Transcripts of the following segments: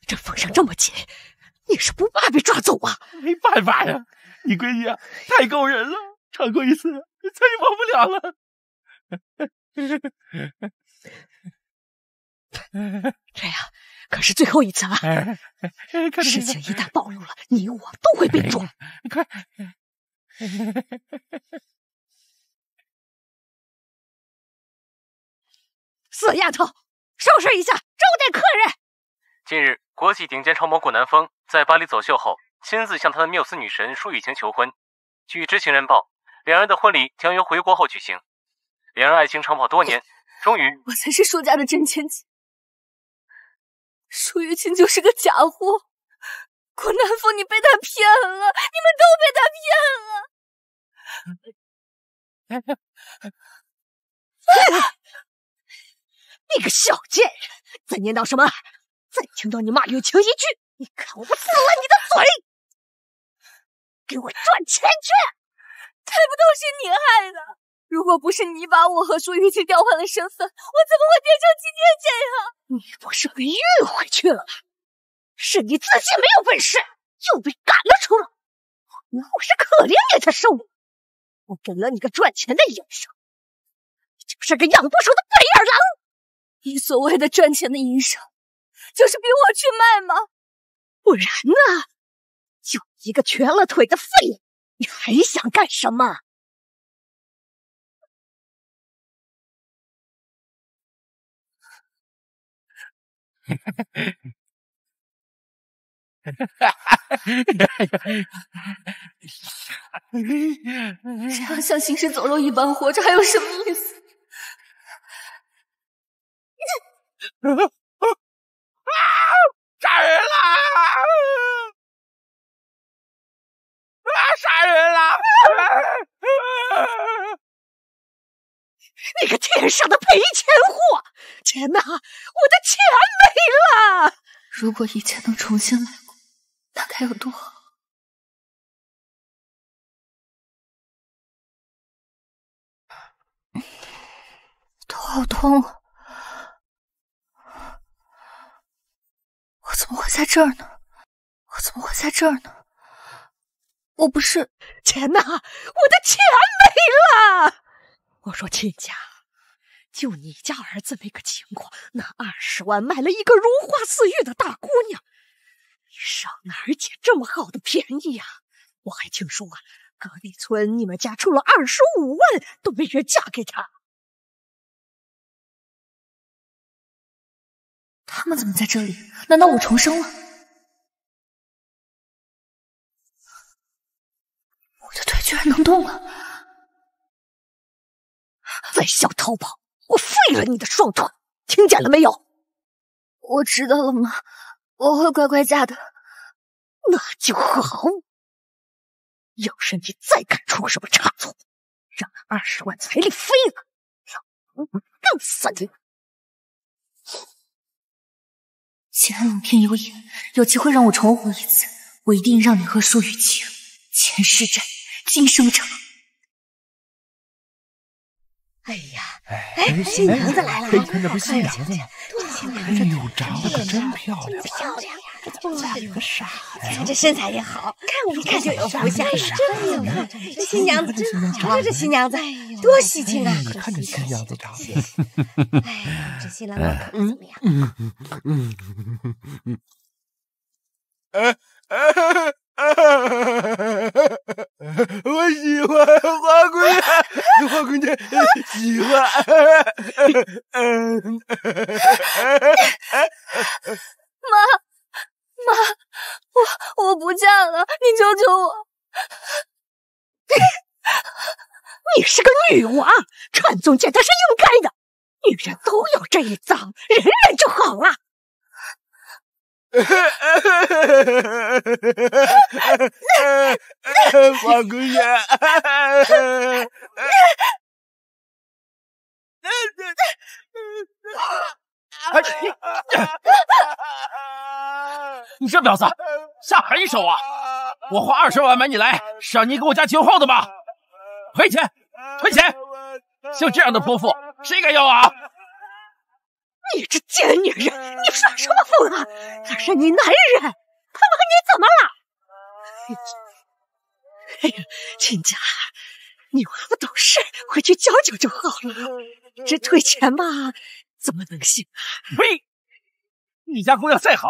这风声这么紧，你是不怕被抓走啊？没办法呀，你闺女啊，太够人了，唱过一次，再也忘不了了。这样可是最后一次了。事情一旦暴露了，你我都会被抓。快！死丫头，收拾一下，招待客人。近日，国际顶尖超模顾南风在巴黎走秀后，亲自向他的缪斯女神舒雨晴求婚。据知情人报，两人的婚礼将于回国后举行。两人爱情长跑多年，终于，我才是舒家的真千金，舒雨晴就是个假货。顾南风，你被他骗了，你们都被他骗了。你个小贱人，再念叨什么？再听到你骂雨晴一句，你看我不撕烂你的嘴！给我赚钱去！还不都是你害的？如果不是你把我和舒雨晴调换了身份，我怎么会变成今天这样？你不是被运回去了吗？是你自己没有本事，又被赶了出来。老是可怜你才收你，我给了你个赚钱的营生，你就是个养不熟的白眼狼。你所谓的赚钱的营生，就是逼我去卖吗？不然呢？就一个瘸了腿的废物，你还想干什么？这样像行尸走肉一般活着，还有什么意思？杀人啦！杀人啦！你个天上的赔钱货！钱呢？我的钱没了！如果以前能重新来过，那该有多好！头好痛啊！我怎么会在这儿呢？我怎么会在这儿呢？我不是……钱呢？我的钱没了！我说亲家，就你家儿子那个情况，那20万卖了一个如花似玉的大姑娘，你上哪儿捡这么好的便宜呀？我还听说啊，隔壁村你们家出了25万都没人嫁给他。他们怎么在这里？难道我重生了？我的腿居然能动了！再想逃跑，我废了你的双腿！听见了没有？我知道了吗？我会乖乖嫁的。那就好。要是你再敢出什么差错，让那20万彩礼飞了，让我干死你！既然冷天有眼，有机会让我重活一次，我一定让你和舒雨晴前世债，今生偿。哎呀，新娘子来了！那不是新娘子吗？哎呦，长得可真漂亮！漂亮呀，这个傻子，这身材也好，一看就有福相。真的，这新娘子真好，这新娘子多喜庆啊！你看这新娘子长得，哎，这新郎官可怎么样？我喜欢花姑娘，花姑娘喜欢。妈，我不嫁了，你救救我！你是个女王，传宗接代是应该的，女人都有这一遭，忍忍就好了。花姑娘，你这婊子，下狠手啊！我花20万买你来，是让你给我家酒后的吗？赔钱，赔钱！像这样的泼妇，谁敢要啊？你这贱女人，你耍什么疯啊？他是你男人，他把你怎么了？哎呀，亲家，你娃不懂事，回去教教就好了。这退钱吧，怎么能行啊？呸！你家公要再好，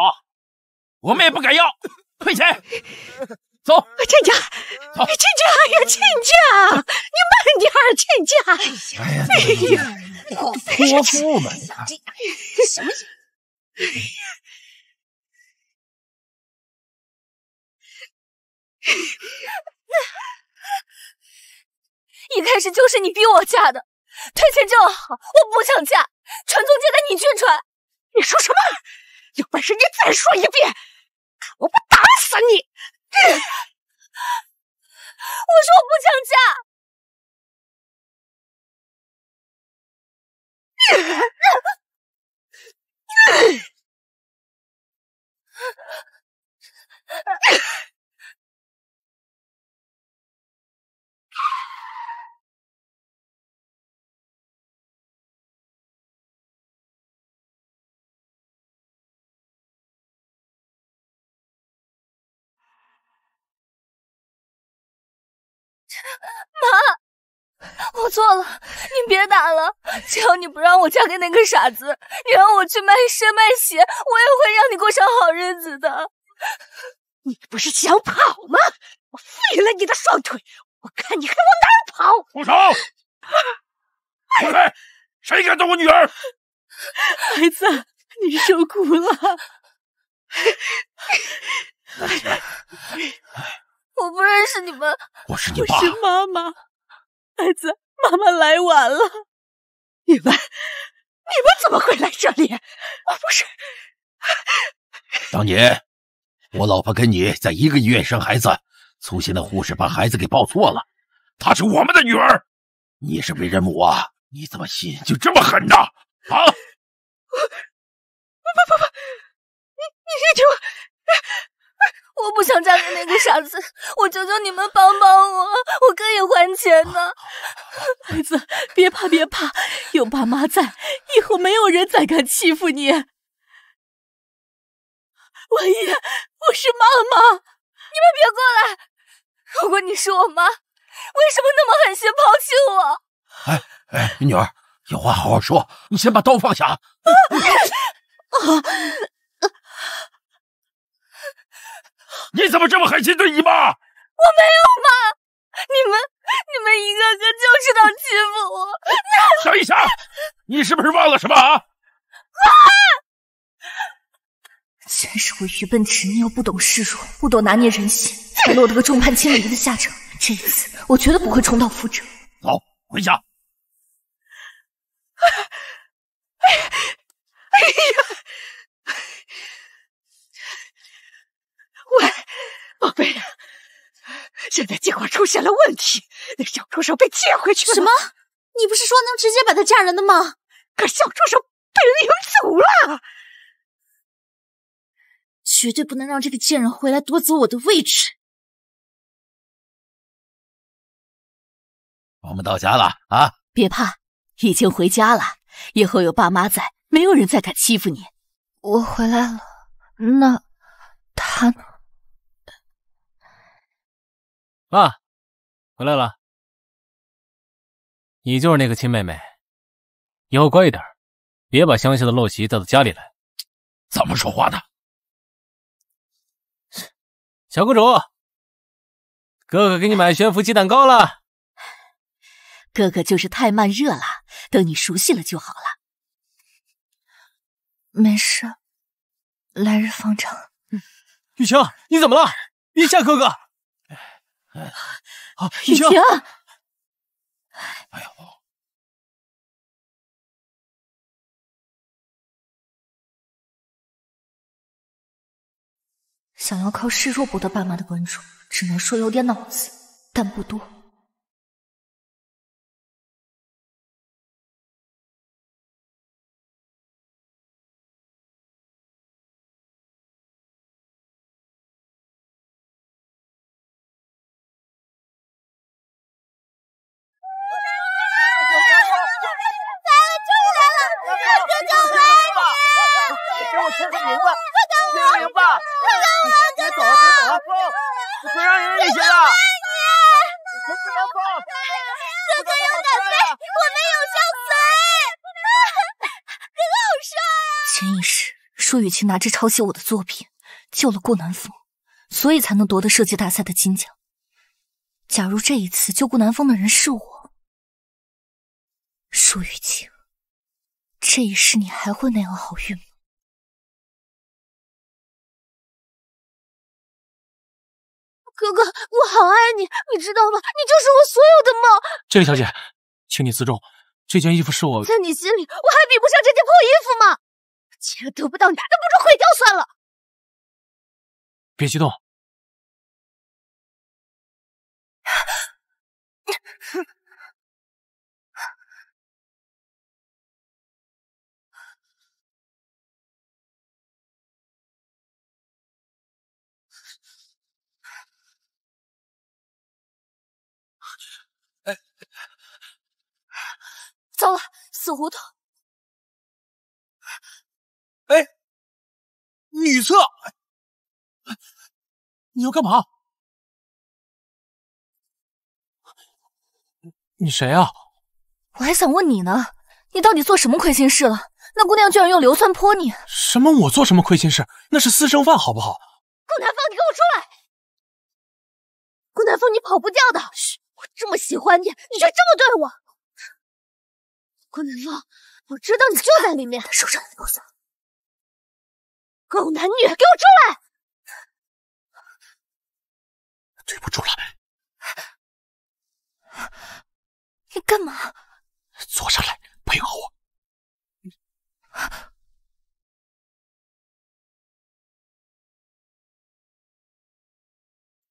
我们也不敢要，退钱。走，亲家，走，亲家呀，亲家，你慢点儿，亲家。哎呀，泼妇们呀！什么？一开始就是你逼我嫁的，退钱就好，我不想嫁，传宗接代你去传。你说什么？有本事你再说一遍，看我不打死你！我说我不想嫁。妈，我错了，你别打了。只要你不让我嫁给那个傻子，你让我去卖身卖血，我也会让你过上好日子的。你不是想跑吗？我废了你的双腿，我看你还往哪儿跑！住手！滚开！谁敢动我女儿？孩子，你受苦了。我不认识你们，我是你爸。我是妈妈。孩子，妈妈来晚了。你们怎么会来这里？不是，当年我老婆跟你在一个医院生孩子，粗心的护士把孩子给抱错了，她是我们的女儿。你是为人母啊，你怎么心就这么狠呢？啊！不，你听我不想嫁给那个傻子，我求求你们帮帮我，我可以还钱的。孩子，别怕，有爸妈在，以后没有人再敢欺负你。文烨，我是妈妈，你们别过来！如果你是我妈，为什么那么狠心抛弃我？哎，女儿，有话好好说，你先把刀放下。你怎么这么狠心对你妈？我没有妈，你们一个个就知道欺负我。等一下，你是不是忘了什么啊？全是我愚笨执拗，不懂示弱，不懂拿捏人心，才落得个众叛亲离的下场。这一次，我绝对不会重蹈覆辙。走，回家。哎呀！喂，宝贝呀，现在计划出现了问题，那小畜生被接回去了。什么？你不是说能直接把她嫁人的吗？可小畜生被领走了，绝对不能让这个贱人回来夺走我的位置。我们到家了啊！别怕，已经回家了，以后有爸妈在，没有人再敢欺负你。我回来了，那他呢？爸，回来了。你就是那个亲妹妹，以后乖一点，别把乡下的陋习带到家里来。怎么说话呢？小公主，哥哥给你买悬浮鸡蛋糕了。哥哥就是太慢热了，等你熟悉了就好了。没事，来日方长。雨晴，你怎么了？别吓哥哥。好，雨晴。哎呦！想要靠示弱博得爸妈的关注，只能说有点脑子，但不多。哥哥要敢飞，我们有相随。哥哥好帅啊！前一世，舒雨晴拿着抄袭我的作品救了顾南风，所以才能夺得设计大赛的金奖。假如这一次救顾南风的人是我，舒雨晴，这一世你还会那样好运吗？哥哥，我好爱你，你知道吗？你就是我所有的梦。这位小姐，请你自重，这件衣服是我……在你心里，我还比不上这件破衣服吗？既然得不到你，那不如毁掉算了。别激动。糟了，死糊涂！哎，女厕，你要干嘛？你谁啊？我还想问你呢，你到底做什么亏心事了？那姑娘居然用硫酸泼你！什么？我做什么亏心事？那是私生饭，好不好？顾南风，你给我出来！顾南风，你跑不掉的！我这么喜欢你，你却这么对我！顾南风，我知道你就在里面。他手上的硫酸，狗男女，给我出来！对不住了。你干嘛？坐上来，配合我。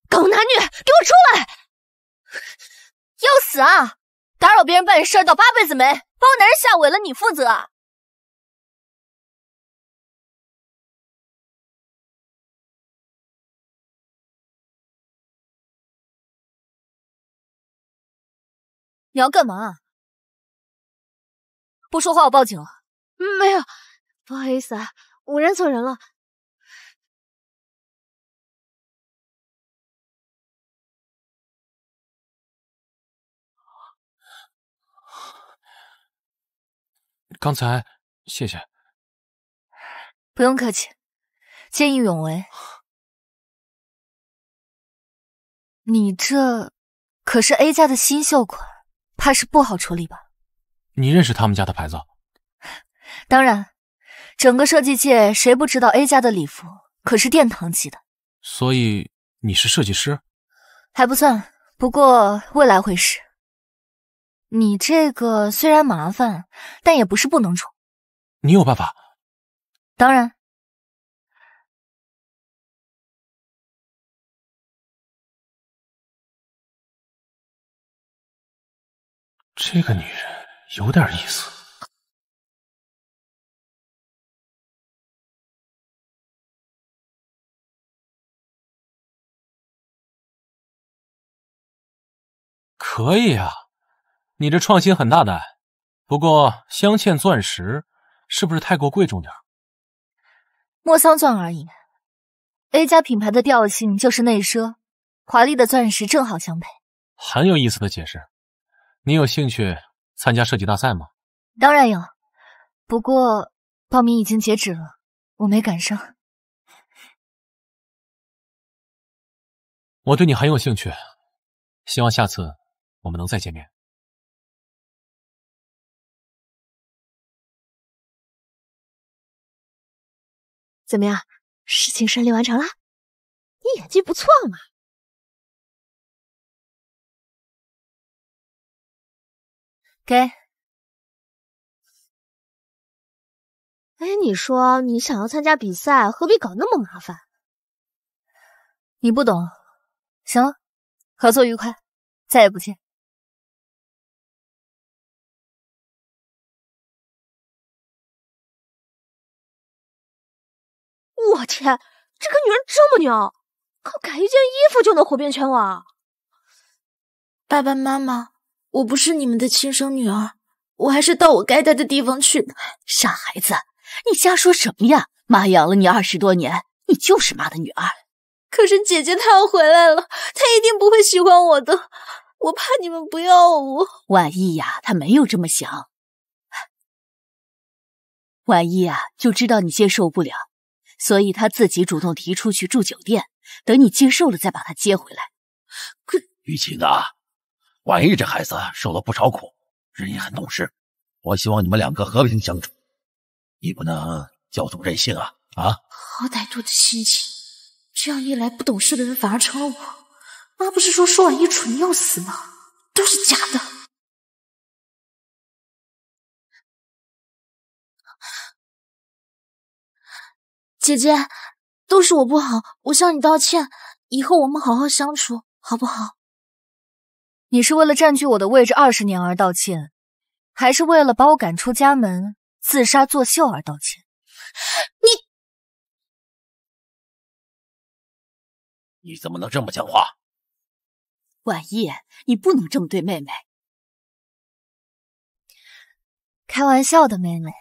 狗男女，给我出来！要死啊！打扰别人办事倒8辈子霉，把我男人吓萎了，你负责啊！你要干嘛？不说话我报警了。没有，不好意思啊，我认错人了。刚才谢谢。不用客气，见义勇为。你这可是 A 家的新秀款，怕是不好处理吧？你认识他们家的牌子？当然，整个设计界谁不知道 A 家的礼服可是殿堂级的。所以你是设计师？还不算，不过未来会是。你这个虽然麻烦，但也不是不能处。你有办法？当然。这个女人有点意思。可以啊，你这创新很大胆。不过镶嵌钻石是不是太过贵重点？墨香钻而已。A 家品牌的调性就是内奢，华丽的钻石正好相配。很有意思的解释。你有兴趣参加设计大赛吗？当然有，不过报名已经截止了，我没赶上。我对你很有兴趣，希望下次我们能再见面。怎么样，事情顺利完成了？你演技不错嘛。给。哎，你说你想要参加比赛，何必搞那么麻烦？你不懂。行了，合作愉快，再也不见。我天，这个女人这么牛，靠改一件衣服就能火遍全网。爸爸妈妈，我不是你们的亲生女儿，我还是到我该待的地方去。傻孩子，你瞎说什么呀？妈养了你20多年，你就是妈的女儿。可是姐姐她要回来了，她一定不会喜欢我的。我怕你们不要我。婉意呀，她没有这么想。婉意啊，就知道你接受不了，所以她自己主动提出去住酒店，等你接受了再把她接回来。可雨晴啊，婉意这孩子受了不少苦，人也很懂事，我希望你们两个和平相处，你不能骄纵任性啊！好歹毒的心情，这样一来，不懂事的人反而成了我。妈不是说舒婉意蠢要死吗？都是假的。姐姐，都是我不好，我向你道歉。以后我们好好相处，好不好？你是为了占据我的位置20年而道歉，还是为了把我赶出家门、自杀作秀而道歉？你怎么能这么讲话？婉意，你不能这么对妹妹。开玩笑的，妹妹。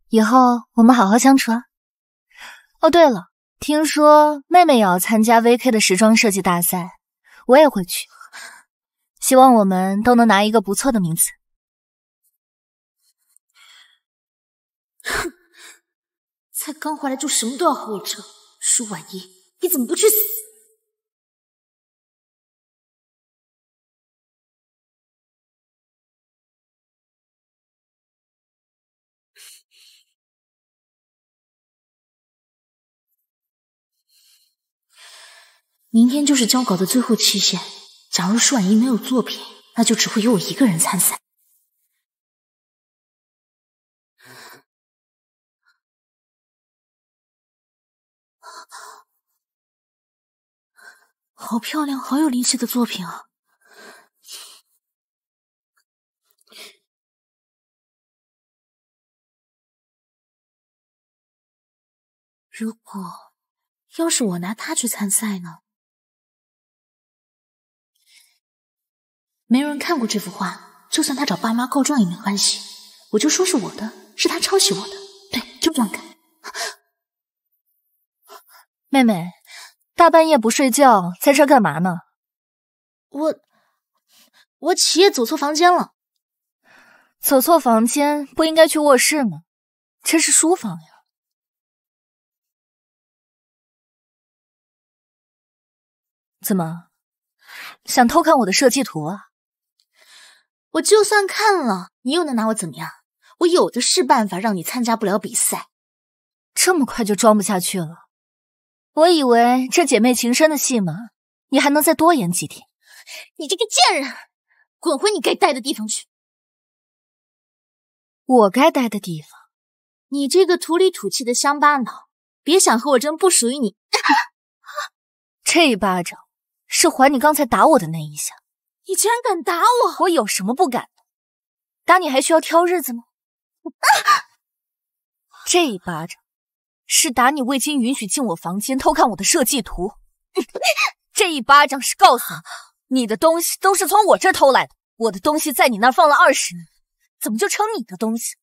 以后我们好好相处啊。哦，对了，听说妹妹也要参加 VK 的时装设计大赛，我也会去。希望我们都能拿一个不错的名次。哼，才刚回来就什么都要和我争，舒婉意，你怎么不去死？明天就是交稿的最后期限，假如舒婉意没有作品，那就只会有我一个人参赛。好漂亮，好有灵气的作品啊！如果要是我拿它去参赛呢？没人看过这幅画，就算他找爸妈告状也没关系，我就说是我的，是他抄袭我的，对，就这样干。妹妹，大半夜不睡觉，在这儿干嘛呢？我起夜走错房间了。走错房间不应该去卧室吗？这是书房呀。怎么，想偷看我的设计图啊？我就算看了，你又能拿我怎么样？我有的是办法让你参加不了比赛。这么快就装不下去了？我以为这姐妹情深的戏码，你还能再多演几天。你这个贱人，滚回你该待的地方去！我该待的地方？你这个土里土气的乡巴佬，别想和我争不属于你！这一巴掌是还你刚才打我的那一下。你竟然敢打我！我有什么不敢的？打你还需要挑日子吗？这一巴掌是打你未经允许进我房间偷看我的设计图。这一巴掌是告诉你，你的东西都是从我这儿偷来的。我的东西在你那儿放了20年，怎么就成你的东西？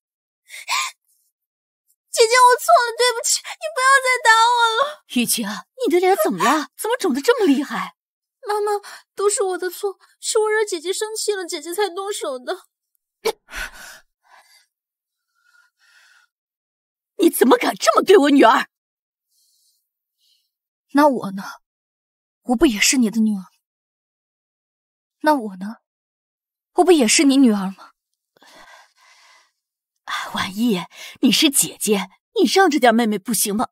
姐姐，我错了，对不起，你不要再打我了。雨晴，你的脸怎么了？怎么肿得这么厉害？妈妈，都是我的错，是我惹姐姐生气了，姐姐才动手的。你怎么敢这么对我女儿？那我呢？我不也是你的女儿？那我呢？我不也是你女儿吗？婉意，你是姐姐，你让着点妹妹不行吗？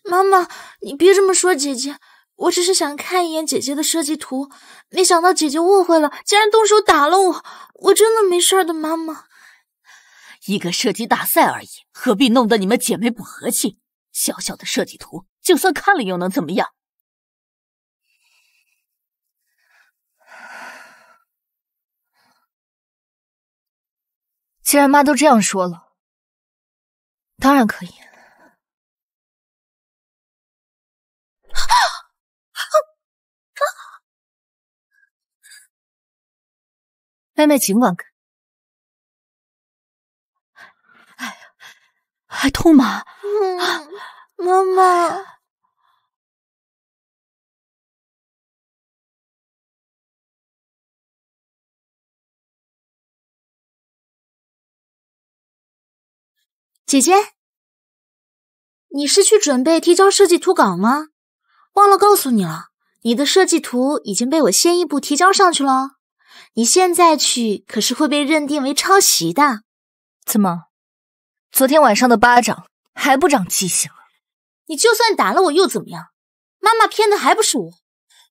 妈妈，你别这么说姐姐，我只是想看一眼姐姐的设计图，没想到姐姐误会了，竟然动手打了我，我真的没事的，妈妈。一个设计大赛而已，何必弄得你们姐妹不和气？小小的设计图，就算看了又能怎么样？既然妈都这样说了，当然可以。妹妹尽管看。哎呀，还痛吗？妈妈。姐姐，你是去准备提交设计图稿吗？忘了告诉你了，你的设计图已经被我先一步提交上去了。你现在去可是会被认定为抄袭的。怎么，昨天晚上的巴掌还不长记性？你就算打了我又怎么样？妈妈偏的还不是我。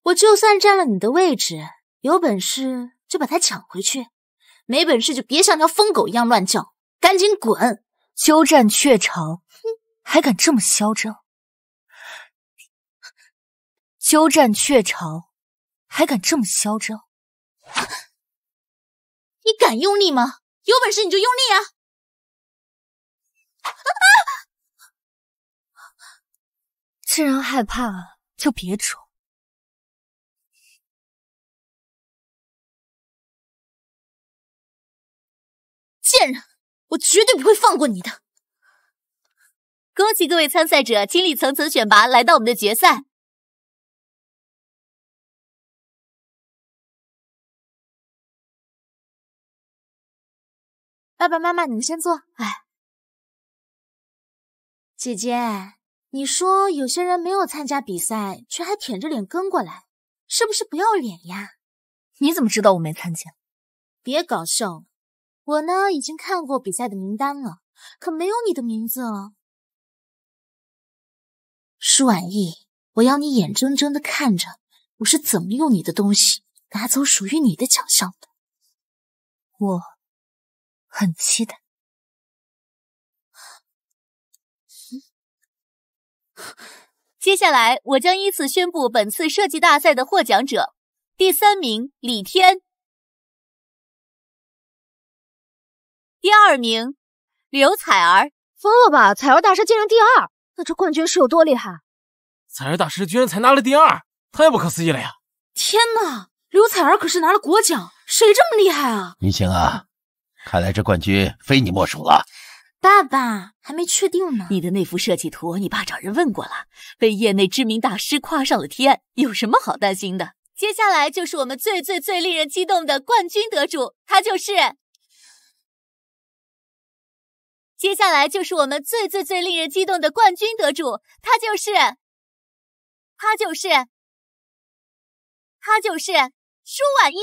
我就算占了你的位置，有本事就把它抢回去，没本事就别像条疯狗一样乱叫，赶紧滚！鸠占鹊巢，还敢这么嚣张？鸠占鹊巢，还敢这么嚣张？你敢用力吗？有本事你就用力啊！既然害怕，就别装。贱人，我绝对不会放过你的！恭喜各位参赛者经历层层选拔，来到我们的决赛。爸爸妈妈，你们先坐。哎，姐姐，你说有些人没有参加比赛，却还舔着脸跟过来，是不是不要脸呀？你怎么知道我没参加？别搞笑了，我呢已经看过比赛的名单了，可没有你的名字哦。舒婉意，我要你眼睁睁的看着我是怎么用你的东西拿走属于你的奖项的。我很期待。接下来，我将依次宣布本次设计大赛的获奖者。第3名李天，第2名刘彩儿。疯了吧！彩儿大师竟然第2，那这冠军是有多厉害？彩儿大师居然才拿了第2，太不可思议了呀！天哪，刘彩儿可是拿了国奖，谁这么厉害啊？云晴啊，看来这冠军非你莫属了。爸爸，还没确定呢。你的那幅设计图，你爸找人问过了，被业内知名大师夸上了天，有什么好担心的？接下来就是我们最令人激动的冠军得主，他就是。接下来就是我们最令人激动的冠军得主，他就是舒婉意。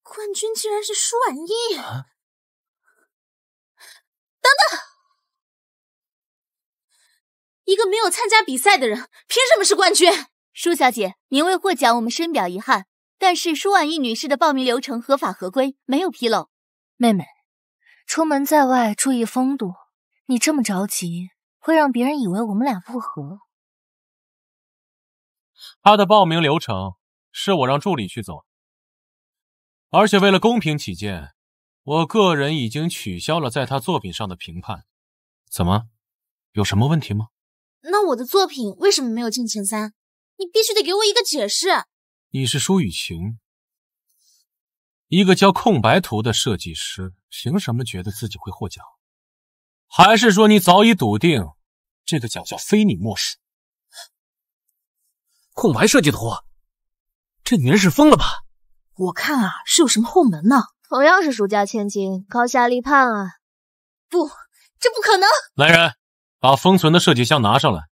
冠军竟然是舒婉意！啊，等等，一个没有参加比赛的人，凭什么是冠军？舒小姐，您未获奖，我们深表遗憾。但是舒婉意女士的报名流程合法合规，没有纰漏。妹妹，出门在外注意风度，你这么着急，会让别人以为我们俩不和。他的报名流程是我让助理去走，而且为了公平起见，我个人已经取消了在他作品上的评判。怎么，有什么问题吗？那我的作品为什么没有进前3？你必须得给我一个解释。你是舒雨晴，一个教空白图的设计师，凭什么觉得自己会获奖？还是说你早已笃定这个奖项非你莫属？空白设计图，这女人是疯了吧？我看啊，是有什么后门呢。同样是蜀家千金，高下立判啊！不，这不可能！来人，把封存的设计箱拿上来。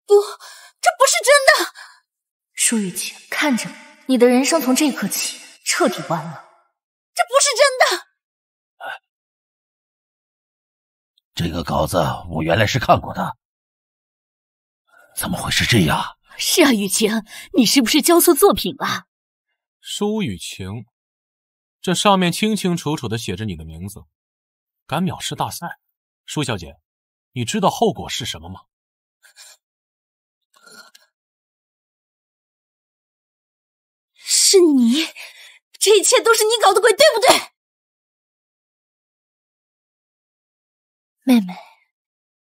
不，这不是真的！舒雨晴，看着你的人生从这一刻起彻底完了。这不是真的！这个稿子我原来是看过的，怎么会是这样？是啊，雨晴，你是不是交错作品了？舒雨晴，这上面清清楚楚的写着你的名字，敢藐视大赛。舒小姐，你知道后果是什么吗？是你，这一切都是你搞的鬼，对不对？妹妹，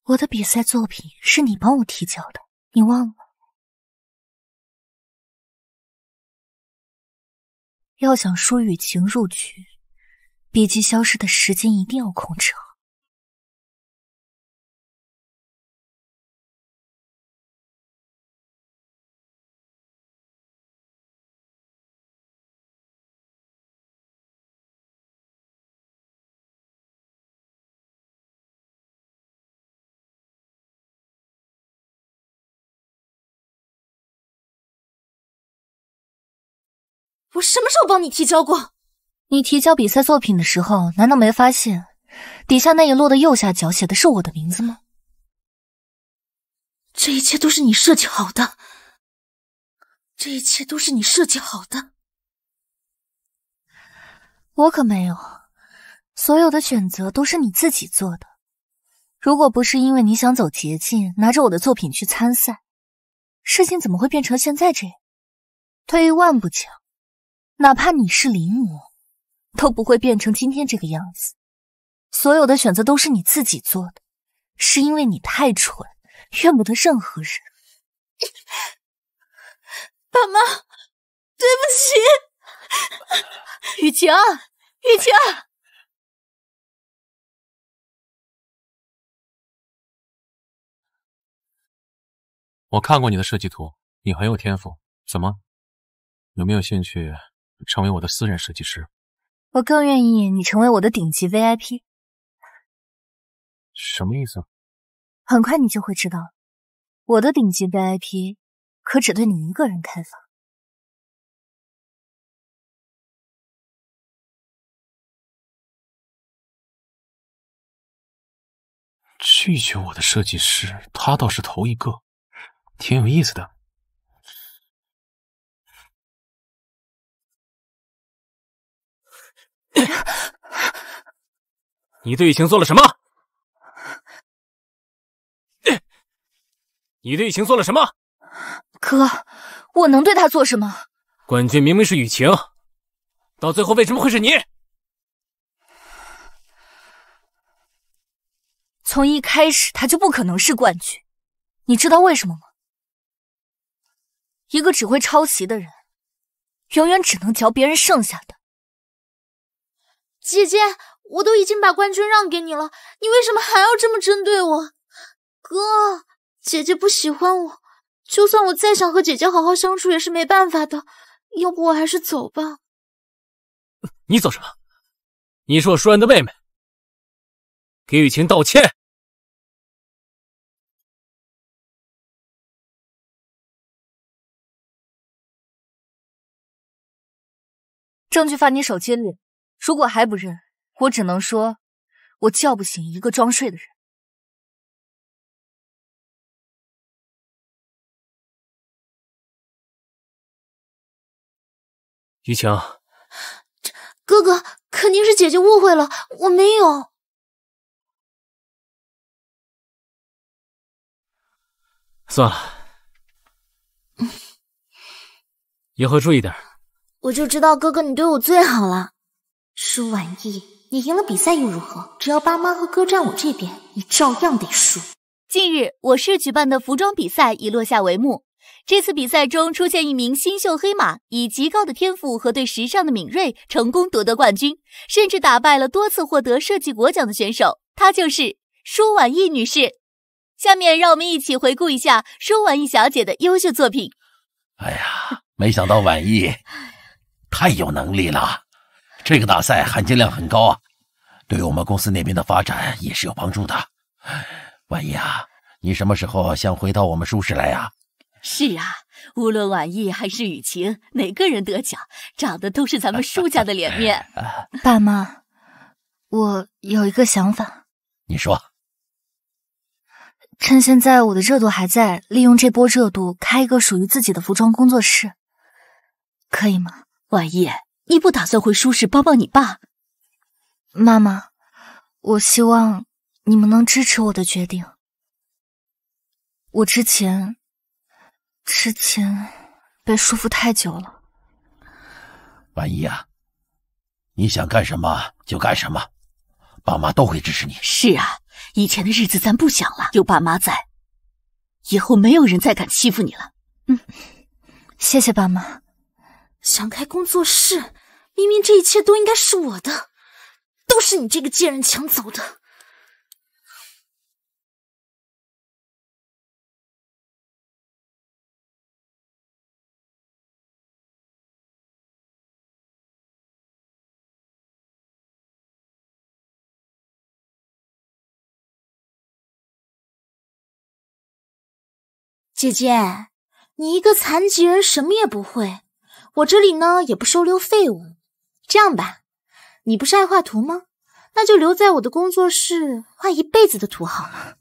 我的比赛作品是你帮我提交的，你忘了？要想舒雨晴入局，笔记消失的时间一定要控制好。我什么时候帮你提交过？你提交比赛作品的时候，难道没发现底下那一摞的右下角写的是我的名字吗？这一切都是你设计好的，这一切都是你设计好的。我可没有，所有的选择都是你自己做的。如果不是因为你想走捷径，拿着我的作品去参赛，事情怎么会变成现在这样？退一万步讲，哪怕你是临摹，都不会变成今天这个样子。所有的选择都是你自己做的，是因为你太蠢，怨不得任何人。爸妈，对不起。雨晴，雨晴，我看过你的设计图，你很有天赋。怎么？有没有兴趣成为我的私人设计师？我更愿意你成为我的顶级 VIP。什么意思？很快你就会知道，我的顶级 VIP 可只对你一个人开放。拒绝我的设计师，他倒是头一个，挺有意思的。你对雨晴做了什么？你对雨晴做了什么？哥，我能对他做什么？冠军明明是雨晴，到最后为什么会是你？从一开始他就不可能是冠军，你知道为什么吗？一个只会抄袭的人，永远只能嚼别人剩下的。姐姐，我都已经把冠军让给你了，你为什么还要这么针对我？哥，姐姐不喜欢我，就算我再想和姐姐好好相处也是没办法的，要不我还是走吧。你走什么？你是我舒然的妹妹，给雨晴道歉。证据发你手机里，如果还不认，我只能说，我叫不醒一个装睡的人。雨晴，哥哥，肯定是姐姐误会了，我没有。算了，以后注意点。我就知道哥哥你对我最好了。舒婉意，你赢了比赛又如何？只要爸妈和哥站我这边，你照样得输。近日，我市举办的服装比赛已落下帷幕。这次比赛中出现一名新秀黑马，以极高的天赋和对时尚的敏锐，成功夺得冠军，甚至打败了多次获得设计国奖的选手。她就是舒婉意女士。下面让我们一起回顾一下舒婉意小姐的优秀作品。哎呀，没想到婉意太有能力了，这个大赛含金量很高啊，对我们公司那边的发展也是有帮助的。婉意啊，你什么时候想回到我们舒氏来呀？是啊，无论婉意还是雨晴，哪个人得奖，长的都是咱们舒家的脸面。爸妈，我有一个想法。你说。趁现在我的热度还在，利用这波热度开一个属于自己的服装工作室，可以吗？婉意，你不打算回舒氏帮帮你爸？妈妈，我希望你们能支持我的决定。我之前被束缚太久了。婉意啊，你想干什么就干什么，爸妈都会支持你。是啊，以前的日子咱不想了，有爸妈在，以后没有人再敢欺负你了。谢谢爸妈。想开工作室，明明这一切都应该是我的，都是你这个贱人抢走的。姐姐，你一个残疾人什么也不会，我这里呢也不收留废物。这样吧，你不是爱画图吗？那就留在我的工作室画一辈子的图好了。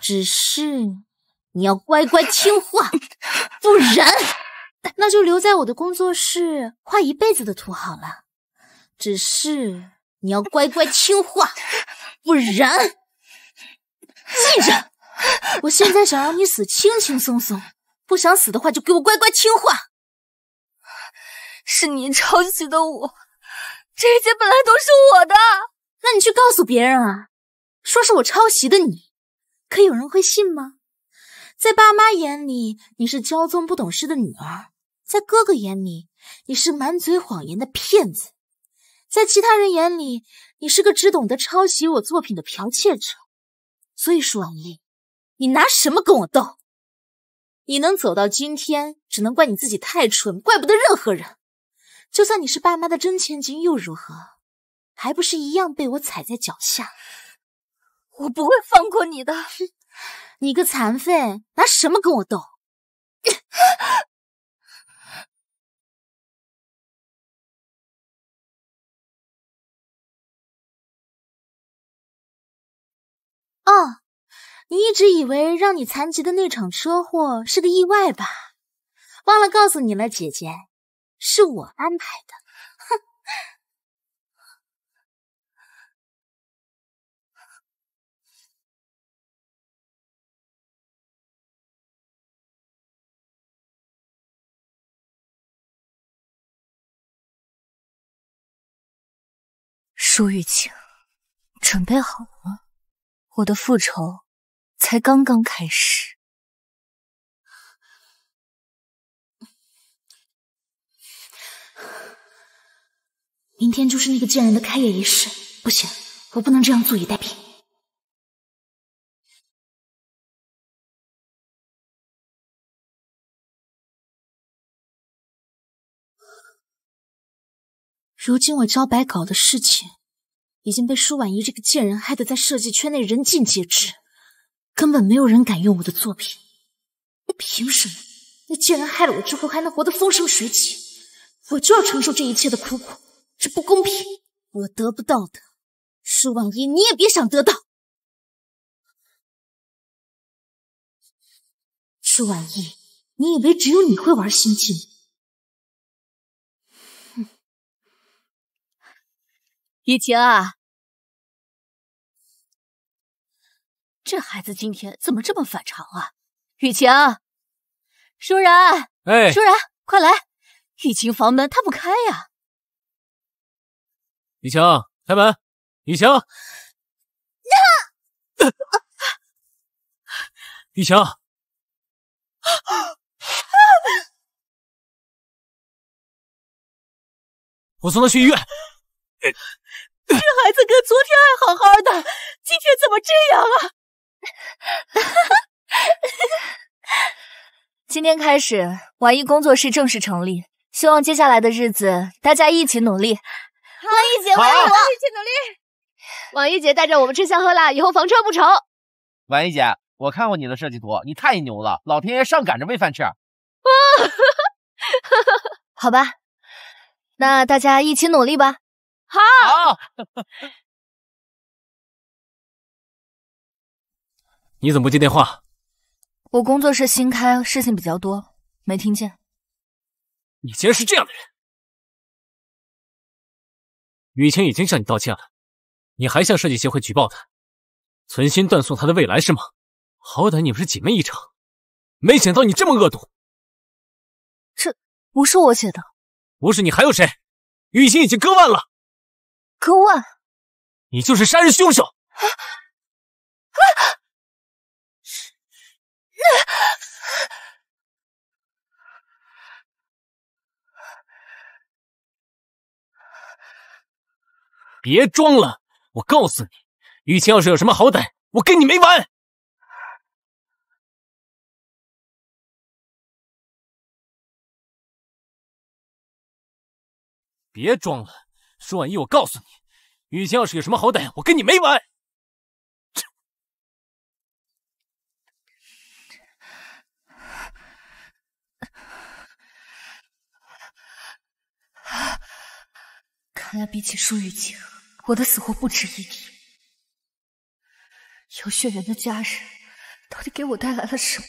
只是你要乖乖听话，不然那就留在我的工作室画一辈子的图好了。只是你要乖乖听话，不然记着。我现在想让你死轻轻松松，不想死的话就给我乖乖听话。是你抄袭的我，这些本来都是我的。那你去告诉别人啊，说是我抄袭的你，可有人会信吗？在爸妈眼里，你是骄纵不懂事的女儿；在哥哥眼里，你是满嘴谎言的骗子；在其他人眼里，你是个只懂得抄袭我作品的剽窃者。所以舒婉意，你拿什么跟我斗？你能走到今天，只能怪你自己太蠢，怪不得任何人。就算你是爸妈的真千金又如何？还不是一样被我踩在脚下。我不会放过你的。你个残废，拿什么跟我斗？哦，你一直以为让你残疾的那场车祸是个意外吧？忘了告诉你了，姐姐，是我安排的。哼。舒雨晴，准备好了吗？我的复仇才刚刚开始。明天就是那个贱人的开业仪式，不行，我不能这样坐以待毙。如今我交白稿的事情已经被舒婉仪这个贱人害得在设计圈内人尽皆知，根本没有人敢用我的作品。凭什么那贱人害了我之后还能活得风生水起？我就要承受这一切的苦苦，这不公平。我得不到的，舒婉仪你也别想得到。舒婉仪，你以为只有你会玩心机？雨晴啊，这孩子今天怎么这么反常啊？雨晴，舒然，哎，舒然，快来！雨晴房门他不开呀。雨晴，开门！雨晴，雨晴，我送他去医院。这孩子跟昨天还好好的，今天怎么这样啊？今天开始，婉意工作室正式成立，希望接下来的日子大家一起努力。婉意姐，婉意我一起努力。婉意姐带着我们吃香喝辣，以后房车不愁。婉意姐，我看过你的设计图，你太牛了，老天爷上赶着喂饭吃。好吧，那大家一起努力吧。好。你怎么不接电话？我工作室新开，事情比较多，没听见。你竟然是这样的人！雨晴已经向你道歉了，你还向设计协会举报他，存心断送他的未来是吗？好歹你们是姐妹一场，没想到你这么恶毒。这不是我写的。不是你还有谁？雨晴已经割腕了。割腕？你就是杀人凶手！别装了！我告诉你，雨晴要是有什么好歹，我跟你没完！别装了！舒婉一，我告诉你，雨晴要是有什么好歹，我跟你没完！看来比起舒雨晴，我的死活不值一提。有血缘的家人到底给我带来了什么？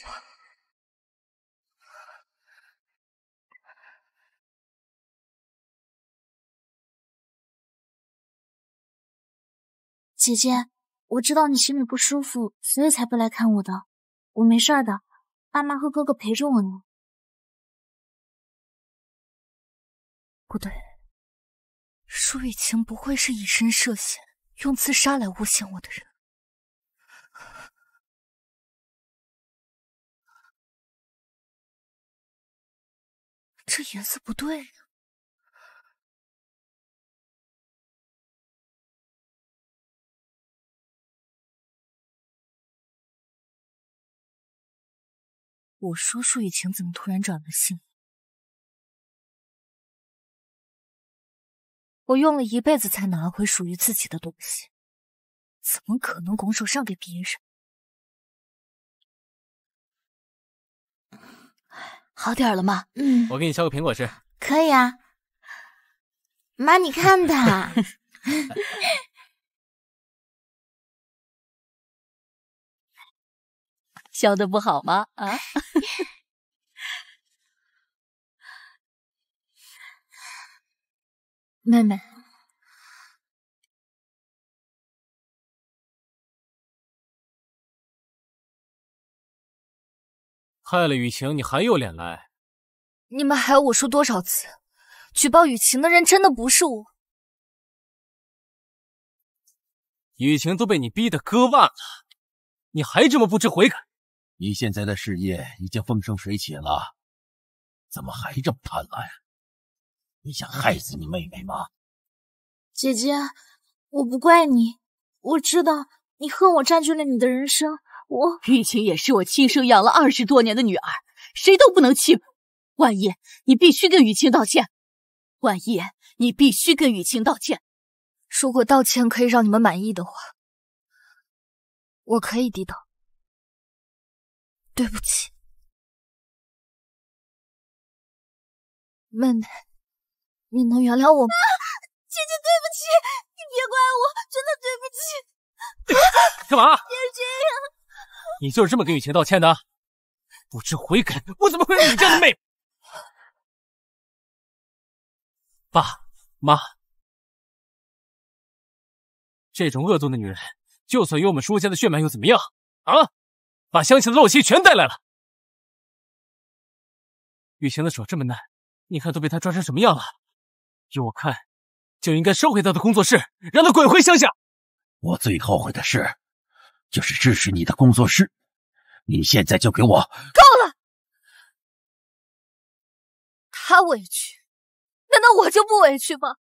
姐姐，我知道你心里不舒服，所以才不来看我的。我没事的，爸妈和哥哥陪着我呢。不对，舒雨晴不会是以身涉险，用自杀来诬陷我的人。这颜色不对啊。我说舒雨晴怎么突然转了性？我用了一辈子才拿回属于自己的东西，怎么可能拱手让给别人？好点了吗？我给你削个苹果吃。可以啊。妈，你看他。削的不好吗？啊？妹妹，害了雨晴，你还有脸来？你们还要我说多少次？举报雨晴的人真的不是我。雨晴都被你逼得割腕了，你还这么不知悔改？你现在的事业已经风生水起了，怎么还这么贪婪？你想害死你妹妹吗？姐姐，我不怪你，我知道你恨我占据了你的人生。雨晴也是我亲生养了20多年的女儿，谁都不能欺负。万一你必须跟雨晴道歉，万一你必须跟雨晴道歉。如果道歉可以让你们满意的话，我可以低头。对不起，妹妹，你能原谅我吗？姐姐，对不起，你别怪我，真的对不起。干嘛？别这样。你就是这么跟雨晴道歉的？不知悔改，我怎么会让你这样的妹妹？爸妈，这种恶毒的女人，就算有我们舒家的血脉又怎么样啊？把乡亲的陋习全带来了。雨晴的手这么烂，你看都被她抓成什么样了？依我看，就应该收回她的工作室，让她滚回乡下。我最后悔的事，就是支持你的工作室。你现在就给我够了！他委屈，难道我就不委屈吗？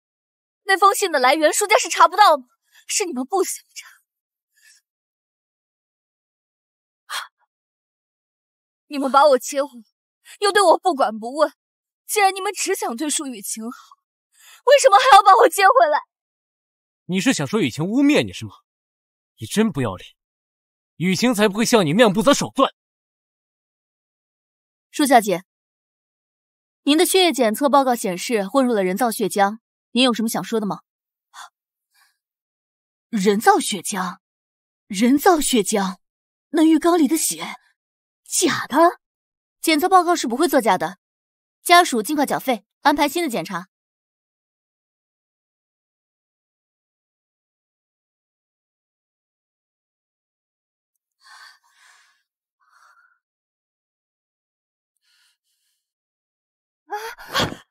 那封信的来源，舒家是查不到吗？是你们不想查。你们把我接回，又对我不管不问。既然你们只想对舒雨晴好，为什么还要把我接回来？你是想说雨晴污蔑你是吗？你真不要脸！雨晴才不会像你那样不择手段。舒小姐，您的血液检测报告显示混入了人造血浆，您有什么想说的吗？人造血浆？人造血浆？那浴缸里的血，假的？检测报告是不会作假的，家属尽快缴费，安排新的检查。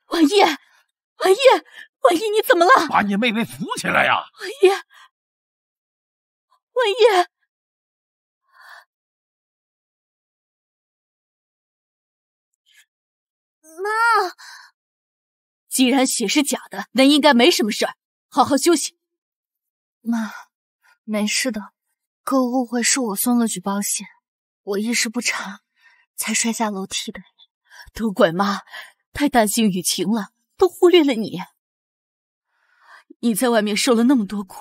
婉叶，婉叶，婉叶，你怎么了？把你妹妹扶起来呀！婉叶，婉叶，妈，既然血是假的，那应该没什么事儿，好好休息。妈，没事的，哥误会是我松了举报线，我一时不察，才摔下楼梯的。都怪妈，太担心雨晴了，都忽略了你。你在外面受了那么多苦，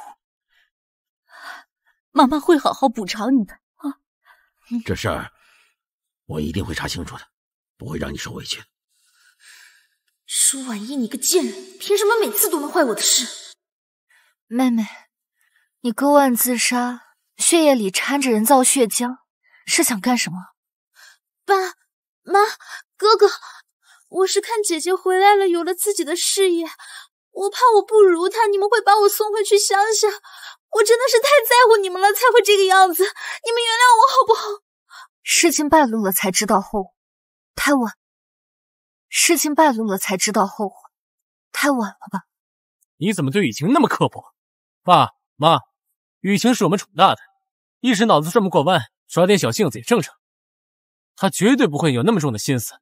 妈妈会好好补偿你的啊。这事儿我一定会查清楚的，不会让你受委屈的。舒婉意，你个贱人，凭什么每次都能坏我的事？妹妹，你割腕自杀，血液里掺着人造血浆，是想干什么？爸妈，哥哥，我是看姐姐回来了，有了自己的事业，我怕我不如她，你们会把我送回去乡下。我真的是太在乎你们了，才会这个样子。你们原谅我好不好？事情败露了才知道后悔，太晚。事情败露了才知道后悔，太晚了吧？你怎么对雨晴那么刻薄？爸妈，雨晴是我们宠大的，一时脑子转不过弯，耍点小性子也正常。她绝对不会有那么重的心思。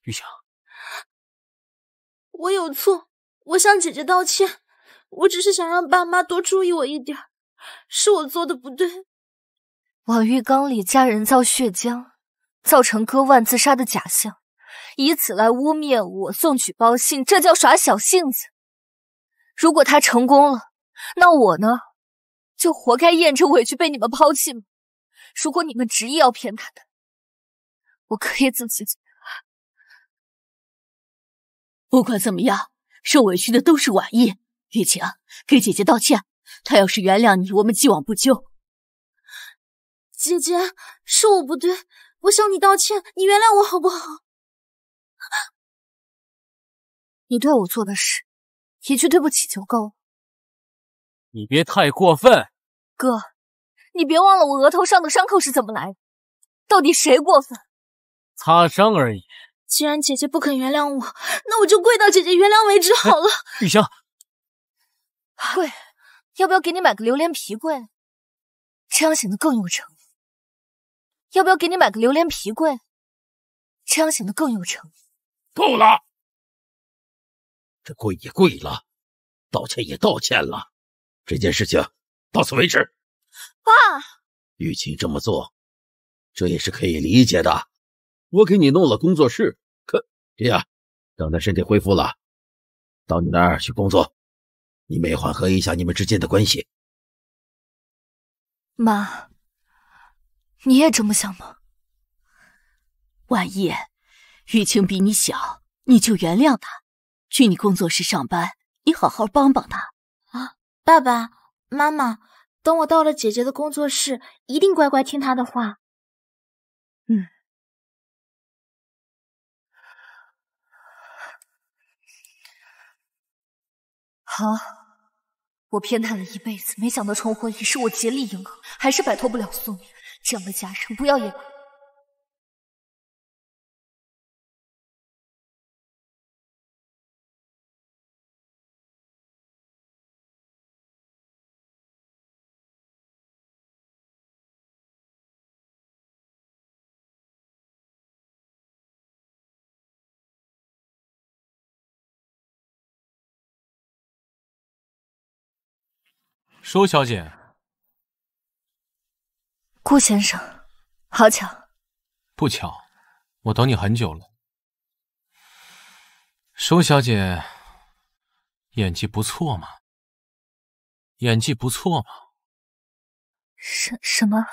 雨晴，我有错，我向姐姐道歉。我只是想让爸妈多注意我一点，是我做的不对。往浴缸里加人造血浆，造成割腕自杀的假象，以此来污蔑我，送举报信，这叫耍小性子。如果他成功了，那我呢，就活该咽着委屈被你们抛弃吗？如果你们执意要骗他的，我可以自己走。不管怎么样，受委屈的都是婉意。雨晴，给姐姐道歉，她要是原谅你，我们既往不咎。姐姐，是我不对，我向你道歉，你原谅我好不好？你对我做的事，一句对不起就够了。你别太过分。哥，你别忘了我额头上的伤口是怎么来的，到底谁过分？擦伤而已。既然姐姐不肯原谅我，那我就跪到姐姐原谅为止好了。雨晴，跪，要不要给你买个榴莲皮跪？这样显得更有诚意。要不要给你买个榴莲皮跪？这样显得更有诚意。够了，这跪也跪了，道歉也道歉了，这件事情到此为止。爸，雨晴这么做，这也是可以理解的。我给你弄了工作室，这样，等他身体恢复了，到你那儿去工作，你们也缓和一下你们之间的关系。妈，你也这么想吗？婉意，雨晴比你小，你就原谅她，去你工作室上班，你好好帮帮她啊！爸爸妈妈，等我到了姐姐的工作室，一定乖乖听她的话。好，我偏袒了一辈子，没想到重婚也是我竭力迎合，还是摆脱不了宿命。这样的家人不要也罢。舒小姐，顾先生，好巧。不巧，我等你很久了。舒小姐，演技不错嘛？演技不错嘛？什么？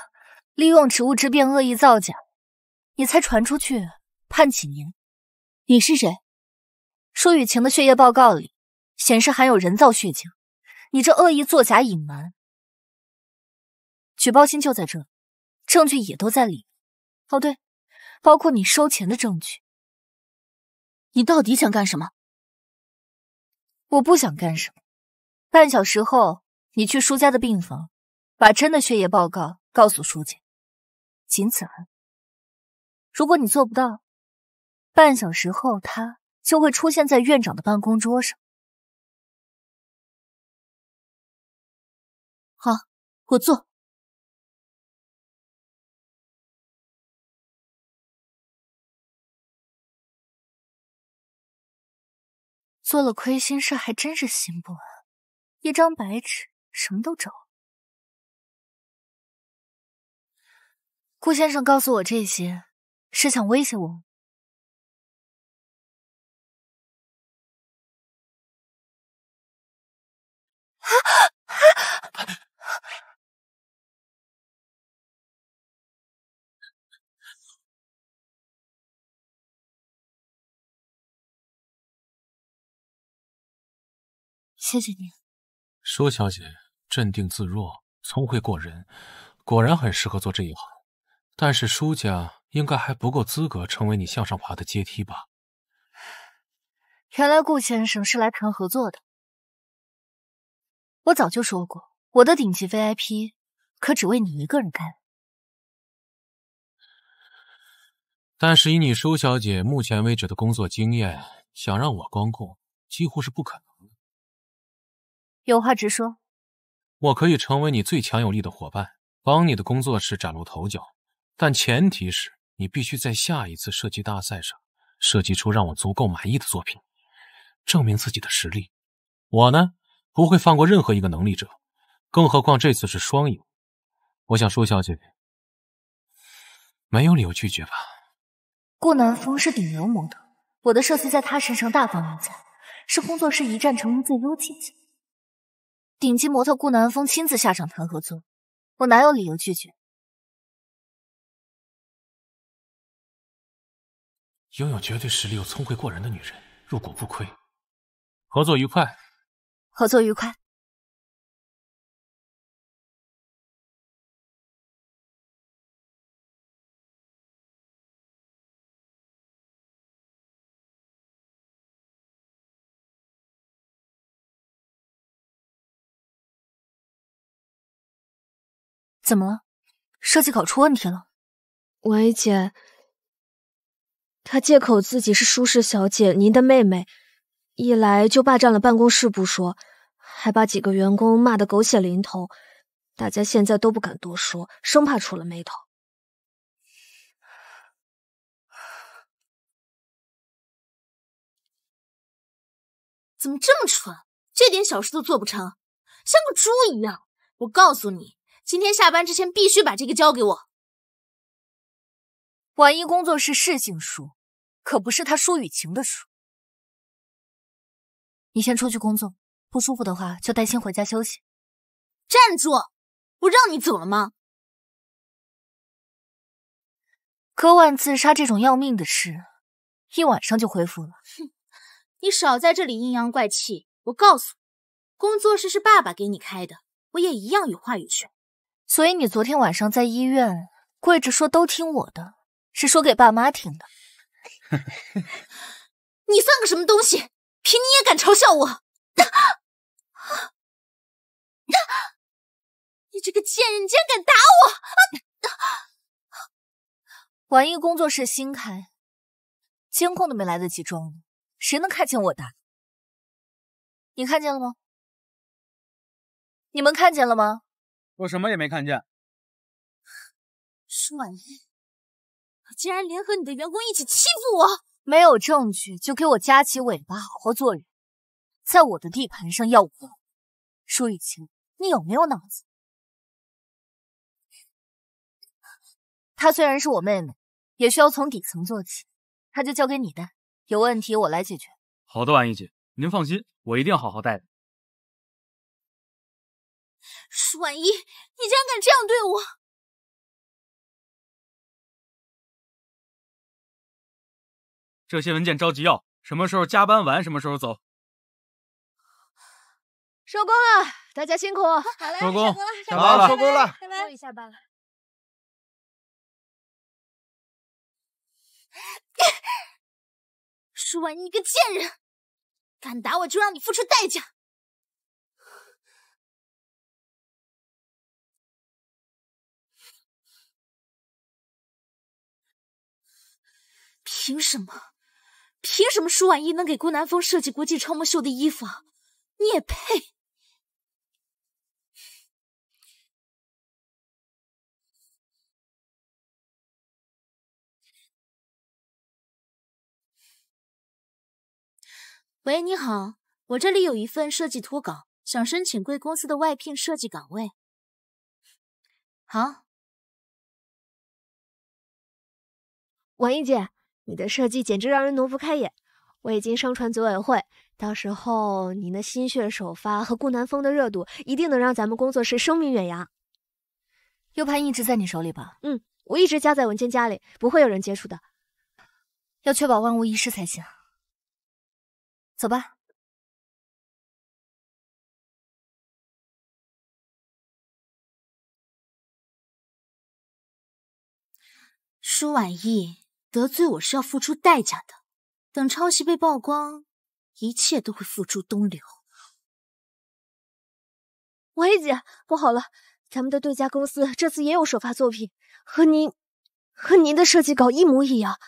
利用职务之便恶意造假，你才传出去，判几年？你是谁？舒雨晴的血液报告里显示含有人造血浆，你这恶意作假隐瞒，举报信就在这里，证据也都在里面。哦对，包括你收钱的证据。你到底想干什么？我不想干什么。半小时后，你去舒家的病房，把真的血液报告告诉舒姐，仅此而已。如果你做不到，半小时后他就会出现在院长的办公桌上。好，我做。做了亏心事还真是心不安，一张白纸什么都找。顾先生告诉我这些，是想威胁我？谢谢你，舒小姐镇定自若，聪慧过人，果然很适合做这一行。但是舒家应该还不够资格成为你向上爬的阶梯吧？原来顾先生是来谈合作的。我早就说过，我的顶级 VIP 可只为你一个人开。但是以你舒小姐目前为止的工作经验，想让我光顾几乎是不可能的。有话直说。我可以成为你最强有力的伙伴，帮你的工作室崭露头角，但前提是你必须在下一次设计大赛上设计出让我足够满意的作品，证明自己的实力。我呢，不会放过任何一个能力者，更何况这次是双赢。我想舒小姐没有理由拒绝吧。顾南风是顶流模特，我的设计在他身上大放异彩，是工作室一战成名最优境界。顶级模特顾南风亲自下场谈合作，我哪有理由拒绝？拥有绝对实力又聪慧过人的女人，入股不亏。合作愉快。合作愉快。怎么了？设计稿出问题了？喂，姐，她借口自己是舒氏小姐，您的妹妹，一来就霸占了办公室不说，还把几个员工骂得狗血淋头，大家现在都不敢多说，生怕出了眉头。怎么这么蠢？这点小事都做不成，像个猪一样！我告诉你，今天下班之前必须把这个交给我。婉一工作室是姓舒，可不是他舒雨晴的舒。你先出去工作，不舒服的话就带薪回家休息。站住！我让你走了吗？割腕自杀这种要命的事，一晚上就恢复了。哼，你少在这里阴阳怪气！我告诉你，工作室是爸爸给你开的，我也一样有话语权。所以你昨天晚上在医院跪着说都听我的，是说给爸妈听的。你算个什么东西？凭你也敢嘲笑我？你这个贱人，你竟然敢打我！婉一工作室新开，监控都没来得及装呢，谁能看见我打？你看见了吗？你们看见了吗？我什么也没看见。舒婉一，你竟然联合你的员工一起欺负我！没有证据就给我夹起尾巴，好好做人。在我的地盘上要我，舒雨晴，你有没有脑子？她虽然是我妹妹，也需要从底层做起，她就交给你带，有问题我来解决。好的，婉一姐，您放心，我一定好好带的。舒婉一，你竟然敢这样对我！这些文件着急要，什么时候加班完什么时候走。收工了，大家辛苦。好嘞，收工，下班了，收工了，终于下班了。舒婉一，你个贱人，敢打我就让你付出代价！凭什么？凭什么舒婉一能给顾南风设计国际超模秀的衣服啊？你也配？喂，你好，我这里有一份设计图稿，想申请贵公司的外聘设计岗位。好。婉怡姐，你的设计简直让人挪不开眼，我已经上传组委会，到时候你那心血首发和顾南风的热度，一定能让咱们工作室声名远扬。U盘一直在你手里吧？我一直夹在文件夹里，不会有人接触的。要确保万无一失才行。走吧。舒婉意，得罪我是要付出代价的。等抄袭被曝光，一切都会付诸东流。婉怡姐，不好了，咱们的对家公司这次也有首发作品，和您的设计稿一模一样。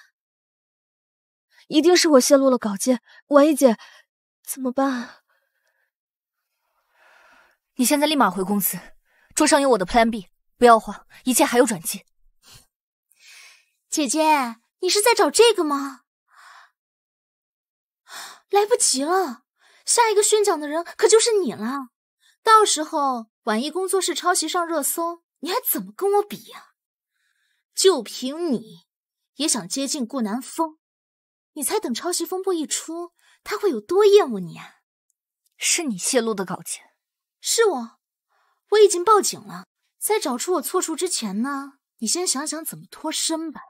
一定是我泄露了稿件，婉怡姐，怎么办？你现在立马回公司，桌上有我的 Plan B， 不要慌，一切还有转机。姐姐，你是在找这个吗？来不及了，下一个宣讲的人可就是你了。到时候婉意工作室抄袭上热搜，你还怎么跟我比呀？就凭你也想接近顾南风，你猜等抄袭风波一出，他会有多厌恶你啊？是你泄露的稿件？是我已经报警了。在找出我错处之前呢，你先想想怎么脱身吧。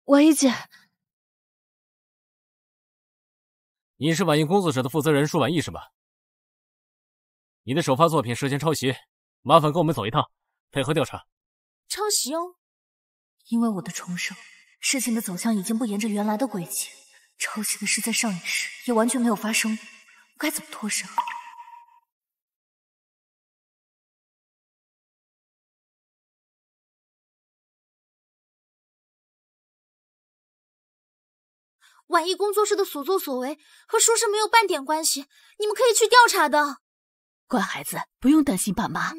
婉怡姐，你是婉意工作室的负责人舒婉意是吧？你的首发作品涉嫌抄袭，麻烦跟我们走一趟，配合调查。抄袭哦？因为我的重生，事情的走向已经不沿着原来的轨迹，抄袭的事在上一世也完全没有发生，我该怎么脱身？婉意工作室的所作所为和舒适没有半点关系，你们可以去调查的。乖孩子，不用担心爸妈。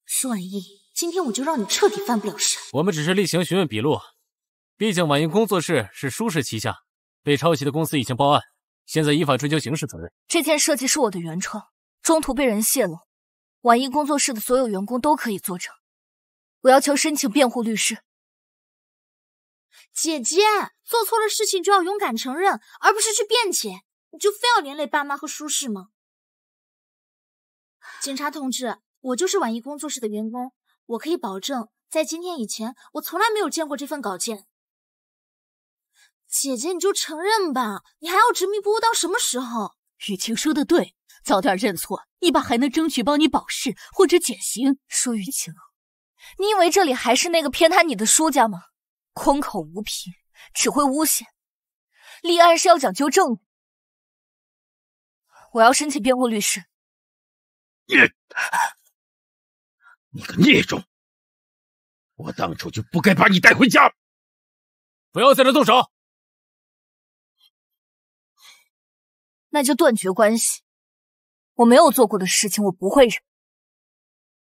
舒婉意，今天我就让你彻底翻不了身。我们只是例行询问笔录，毕竟婉意工作室是舒适旗下，被抄袭的公司已经报案，现在依法追究刑事责任。这件设计是我的原创，中途被人泄露，婉意工作室的所有员工都可以作证。我要求申请辩护律师。姐姐，做错了事情就要勇敢承认，而不是去辩解。你就非要连累爸妈和舒适吗？警察同志，我就是婉意工作室的员工，我可以保证，在今天以前，我从来没有见过这份稿件。姐姐，你就承认吧，你还要执迷不悟到什么时候？雨晴说的对，早点认错，一把还能争取帮你保释或者减刑。舒雨晴，你以为这里还是那个偏袒你的舒家吗？空口无凭，只会诬陷。立案是要讲究证据。我要申请辩护律师。你个孽种！我当初就不该把你带回家。不要在这动手！那就断绝关系。我没有做过的事情，我不会忍。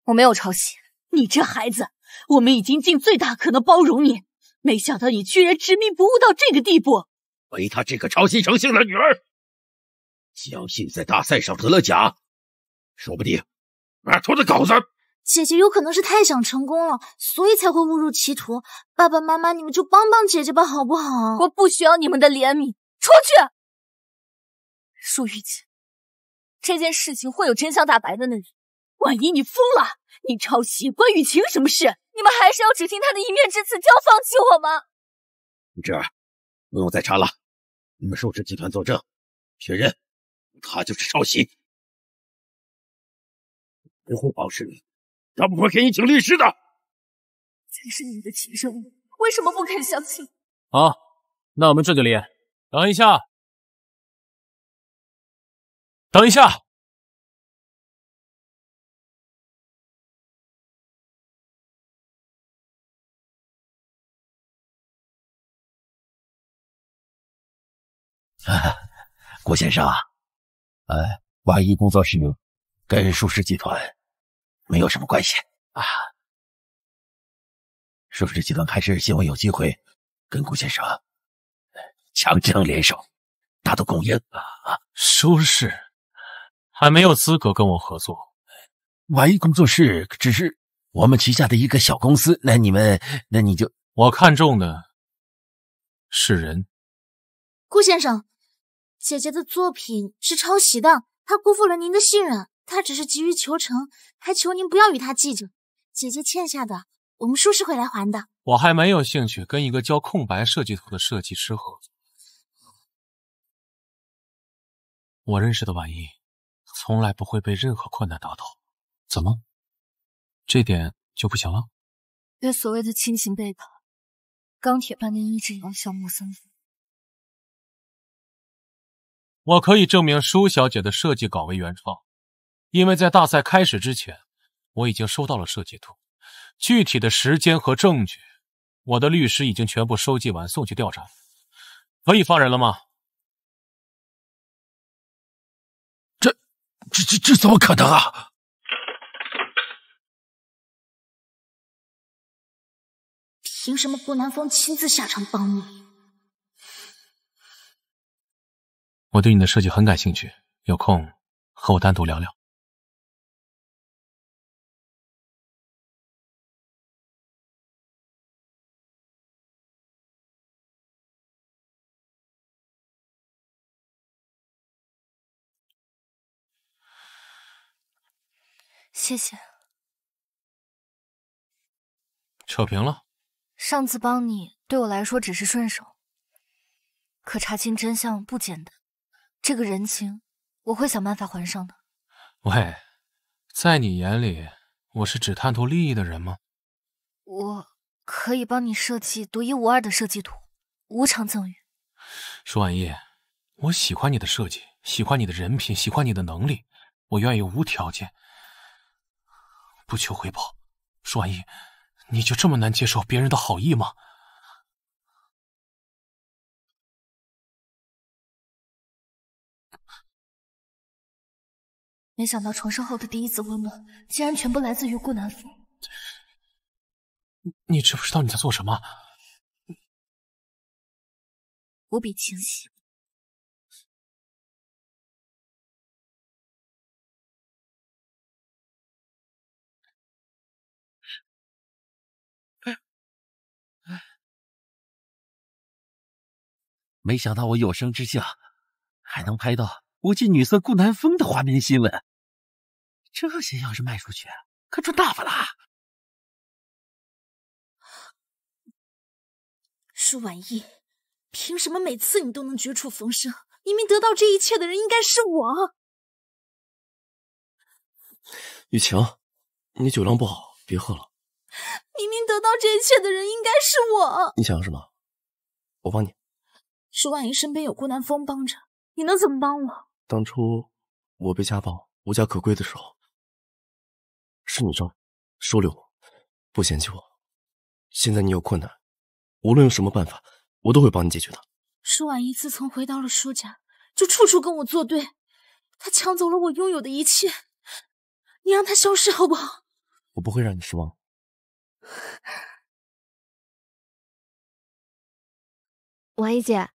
我没有抄袭。你这孩子，我们已经尽最大可能包容你，没想到你居然执迷不悟到这个地步。为他这个抄袭成性的女儿，侥幸在大赛上得了奖，说不定把拖的稿子。姐姐有可能是太想成功了，所以才会误入歧途。爸爸妈妈，你们就帮帮姐姐吧，好不好？我不需要你们的怜悯。出去！舒雨晴，这件事情会有真相大白的那日。万一你疯了，你抄袭关雨晴什么事？你们还是要只听他的一面之词就要放弃我吗？这不用再查了，你们舒氏集团作证，确认他就是抄袭。维护保释你，他不会给你请律师的。才是你的亲生母，为什么不肯相信？好，那我们这就立案。等一下，等一下。郭先生，万一工作室跟舒氏集团没有什么关系啊。舒氏集团还是希望有机会跟顾先生强争联手，他都供应。舒适还没有资格跟我合作。婉意工作室只是我们旗下的一个小公司，那你就……我看中的是人。顾先生，姐姐的作品是抄袭的，她辜负了您的信任，她只是急于求成，还求您不要与她计较。姐姐欠下的，我们舒适会来还的。我还没有兴趣跟一个教空白设计图的设计师合作。我认识的婉意，从来不会被任何困难打倒。怎么？这点就不行了？别所谓的亲情背叛，钢铁般的意志也要消磨三分。我可以证明舒小姐的设计稿为原创，因为在大赛开始之前，我已经收到了设计图，具体的时间和证据，我的律师已经全部收集完，送去调查。可以放人了吗？这怎么可能啊！凭什么顾南风亲自下场帮你？我对你的设计很感兴趣，有空和我单独聊聊。谢谢。扯平了。上次帮你对我来说只是顺手，可查清真相不简单，这个人情我会想办法还上的。喂，在你眼里，我是只贪图利益的人吗？我可以帮你设计独一无二的设计图，无偿赠与。舒婉意，我喜欢你的设计，喜欢你的人品，喜欢你的能力，我愿意无条件，不求回报。舒婉意，你就这么难接受别人的好意吗？没想到重生后的第一次温暖，竟然全部来自于顾南风。你知不知道你在做什么？无比清晰。没想到我有生之下还能拍到国际女色顾南风的花边新闻，这些要是卖出去，可赚大发啦！舒婉意，凭什么每次你都能绝处逢生？明明得到这一切的人应该是我。雨晴，你酒量不好，别喝了。明明得到这一切的人应该是我。你想要什么？我帮你。舒婉意身边有顾南风帮着，你能怎么帮我？当初我被家暴、无家可归的时候，是你收留我，不嫌弃我。现在你有困难，无论用什么办法，我都会帮你解决的。舒婉意自从回到了舒家，就处处跟我作对，她抢走了我拥有的一切，你让她消失好不好？我不会让你失望。婉意姐，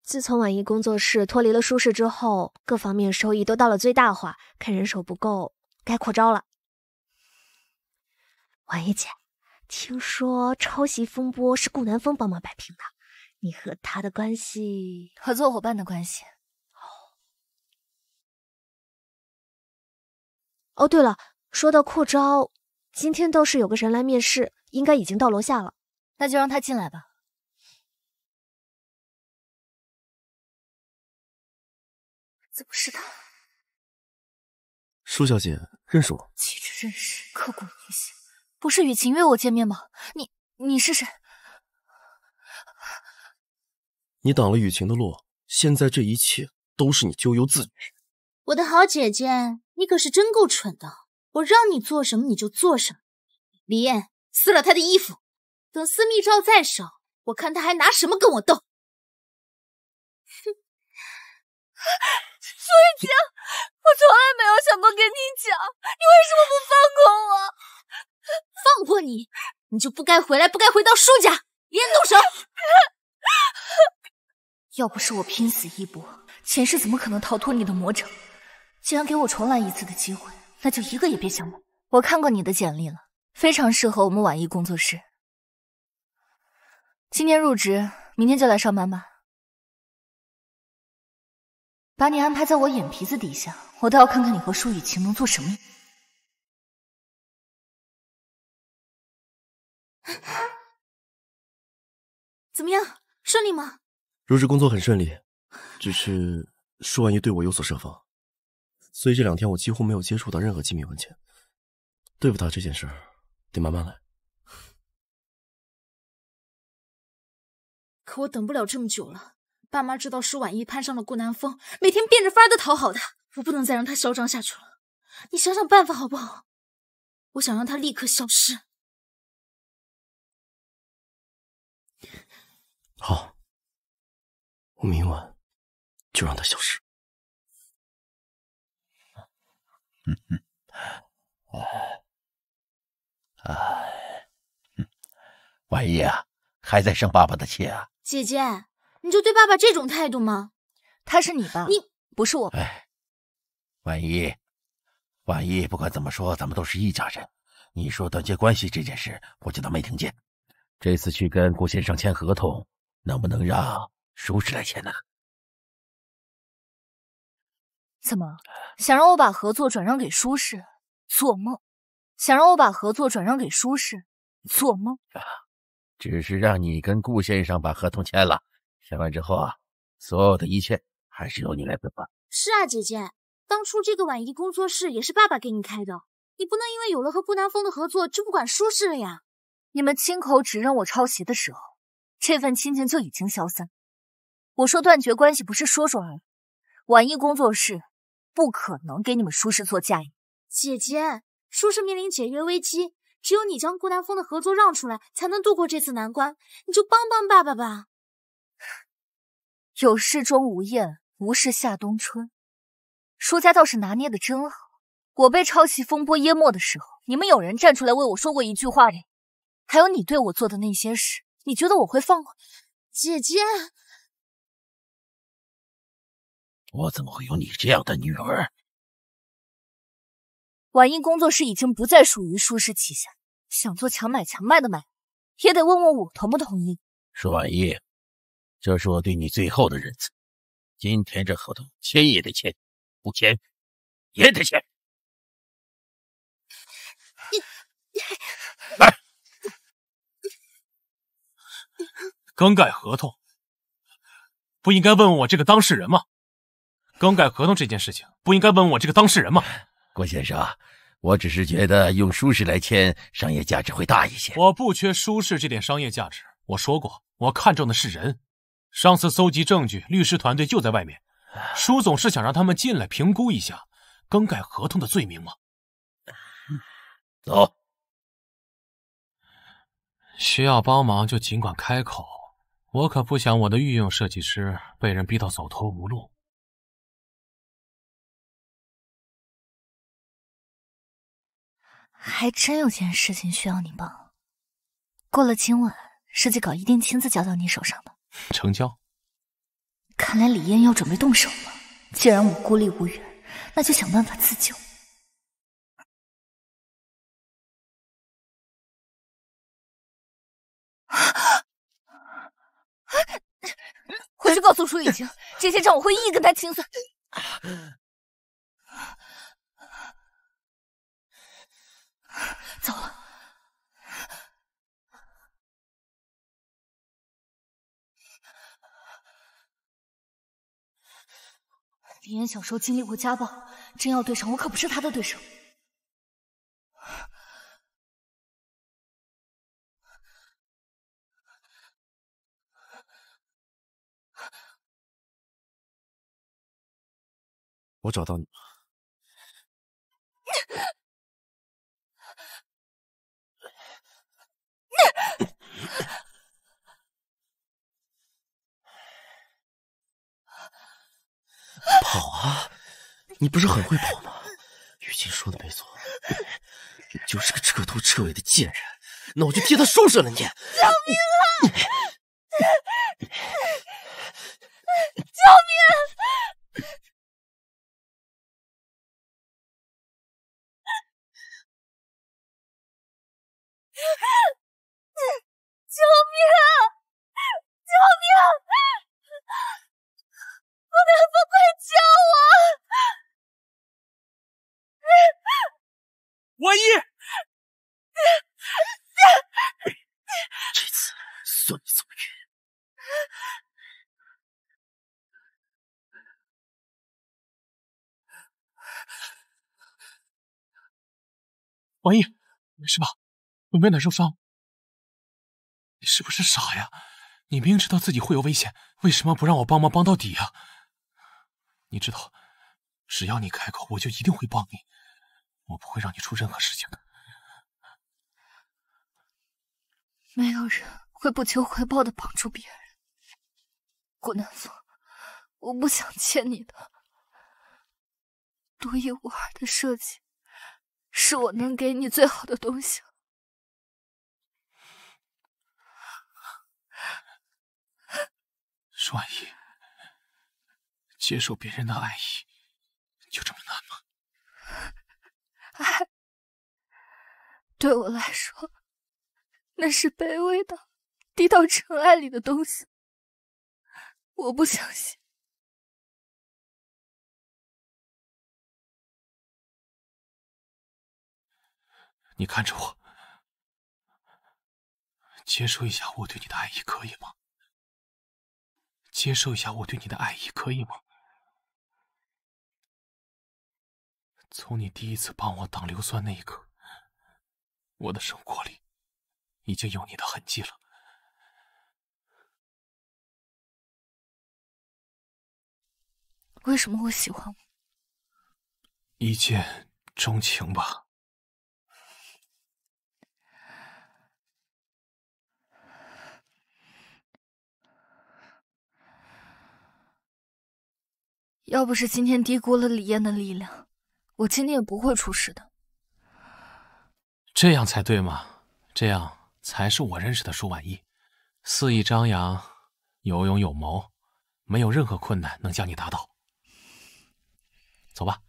自从婉意工作室脱离了舒适之后，各方面收益都到了最大化，看人手不够，该扩招了。婉意姐，听说抄袭风波是顾南风帮忙摆平的，你和他的关系？合作伙伴的关系。哦，对了，说到扩招，今天倒是有个人来面试，应该已经到楼下了。那就让他进来吧。怎么是他？舒小姐认识我？岂止认识，刻骨铭心。不是雨晴约我见面吗？你是谁？你挡了雨晴的路，现在这一切都是你咎由自取。我的好姐姐，你可是真够蠢的！我让你做什么你就做什么。李艳撕了他的衣服，等私密照在手，我看他还拿什么跟我斗。哼！苏雨晴，我从来没有想过跟你讲，你为什么不放过我？放过你，你就不该回来，不该回到舒家。李艳动手！要不是我拼死一搏，前世怎么可能逃脱你的魔掌？既然给我重来一次的机会，那就一个也别想抹。我看过你的简历了，非常适合我们婉艺工作室。今天入职，明天就来上班吧。把你安排在我眼皮子底下，我倒要看看你和舒雨晴能做什么。怎么样，顺利吗？入职工作很顺利，只是舒婉意对我有所设防，所以这2天我几乎没有接触到任何机密文件。对付他这件事得慢慢来。可我等不了这么久了，爸妈知道舒婉意攀上了顾南风，每天变着法儿的讨好他，我不能再让他嚣张下去了。你想想办法好不好？我想让他立刻消失。好，我明晚就让他消失。婉意啊，还在生爸爸的气啊？姐姐，你就对爸爸这种态度吗？他是你爸，你不是我爸。婉意，不管怎么说，咱们都是一家人。你说断绝关系这件事，我就当没听见。这次去跟顾先生签合同，能不能让舒适来签呢？怎么想让我把合作转让给舒适？做梦！想让我把合作转让给舒适？做梦！只是让你跟顾先生把合同签了，签完之后啊，所有的一切还是由你来分吧。是啊，姐姐，当初这个婉意工作室也是爸爸给你开的，你不能因为有了和顾南风的合作就不管舒适了呀。你们亲口指认我抄袭的时候，这份亲情就已经消散。我说断绝关系不是说说而已，婉意工作室不可能给你们舒适做嫁衣。姐姐，舒适面临解约危机，只有你将顾南风的合作让出来，才能度过这次难关。你就帮帮爸爸吧。有事钟无艳，无事夏冬春。舒家倒是拿捏的真好。我被抄袭风波淹没的时候，你们有人站出来为我说过一句话的。还有你对我做的那些事，你觉得我会放过？姐姐，我怎么会有你这样的女儿？婉意工作室已经不再属于舒适旗下，想做强买强卖的买，也得问问我同不同意。舒婉意，这是我对你最后的认字。今天这合同签也得签，不签也得签。来，更改合同，不应该问问我这个当事人吗？更改合同这件事情，不应该问问我这个当事人吗？郭先生，我只是觉得用舒适来签，商业价值会大一些。我不缺舒适这点商业价值，我说过，我看重的是人。上次搜集证据，律师团队就在外面。舒总是想让他们进来评估一下更改合同的罪名吗？走。需要帮忙就尽管开口，我可不想我的御用设计师被人逼到走投无路。还真有件事情需要你帮。过了今晚，设计稿一定亲自交到你手上的。成交。看来李嫣要准备动手了。既然我孤立无援，那就想办法自救。回去告诉舒雨晴，这些账我会一一跟他清算。走了。李嫣小时候经历过家暴，真要对上我可不是他的对手。我找到你了。跑啊！你不是很会跑吗？雨晴说的没错，你就是个彻头彻尾的贱人。那我就替他收拾了你！救命啊！王毅，没事吧？有没有哪受伤？你是不是傻呀？你明知道自己会有危险，为什么不让我帮忙帮到底呀？你知道，只要你开口，我就一定会帮你，我不会让你出任何事情的。没有人会不求回报的帮助别人。顾南风，我不想欠你的。独一无二的设计，是我能给你最好的东西了。舒婉仪，接受别人的爱意，就这么难吗？爱，对我来说，那是卑微的、低到尘埃里的东西。我不相信。你看着我，接受一下我对你的爱意，可以吗？接受一下我对你的爱意，可以吗？从你第一次帮我挡硫酸那一刻，我的生活里已经有你的痕迹了。为什么会喜欢我？一见钟情吧。要不是今天低估了李艳的力量，我今天也不会出事的。这样才对嘛，这样才是我认识的舒婉仪，肆意张扬，有勇有谋，没有任何困难能将你打倒。走吧。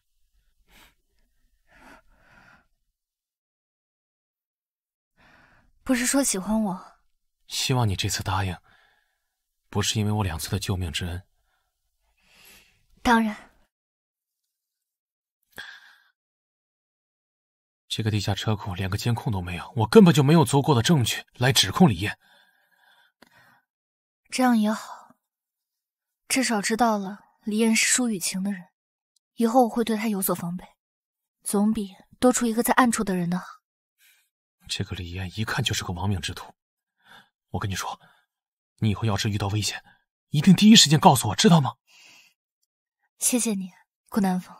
不是说喜欢我？希望你这次答应，不是因为我2次的救命之恩。当然。这个地下车库连个监控都没有，我根本就没有足够的证据来指控李艳。这样也好，至少知道了李艳是舒雨晴的人，以后我会对她有所防备，总比多出一个在暗处的人的好。这个李艳一看就是个亡命之徒，我跟你说，你以后要是遇到危险，一定第一时间告诉我，知道吗？谢谢你，顾南风。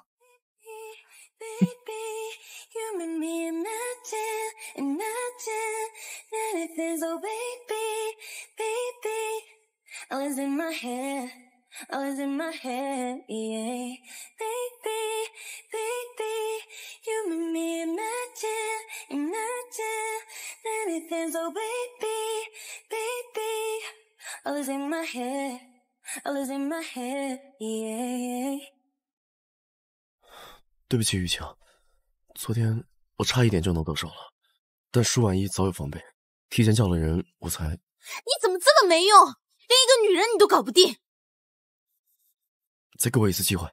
对不起，雨晴，昨天我差一点就能得手了，但舒婉仪早有防备，提前叫了人，我才……你怎么这么没用？连一个女人你都搞不定！再给我一次机会，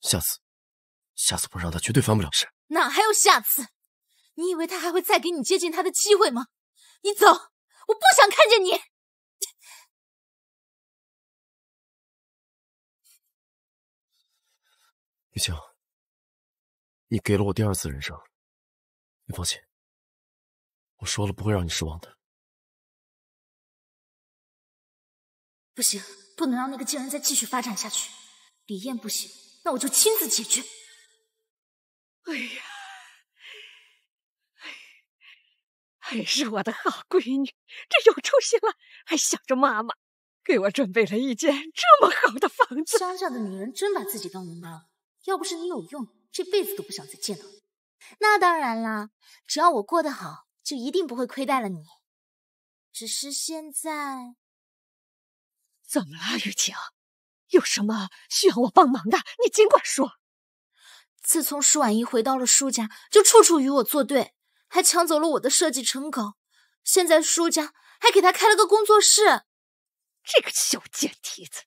下次不让他绝对翻不了身。哪还有下次？你以为他还会再给你接近他的机会吗？你走，我不想看见你！雨晴，你给了我第2次人生，你放心，我说了不会让你失望的。不行，不能让那个贱人再继续发展下去。李艳不行，那我就亲自解决。哎呀，还是我的好闺女，这有出息了，还想着妈妈，给我准备了一间这么好的房子。乡下的女人真把自己当人妈了，要不是你有用，这辈子都不想再见到你。那当然啦，只要我过得好，就一定不会亏待了你。只是现在……怎么了，雨晴？有什么需要我帮忙的，你尽管说。自从舒婉仪回到了舒家，就处处与我作对，还抢走了我的设计成稿。现在舒家还给他开了个工作室。这个小贱蹄子，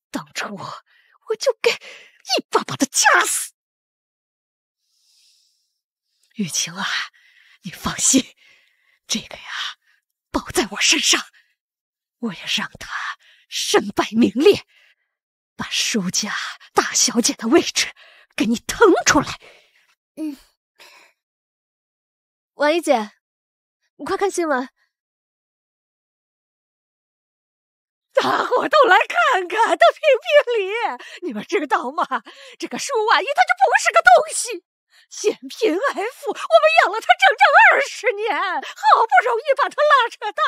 当初我就该一把把他掐死。雨晴啊，你放心，这个呀，包在我身上。我要让他身败名裂，把舒家大小姐的位置给你腾出来。婉仪姐，你快看新闻。大伙都来看看，都评评理。你们知道吗？这个舒婉仪她就不是个东西，嫌贫爱富，我们养了她整整20年，好不容易把她拉扯大，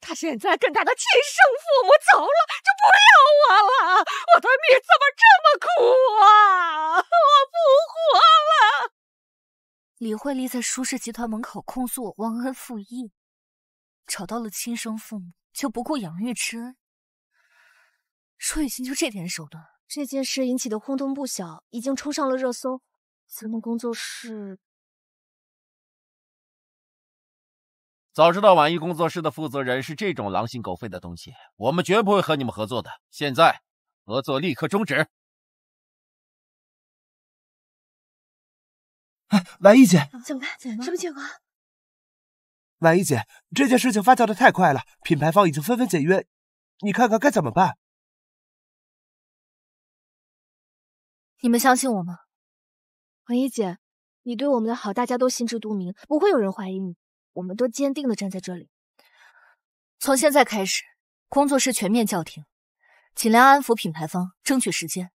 她现在跟她的亲生父母走了，就不要我了。我的命怎么这么苦啊！我不活了。李慧丽在舒氏集团门口控诉我忘恩负义，找到了亲生父母就不顾养育之恩。舒雨晴就这点手段，这件事引起的轰动不小，已经冲上了热搜。咱们工作室早知道婉仪工作室的负责人是这种狼心狗肺的东西，我们绝不会和你们合作的。现在合作立刻终止。婉仪姐，怎么办？什么情况？婉仪姐，这件事情发酵的太快了，品牌方已经纷纷解约，你看看该怎么办？你们相信我吗？婉仪姐，你对我们的好，大家都心知肚明，不会有人怀疑你。我们都坚定地站在这里。从现在开始，工作室全面叫停，尽量安抚品牌方，争取时间。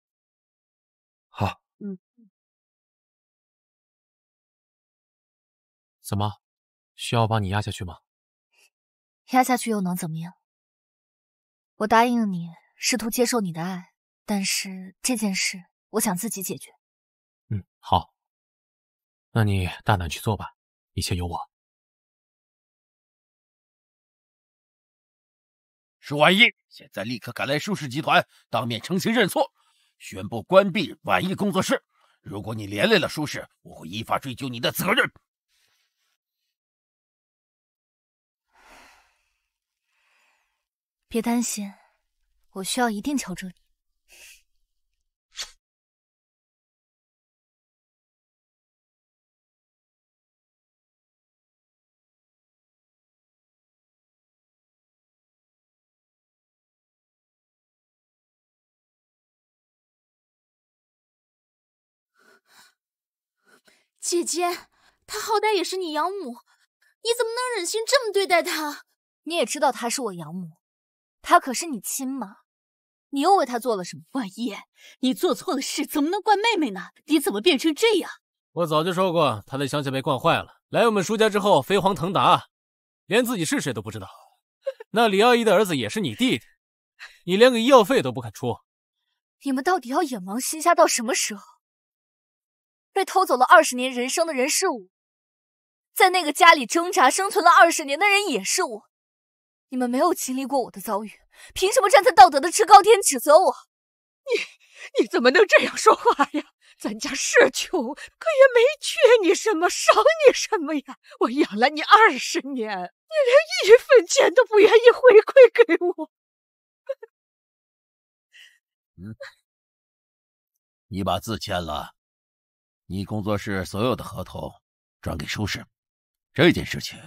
好。怎么，需要帮你压下去吗？压下去又能怎么样？我答应你，试图接受你的爱，但是这件事我想自己解决。好，那你大胆去做吧，一切有我。舒婉仪，现在立刻赶来舒氏集团，当面澄清认错，宣布关闭婉仪工作室。如果你连累了舒氏，我会依法追究你的责任。别担心，我需要一定求助你。姐姐，她好歹也是你养母，你怎么能忍心这么对待她？你也知道她是我养母，她可是你亲妈，你又为她做了什么？婉仪，你做错了事，怎么能怪妹妹呢？你怎么变成这样？我早就说过，她的想法被惯坏了，来我们舒家之后飞黄腾达，连自己是谁都不知道。那李阿姨的儿子也是你弟弟，你连个医药费都不肯出。你们到底要眼盲心瞎到什么时候？被偷走了20年人生的人是我，在那个家里挣扎生存了20年的人也是我。你们没有经历过我的遭遇，凭什么站在道德的制高点指责我？你怎么能这样说话呀？咱家是穷，可也没缺你什么，少你什么呀？我养了你20年，你连1分钱都不愿意回馈给我。你把字签了，你工作室所有的合同转给舒氏，这件事情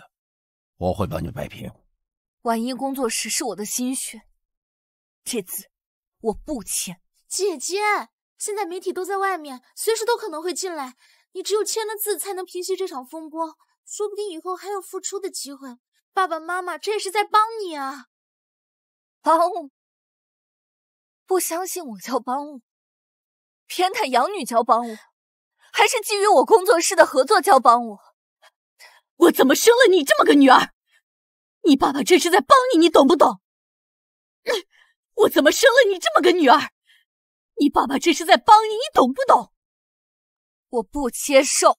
我会帮你摆平。婉仪工作室是我的心血，这字我不签。姐姐，现在媒体都在外面，随时都可能会进来，你只有签了字才能平息这场风波，说不定以后还有复出的机会。爸爸妈妈，这也是在帮你啊。帮我？不相信我叫帮我？偏袒养女叫帮我？还是基于我工作室的合作叫帮我？我怎么生了你这么个女儿？你爸爸这是在帮你，你懂不懂？我怎么生了你这么个女儿？你爸爸这是在帮你，你懂不懂？我不接受。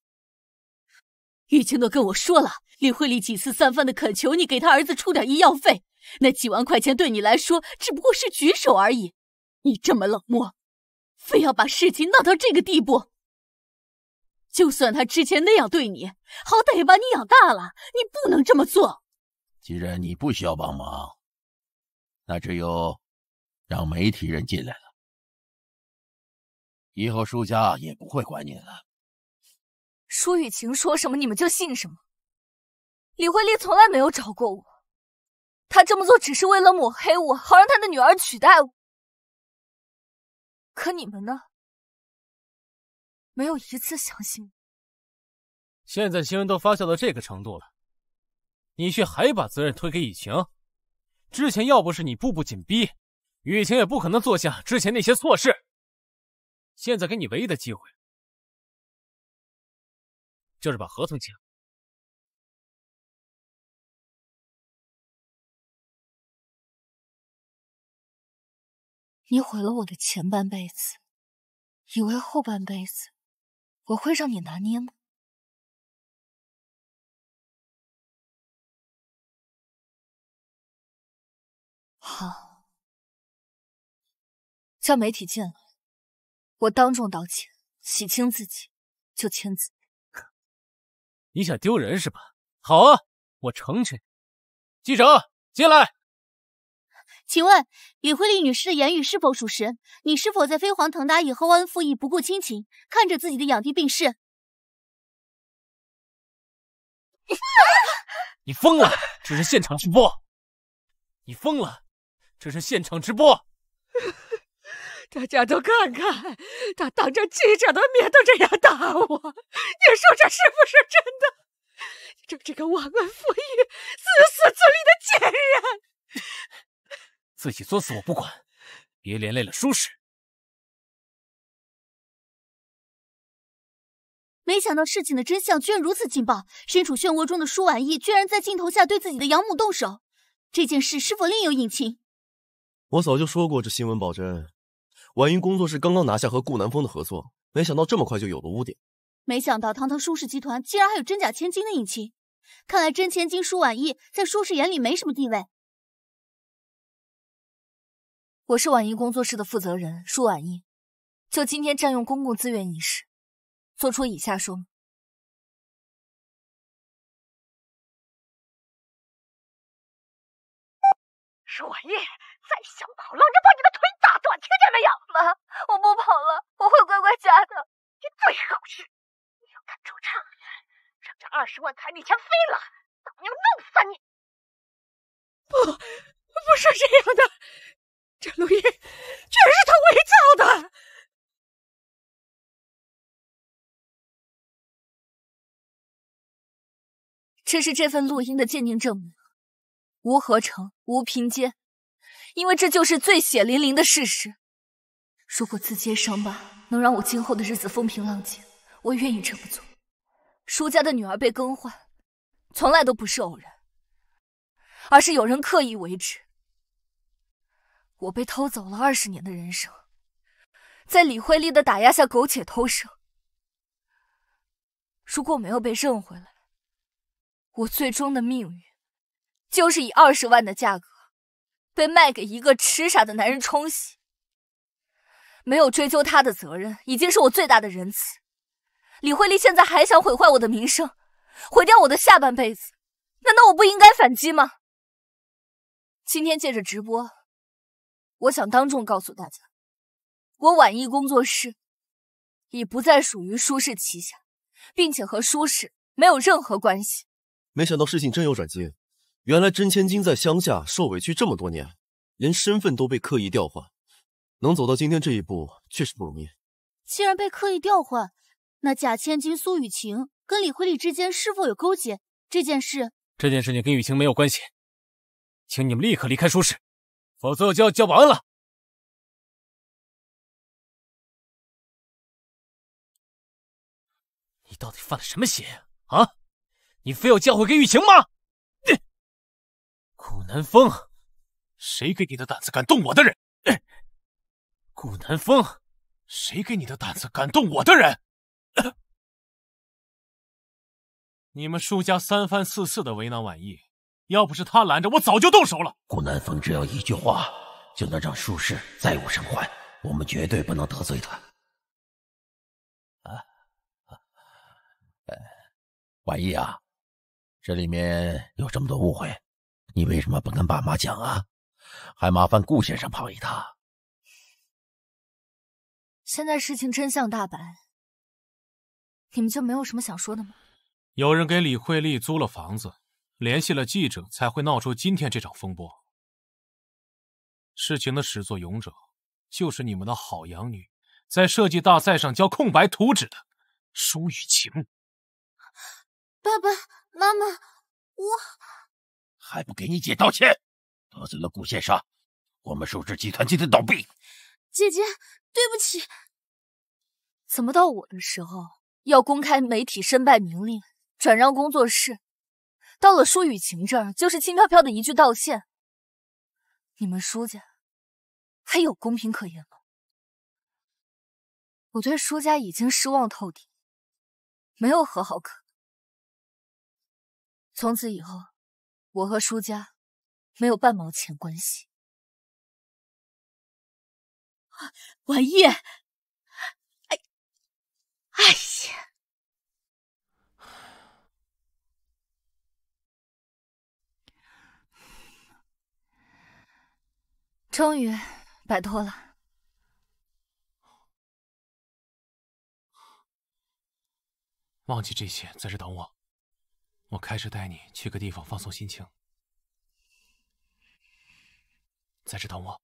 玉清都跟我说了，李慧丽几次三番的恳求你给他儿子出点医药费，那几万块钱对你来说只不过是举手而已。你这么冷漠，非要把事情闹到这个地步。就算他之前那样对你，好歹也把你养大了，你不能这么做。既然你不需要帮忙，那只有让媒体人进来了。以后舒家也不会管你了。舒雨晴说什么你们就信什么。李慧丽从来没有找过我，她这么做只是为了抹黑我，好让她的女儿取代我。可你们呢？没有一次相信。现在新闻都发酵到这个程度了，你却还把责任推给雨晴。之前要不是你步步紧逼，雨晴也不可能做下之前那些错事。现在给你唯一的机会，就是把合同签了。你毁了我的前半辈子，以为后半辈子我会让你拿捏吗？好，叫媒体进来，我当众道歉，洗清自己，就签字。你想丢人是吧？好啊，我成全你。记者进来。请问李慧丽女士的言语是否属实？你是否在飞黄腾达以后忘恩负义、不顾亲情，看着自己的养弟病逝？你疯了！这是现场直播。你疯了！这是现场直播。大家都看看，他当着记者的面都这样打我，你说这是不是真的？这个忘恩负义、自私自利的贱人！自己作死我不管，别连累了舒适。没想到事情的真相居然如此劲爆，身处漩涡中的舒婉意居然在镜头下对自己的养母动手，这件事是否另有隐情？我早就说过这新闻保真。婉英工作室刚刚拿下和顾南风的合作，没想到这么快就有了污点。没想到堂堂舒氏集团竟然还有真假千金的隐情，看来真千金舒婉意在舒氏眼里没什么地位。我是婉意工作室的负责人舒婉意，就今天占用公共资源一事，做出以下说明。舒婉意，再想跑，老子把你的腿打断，听见没有？妈，我不跑了，我会乖乖家的。你最好是，你要敢出差，让这20万彩礼钱飞了，老娘弄死你！不是这样的，这录音全是他伪造的。这是这份录音的鉴定证明，无合成，无拼接，因为这就是最血淋淋的事实。如果自揭伤疤能让我今后的日子风平浪静，我愿意这么做。舒家的女儿被更换，从来都不是偶然，而是有人刻意为之。我被偷走了20年的人生，在李慧丽的打压下苟且偷生。如果没有被认回来，我最终的命运就是以20万的价格被卖给一个痴傻的男人冲洗。没有追究他的责任，已经是我最大的仁慈。李慧丽现在还想毁坏我的名声，毁掉我的下半辈子，难道我不应该反击吗？今天借着直播，我想当众告诉大家，我婉意工作室已不再属于舒氏旗下，并且和舒氏没有任何关系。没想到事情真有转机，原来真千金在乡下受委屈这么多年，连身份都被刻意调换，能走到今天这一步确实不容易。既然被刻意调换，那假千金苏雨晴跟李慧丽之间是否有勾结？这件事情跟雨晴没有关系，请你们立刻离开舒氏，否则我就要叫保安了。你到底犯了什么邪啊？你非要教诲给雨晴吗？顾南风，谁给你的胆子敢动我的人？顾南风，谁给你的胆子敢动我的人？你们舒家3番4次的为难婉意，要不是他拦着，我早就动手了。顾南风只要一句话，就能让舒氏再无生还，我们绝对不能得罪他。婉意啊，这里面有这么多误会，你为什么不跟爸妈讲啊？还麻烦顾先生跑一趟。现在事情真相大白，你们就没有什么想说的吗？有人给李慧丽租了房子，联系了记者，才会闹出今天这场风波。事情的始作俑者就是你们的好养女在设计大赛上交空白图纸的舒雨晴。爸爸妈妈，我还不给你姐道歉，得罪了顾先生，我们舒氏集团今天倒闭。姐姐，对不起。怎么到我的时候要公开媒体申败明令，转让工作室？到了舒雨晴这儿，就是轻飘飘的一句道歉。你们舒家还有公平可言吗？我对舒家已经失望透顶，没有和好可能。从此以后，我和舒家没有半毛钱关系。婉意，哎呀！终于摆脱了。忘记这些，在这等我。我开车带你去个地方放松心情，在这等我。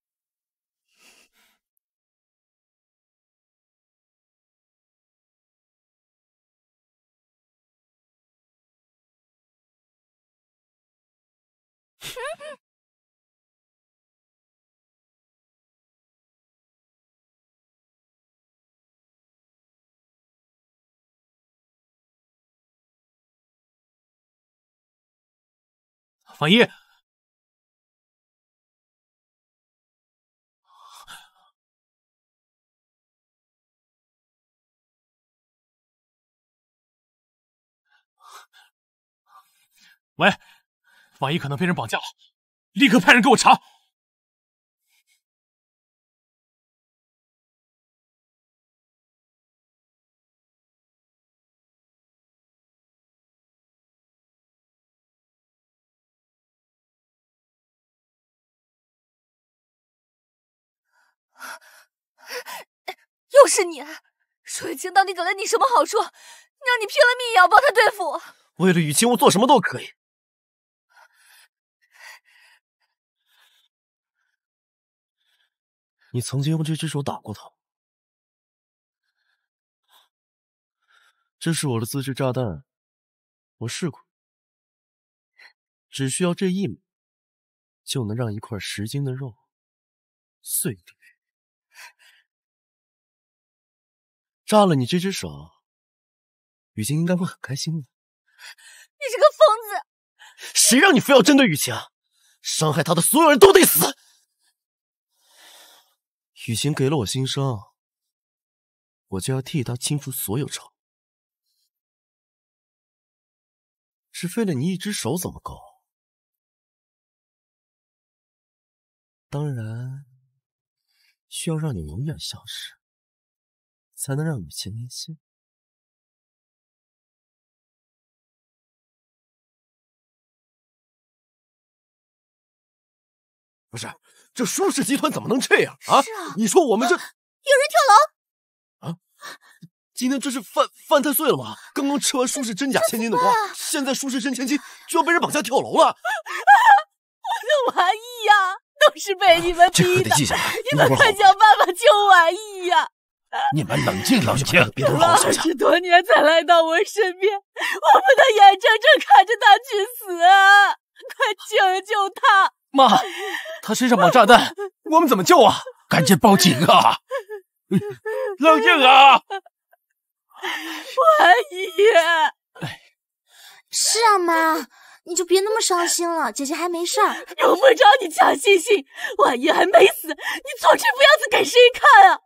婉意，喂，婉意可能被人绑架了，立刻派人给我查。又是你！舒雨晴到底给了你什么好处，让你拼了命也要帮他对付我？为了雨晴，我做什么都可以。你曾经用这只手打过他，这是我的自制炸弹，我试过，只需要这一秒，就能让一块10斤的肉碎裂。炸了你这只手，雨晴应该会很开心的。你是个疯子！谁让你非要针对雨晴？伤害她的所有人都得死！雨晴给了我心伤，我就要替她倾覆所有仇。只费了你一只手怎么够？当然，需要让你永远消失，才能让雨晴念心。不是，这舒氏集团怎么能这样啊？是啊，你说我们这……有人跳楼啊！今天这是犯太岁了吗？刚刚吃完舒氏真假千金的瓜，现在舒氏真千金就要被人绑架跳楼了！我的婉意呀，都是被你们逼的！这可得记下来，你们快想办法救婉意呀！你们冷静冷静，别动，好好想想。20多年才来到我身边，我不能眼睁睁看着他去死啊！快救救他！妈，他身上绑炸弹，我们怎么救啊？赶紧报警啊！冷静啊！婉意，是啊，妈，你就别那么伤心了，姐姐还没事儿。用不着你强心心，婉意还没死，你做这副样子给谁看啊？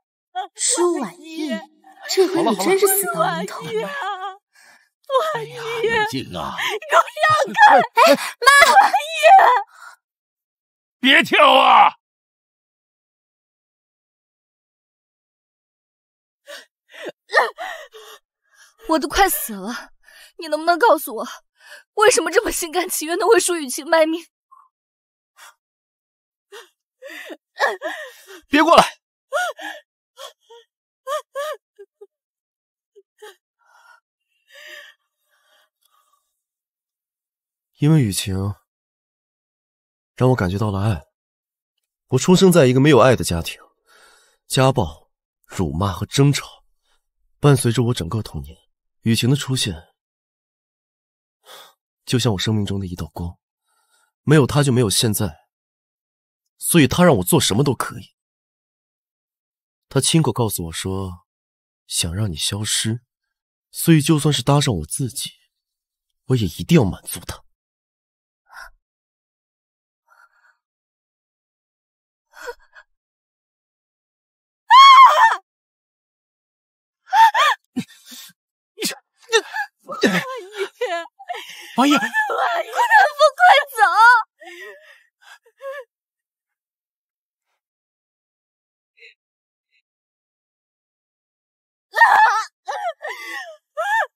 舒婉意，这回你真是死到临头了。婉意，冷静啊！给我让开！妈，婉意。别跳啊！我都快死了，你能不能告诉我，为什么这么心甘情愿的为舒雨晴卖命？别过来！因为雨晴让我感觉到了爱。我出生在一个没有爱的家庭，家暴、辱骂和争吵，伴随着我整个童年。雨晴的出现，就像我生命中的一道光，没有她就没有现在，所以她让我做什么都可以。她亲口告诉我说，想让你消失，所以就算是搭上我自己，我也一定要满足她。王爷，顾南风，快走！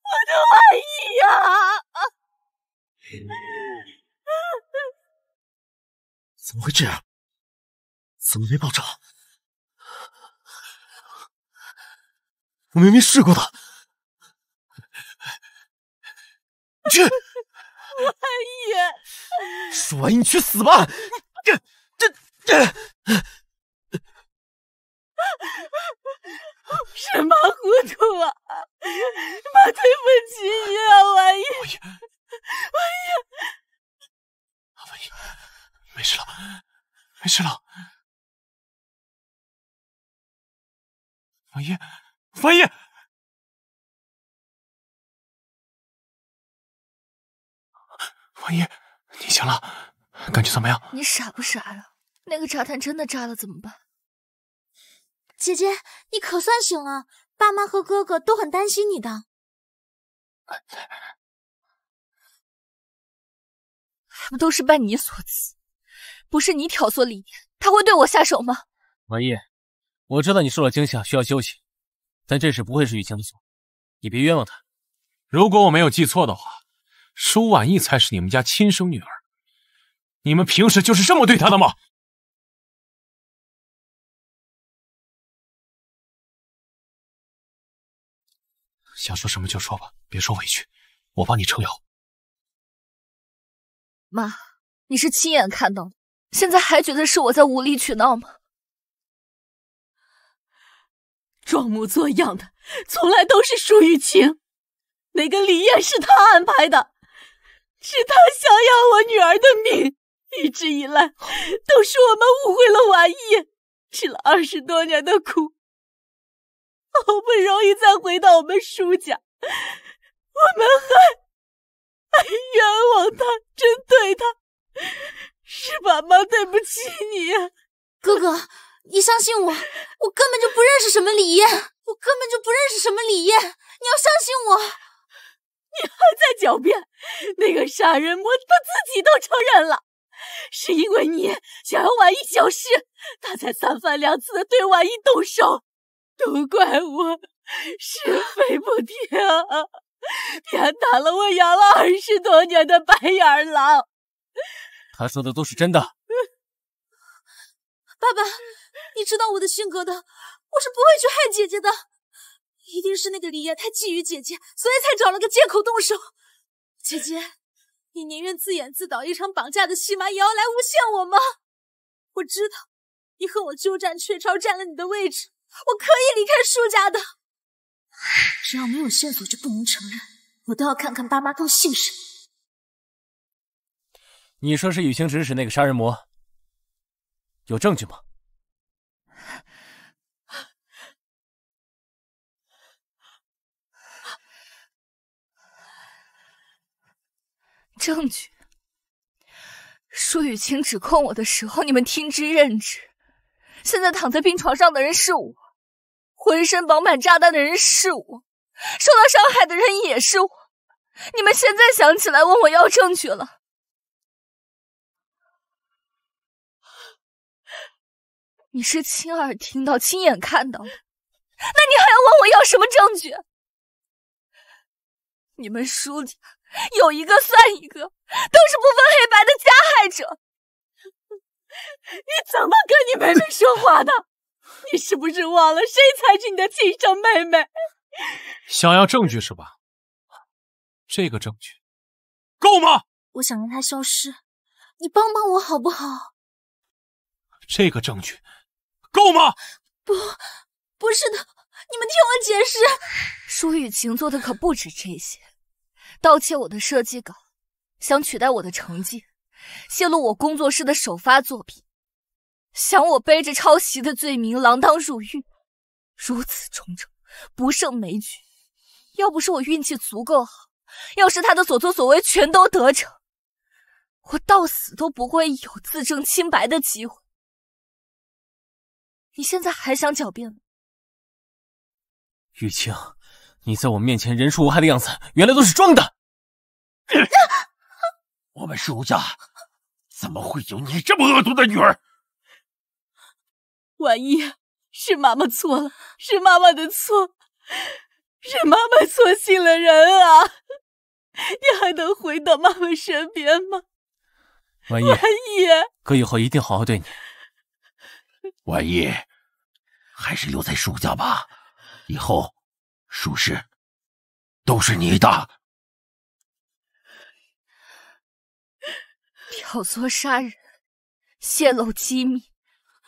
我的王爷呀！怎么会这样？怎么没爆炸？我明明试过的。去！王爷，说完你去死吧！神马糊涂啊！妈对不起你啊，王爷！王爷，没事了，没事了。王爷，王爷！王爷，你醒了，感觉怎么样？你傻不傻呀？那个炸弹真的炸了怎么办？姐姐，你可算醒了，爸妈和哥哥都很担心你的。还不都是拜你所赐？不是你挑唆李岩，他会对我下手吗？王爷，我知道你受了惊吓，需要休息，但这事不会是雨晴的错，你别冤枉她。如果我没有记错的话，舒婉意才是你们家亲生女儿，你们平时就是这么对她的吗？想说什么就说吧，别说委屈，我帮你撑腰。妈，你是亲眼看到的，现在还觉得是我在无理取闹吗？装模作样的，从来都是舒雨晴。那个李艳是他安排的，是他想要我女儿的命。一直以来，都是我们误会了婉意，吃了20多年的苦，好不容易再回到我们舒家，我们还冤枉他，针对他，是爸妈对不起你啊。哥哥，你相信我，我根本就不认识什么李艳，我根本就不认识什么李艳，你要相信我。你还在狡辩，那个杀人魔他自己都承认了，是因为你想要婉意消失，他才3番2次的对婉意动手，都怪我是非不听，偏袒了我养了20多年的白眼狼。他说的都是真的。爸爸，你知道我的性格的，我是不会去害姐姐的。一定是那个李艳太觊觎姐姐，所以才找了个借口动手。姐姐，你宁愿自演自导一场绑架的戏码，也要来诬陷我吗？我知道你和我鸠占鹊巢，占了你的位置，我可以离开舒家的。只要没有线索就不能承认，我都要看看爸妈更信谁。你说是雨晴指使那个杀人魔，有证据吗？证据？舒雨晴指控我的时候，你们听之任之。现在躺在病床上的人是我，浑身绑满炸弹的人是我，受到伤害的人也是我。你们现在想起来问我要证据了？你是亲耳听到、亲眼看到的，那你还要问我要什么证据？你们舒家有一个算一个，都是不分黑白的加害者。你怎么跟你妹妹说话的？你是不是忘了谁才是你的亲生妹妹？想要证据是吧？这个证据够吗？我想让她消失，你帮帮我好不好？这个证据够吗？不是的，你们听我解释。舒雨晴做的可不止这些，盗窃我的设计稿，想取代我的成绩，泄露我工作室的首发作品，想我背着抄袭的罪名锒铛入狱，如此种种，不胜枚举。要不是我运气足够好，要是他的所作所为全都得逞，我到死都不会有自证清白的机会。你现在还想狡辩吗？雨晴，你在我面前人畜无害的样子，原来都是装的。我们舒家怎么会有你这么恶毒的女儿？婉一，是妈妈错了，是妈妈的错，是妈妈错信了人啊！你还能回到妈妈身边吗？婉一，哥以后一定好好对你。婉一，还是留在舒家吧，以后舒氏都是你的。挑唆杀人，泄露机密，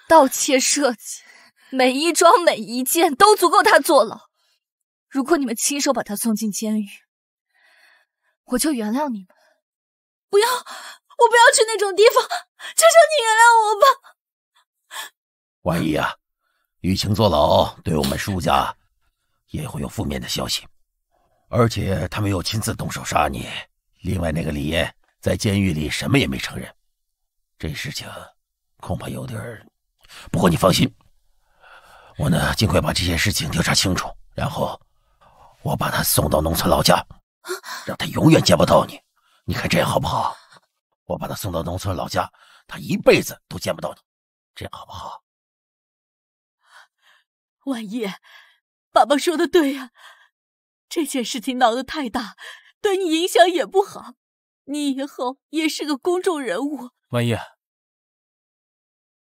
盗窃设计，每一桩每一件都足够他坐牢。如果你们亲手把他送进监狱，我就原谅你们。不要，我不要去那种地方，求求你原谅我吧。婉一啊，雨晴坐牢对我们舒家也会有负面的消息，而且他没有亲自动手杀你。另外那个李岩在监狱里什么也没承认，这事情恐怕有点……不过你放心，我呢尽快把这些事情调查清楚，然后我把他送到农村老家，让他永远见不到你。你看这样好不好？我把他送到农村老家，他一辈子都见不到你，这样好不好？婉一，爸爸说的对呀，这件事情闹得太大，对你影响也不好。你以后也是个公众人物。婉一，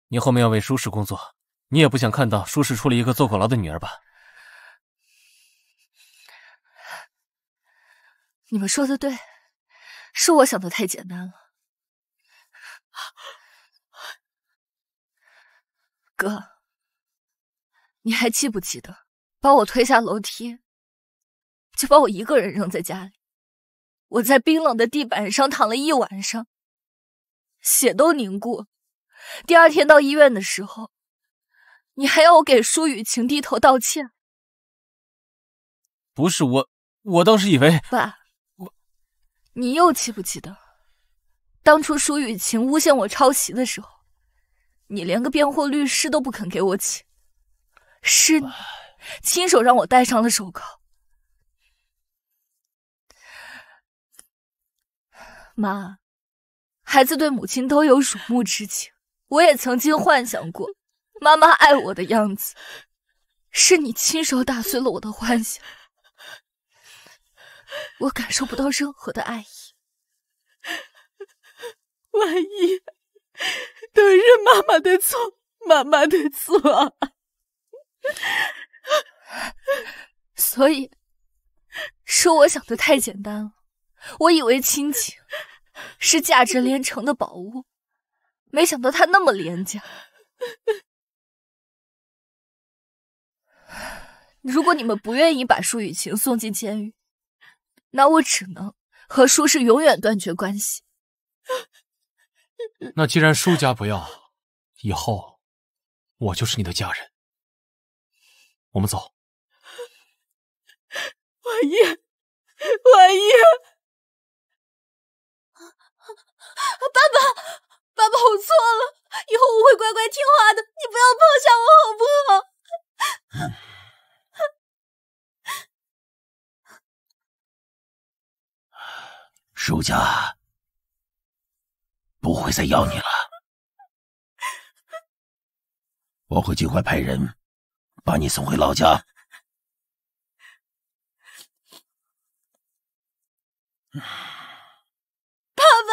你后面要为舒氏工作，你也不想看到舒氏出了一个坐过牢的女儿吧？你们说的对，是我想的太简单了。哥，你还记不记得把我推下楼梯，就把我一个人扔在家里？我在冰冷的地板上躺了一晚上，血都凝固了。第二天到医院的时候，你还要我给舒雨晴低头道歉。不是我当时以为……爸，你又记不记得当初舒雨晴诬陷我抄袭的时候，你连个辩护律师都不肯给我请，是你亲手让我戴上了手铐。妈，孩子对母亲都有辱慕之情，我也曾经幻想过妈妈爱我的样子，是你亲手打碎了我的幻想，我感受不到任何的爱意。婉一，都是妈妈的错，妈妈的错。所以是我想的太简单了，我以为亲情是价值连城的宝物，没想到它那么廉价。如果你们不愿意把舒雨晴送进监狱，那我只能和舒氏永远断绝关系。那既然舒家不要，以后我就是你的家人。我们走。婉一，婉一，爸爸，我错了，以后我会乖乖听话的，你不要抛下我好不好？舒家不会再要你了，我会尽快派人把你送回老家。爸爸，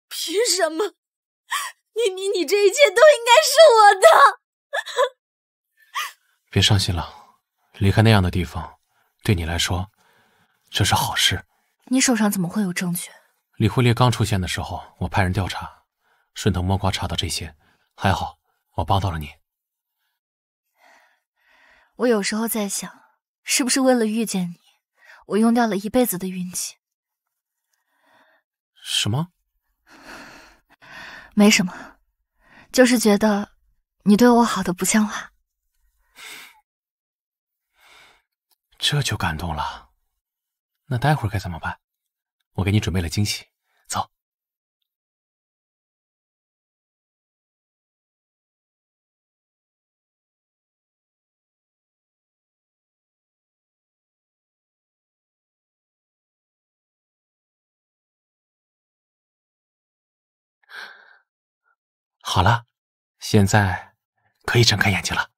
凭什么？你这一切都应该是我的。别伤心了，离开那样的地方，对你来说，这是好事。你手上怎么会有证据？李慧烈刚出现的时候，我派人调查，顺藤摸瓜查到这些，还好我帮到了你。我有时候在想，是不是为了遇见你，我用掉了一辈子的运气？什么？没什么，就是觉得你对我好的不像话。这就感动了。那待会儿该怎么办？我给你准备了惊喜，走。好了，现在可以睁开眼睛了。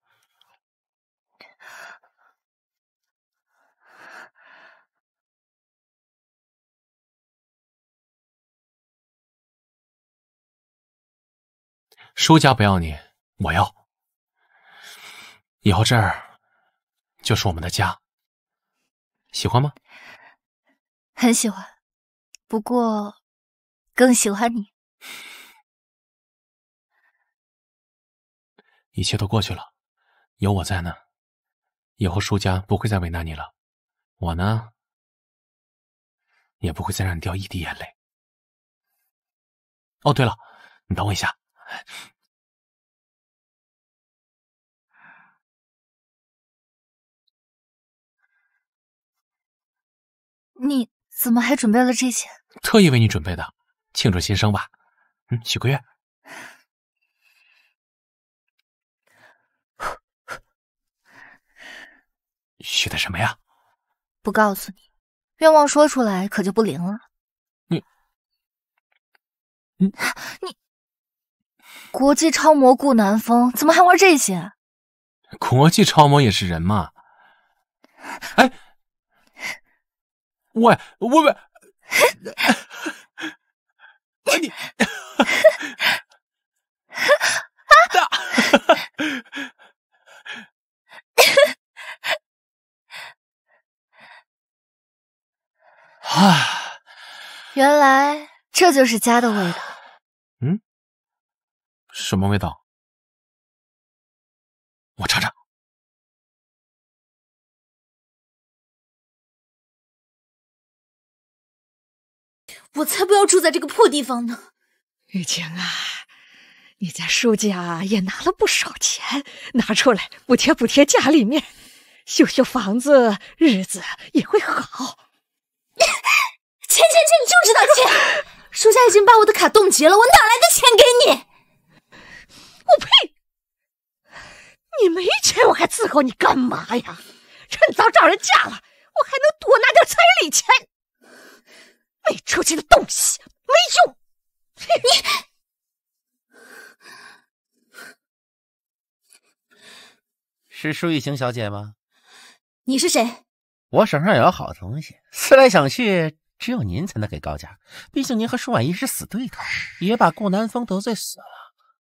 舒家不要你，我要。以后这儿就是我们的家，喜欢吗？很喜欢，不过更喜欢你。一切都过去了，有我在呢，以后舒家不会再为难你了，我呢，也不会再让你掉一滴眼泪。哦，对了，你等我一下。你怎么还准备了这些？特意为你准备的，庆祝新生吧。许个愿。许的什么呀？不告诉你，愿望说出来可就不灵了。你国际超模顾南风怎么还玩这些？国际超模也是人嘛。哎，喂，你原来这就是家的味道。什么味道？我尝尝。我才不要住在这个破地方呢！玉晴啊，你在舒家也拿了不少钱，拿出来补贴家里面，修房子，日子也会好。钱，你就知道钱！舒家已经把我的卡冻结了，我哪来的钱给你？我呸！你没钱我还伺候你干嘛呀？趁早找人嫁了，我还能多拿点彩礼钱。没出息的东西，没用！是舒玉晴小姐吗？你是谁？我手上有好东西，思来想去，只有您才能给高价。毕竟您和舒婉仪是死对头，也把顾南风得罪死了。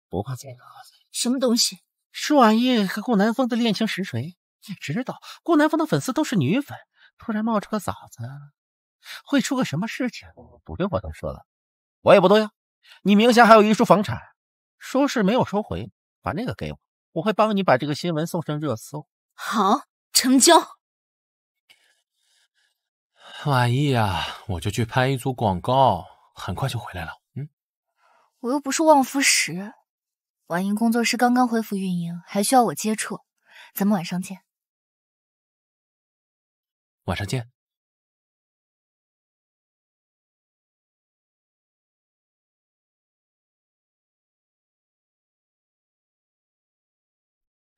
不怕这个？什么东西？舒婉仪和顾南风的恋情实锤，也知道顾南风的粉丝都是女粉，突然冒出个嫂子，会出个什么事情？不用我都说了，我也不多要。你名下还有一处房产，说是没有收回，把那个给我，我会帮你把这个新闻送上热搜。好，成交。婉仪呀，我就去拍一组广告，很快就回来了。我又不是旺夫石，婉仪工作室刚刚恢复运营，还需要我接触。咱们晚上见。晚上见。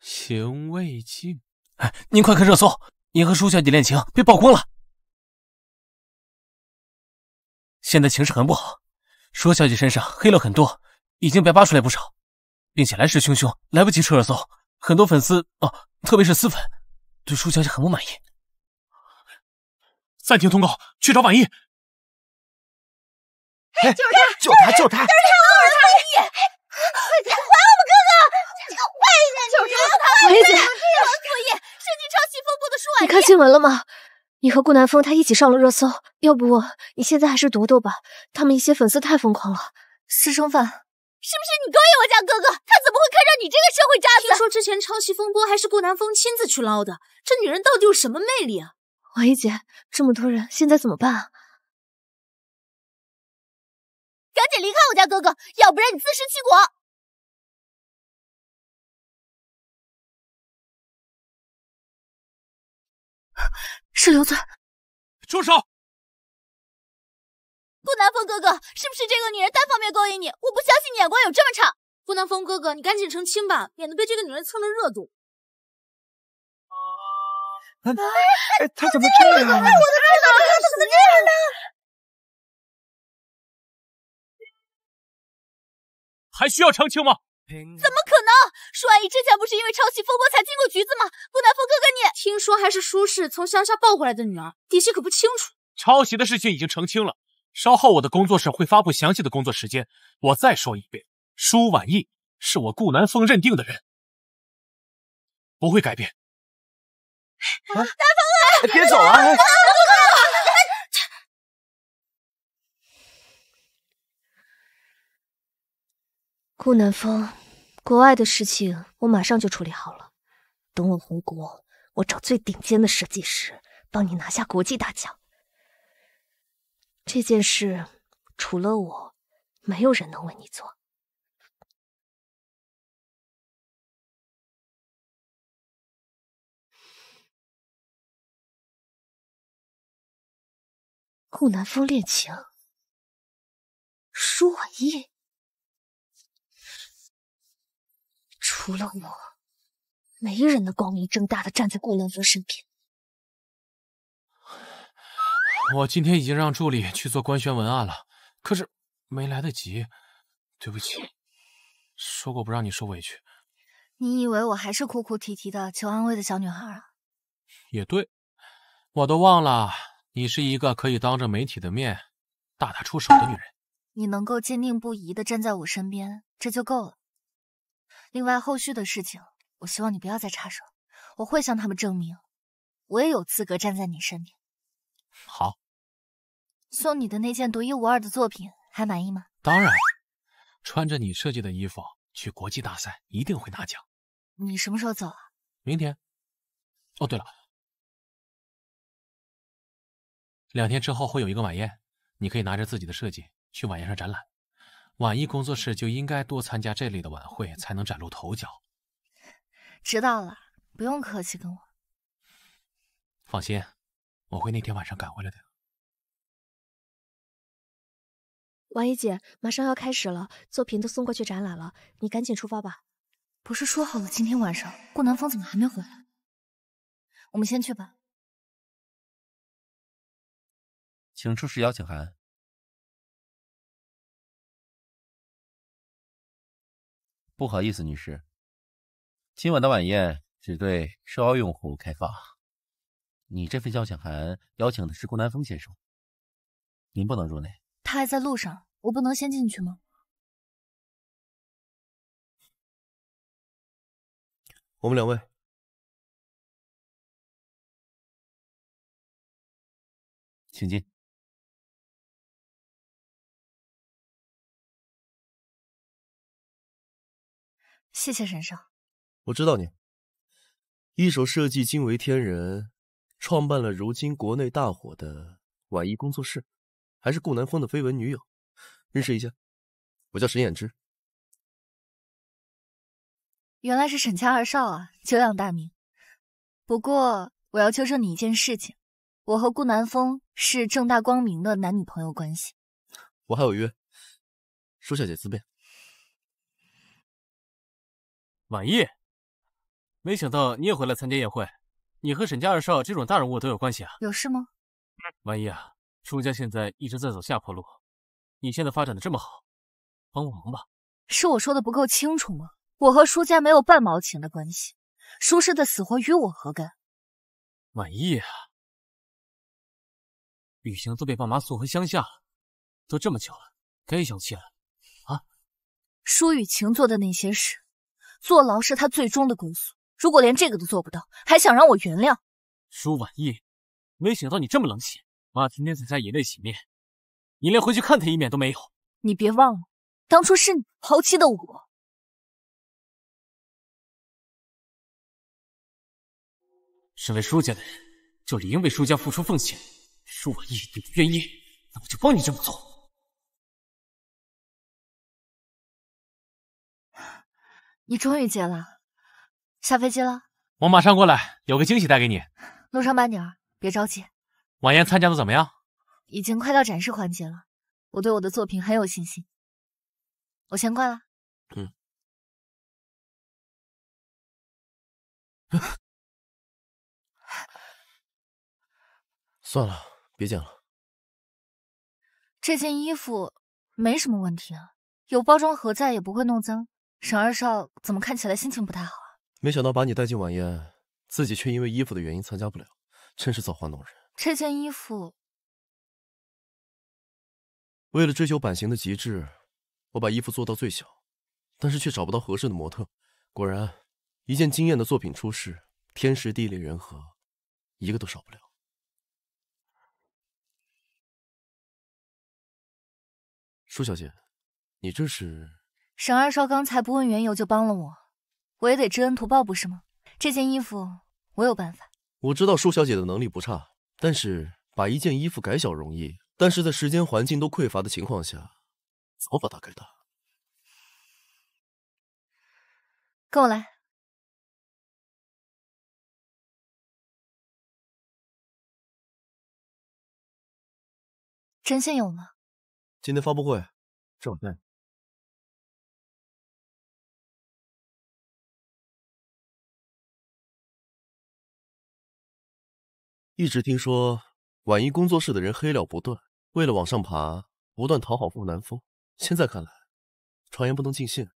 行未尽。哎，您快看热搜，您和舒小姐恋情被曝光了。现在情势很不好，舒小姐身上黑料很多，已经被扒出来不少，并且来势汹汹，来不及出热搜，很多粉丝特别是私粉，对舒小姐很不满意。暂停通告，去找婉仪。哎，救他！就是他！快还我们哥哥！坏人！就是他！婉仪姐，作业，设计抄袭风波的舒婉仪。你看新闻了吗？你和顾南风他一起上了热搜，要不你现在还是读读吧，他们一些粉丝太疯狂了。私生饭，是不是你勾引我家哥哥？他怎么会看上你这个社会渣子？听说之前抄袭风波还是顾南风亲自去捞的，这女人到底有什么魅力啊？王姨姐，这么多人，现在怎么办啊？赶紧离开我家哥哥，要不然你自食其果！是刘子。住手！顾南风哥哥，是不是这个女人单方面勾引你？我不相信你眼光有这么差！顾南风哥哥，你赶紧澄清吧，免得被这个女人蹭了热度。他怎么这样啊？我的天哪，他怎么这样呢？还需要澄清吗？怎么可能？舒阿姨之前不是因为抄袭风波才进过局子吗？顾南风哥哥你，听说还是舒氏从乡下抱回来的女儿，底细可不清楚。抄袭的事情已经澄清了，稍后我的工作室会发布详细的工作时间。我再说一遍，舒婉意是我顾南风认定的人，不会改变。南风啊！别走啊！顾南风，国外的事情我马上就处理好了。等我回国，我找最顶尖的设计师帮你拿下国际大奖。这件事除了我，没有人能为你做。顾南风恋情，舒婉意。除了我，没人能光明正大的站在顾南风身边。我今天已经让助理去做官宣文案了，可是没来得及，对不起。说过不让你受委屈。你以为我还是哭哭啼啼的求安慰的小女孩啊？也对，我都忘了你是一个可以当着媒体的面大打出手的女人。你能够坚定不移的站在我身边，这就够了。另外，后续的事情，我希望你不要再插手。我会向他们证明，我也有资格站在你身边。好。送你的那件独一无二的作品，还满意吗？当然，穿着你设计的衣服去国际大赛，一定会拿奖。你什么时候走啊？明天。哦，对了，2天之后会有一个晚宴，你可以拿着自己的设计去晚宴上展览。婉意工作室就应该多参加这类的晚会，才能崭露头角。知道了，不用客气跟我。放心，我会那天晚上赶回来的。婉意姐，马上要开始了，作品都送过去展览了，你赶紧出发吧。不是说好了今天晚上顾南风怎么还没回来？我们先去吧。请出示邀请函。不好意思，女士，今晚的晚宴只对受邀用户开放。你这份邀请函邀请的是顾南风先生，您不能入内。他还在路上，我不能先进去吗？我们2位，请进。谢谢沈少。我知道你，一手设计惊为天人，创办了如今国内大火的婉意工作室，还是顾南风的绯闻女友。认识一下，我叫沈衍之。原来是沈家二少啊，久仰大名。不过我要纠正你一件事情，我和顾南风是正大光明的男女朋友关系。我还有约，舒小姐自便。婉意，没想到你也会来参加宴会，你和沈家二少这种大人物都有关系啊？有事吗？婉意啊，舒家现在一直在走下坡路，你现在发展的这么好，帮帮忙吧。是我说的不够清楚吗？我和舒家没有半毛钱的关系，舒氏的死活与我何干？婉意啊，雨晴都被爸妈送回乡下了，都这么久了，该想起来啊。舒雨晴做的那些事，坐牢是他最终的归宿。如果连这个都做不到，还想让我原谅？舒婉意，没想到你这么冷血，妈天天在家以泪洗面，你连回去看他一面都没有。你别忘了，当初是你抛弃的我。身为舒家的人，就理应为舒家付出奉献。舒婉意，你不愿意，那我就帮你这么做。你终于接了，下飞机了？我马上过来，有个惊喜带给你。路上慢点，别着急。晚宴参加的怎么样？已经快到展示环节了，我对我的作品很有信心。我先挂了。算了，别剪了。这件衣服没什么问题啊，有包装盒在也不会弄脏。沈二少怎么看起来心情不太好啊？没想到把你带进晚宴，自己却因为衣服的原因参加不了，真是造化弄人。这件衣服，为了追求版型的极致，我把衣服做到最小，但是却找不到合适的模特。果然，一件惊艳的作品出世，天时地利人和，一个都少不了。舒小姐，你这是？沈二少刚才不问缘由就帮了我，我也得知恩图报，不是吗？这件衣服我有办法。我知道舒小姐的能力不差，但是把一件衣服改小容易，但是在时间环境都匮乏的情况下，怎么把它改大？跟我来。针线有吗？今天发布会正好带。一直听说婉仪工作室的人黑料不断，为了往上爬，不断讨好顾南风。现在看来，传言不能尽信。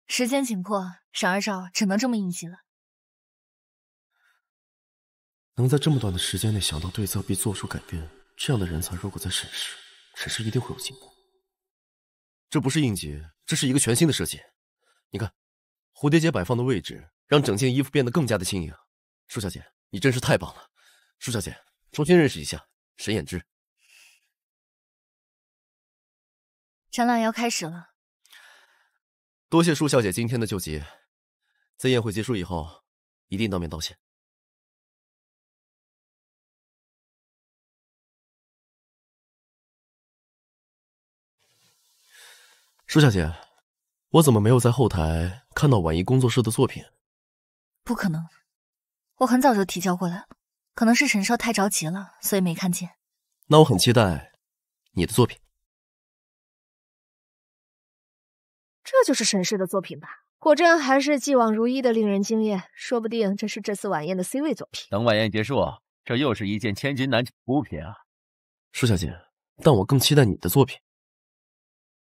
时间紧迫，沈二少只能这么应急了。能在这么短的时间内想到对策并做出改变，这样的人才如果在沈氏，沈氏一定会有进步。这不是应急，这是一个全新的设计。你看，蝴蝶结摆放的位置，让整件衣服变得更加的轻盈。舒小姐，你真是太棒了。舒小姐，重新认识一下沈衍之。展览要开始了，多谢舒小姐今天的救急，在宴会结束以后，一定当面道歉。舒小姐，我怎么没有在后台看到婉仪工作室的作品？不可能，我很早就提交过来了。可能是沈少太着急了，所以没看见。那我很期待你的作品。这就是沈氏的作品吧？果真还是既往如一的令人惊艳，说不定这是这次晚宴的 C 位作品。等晚宴结束，这又是一件千金难求的孤品啊！舒小姐，但我更期待你的作品。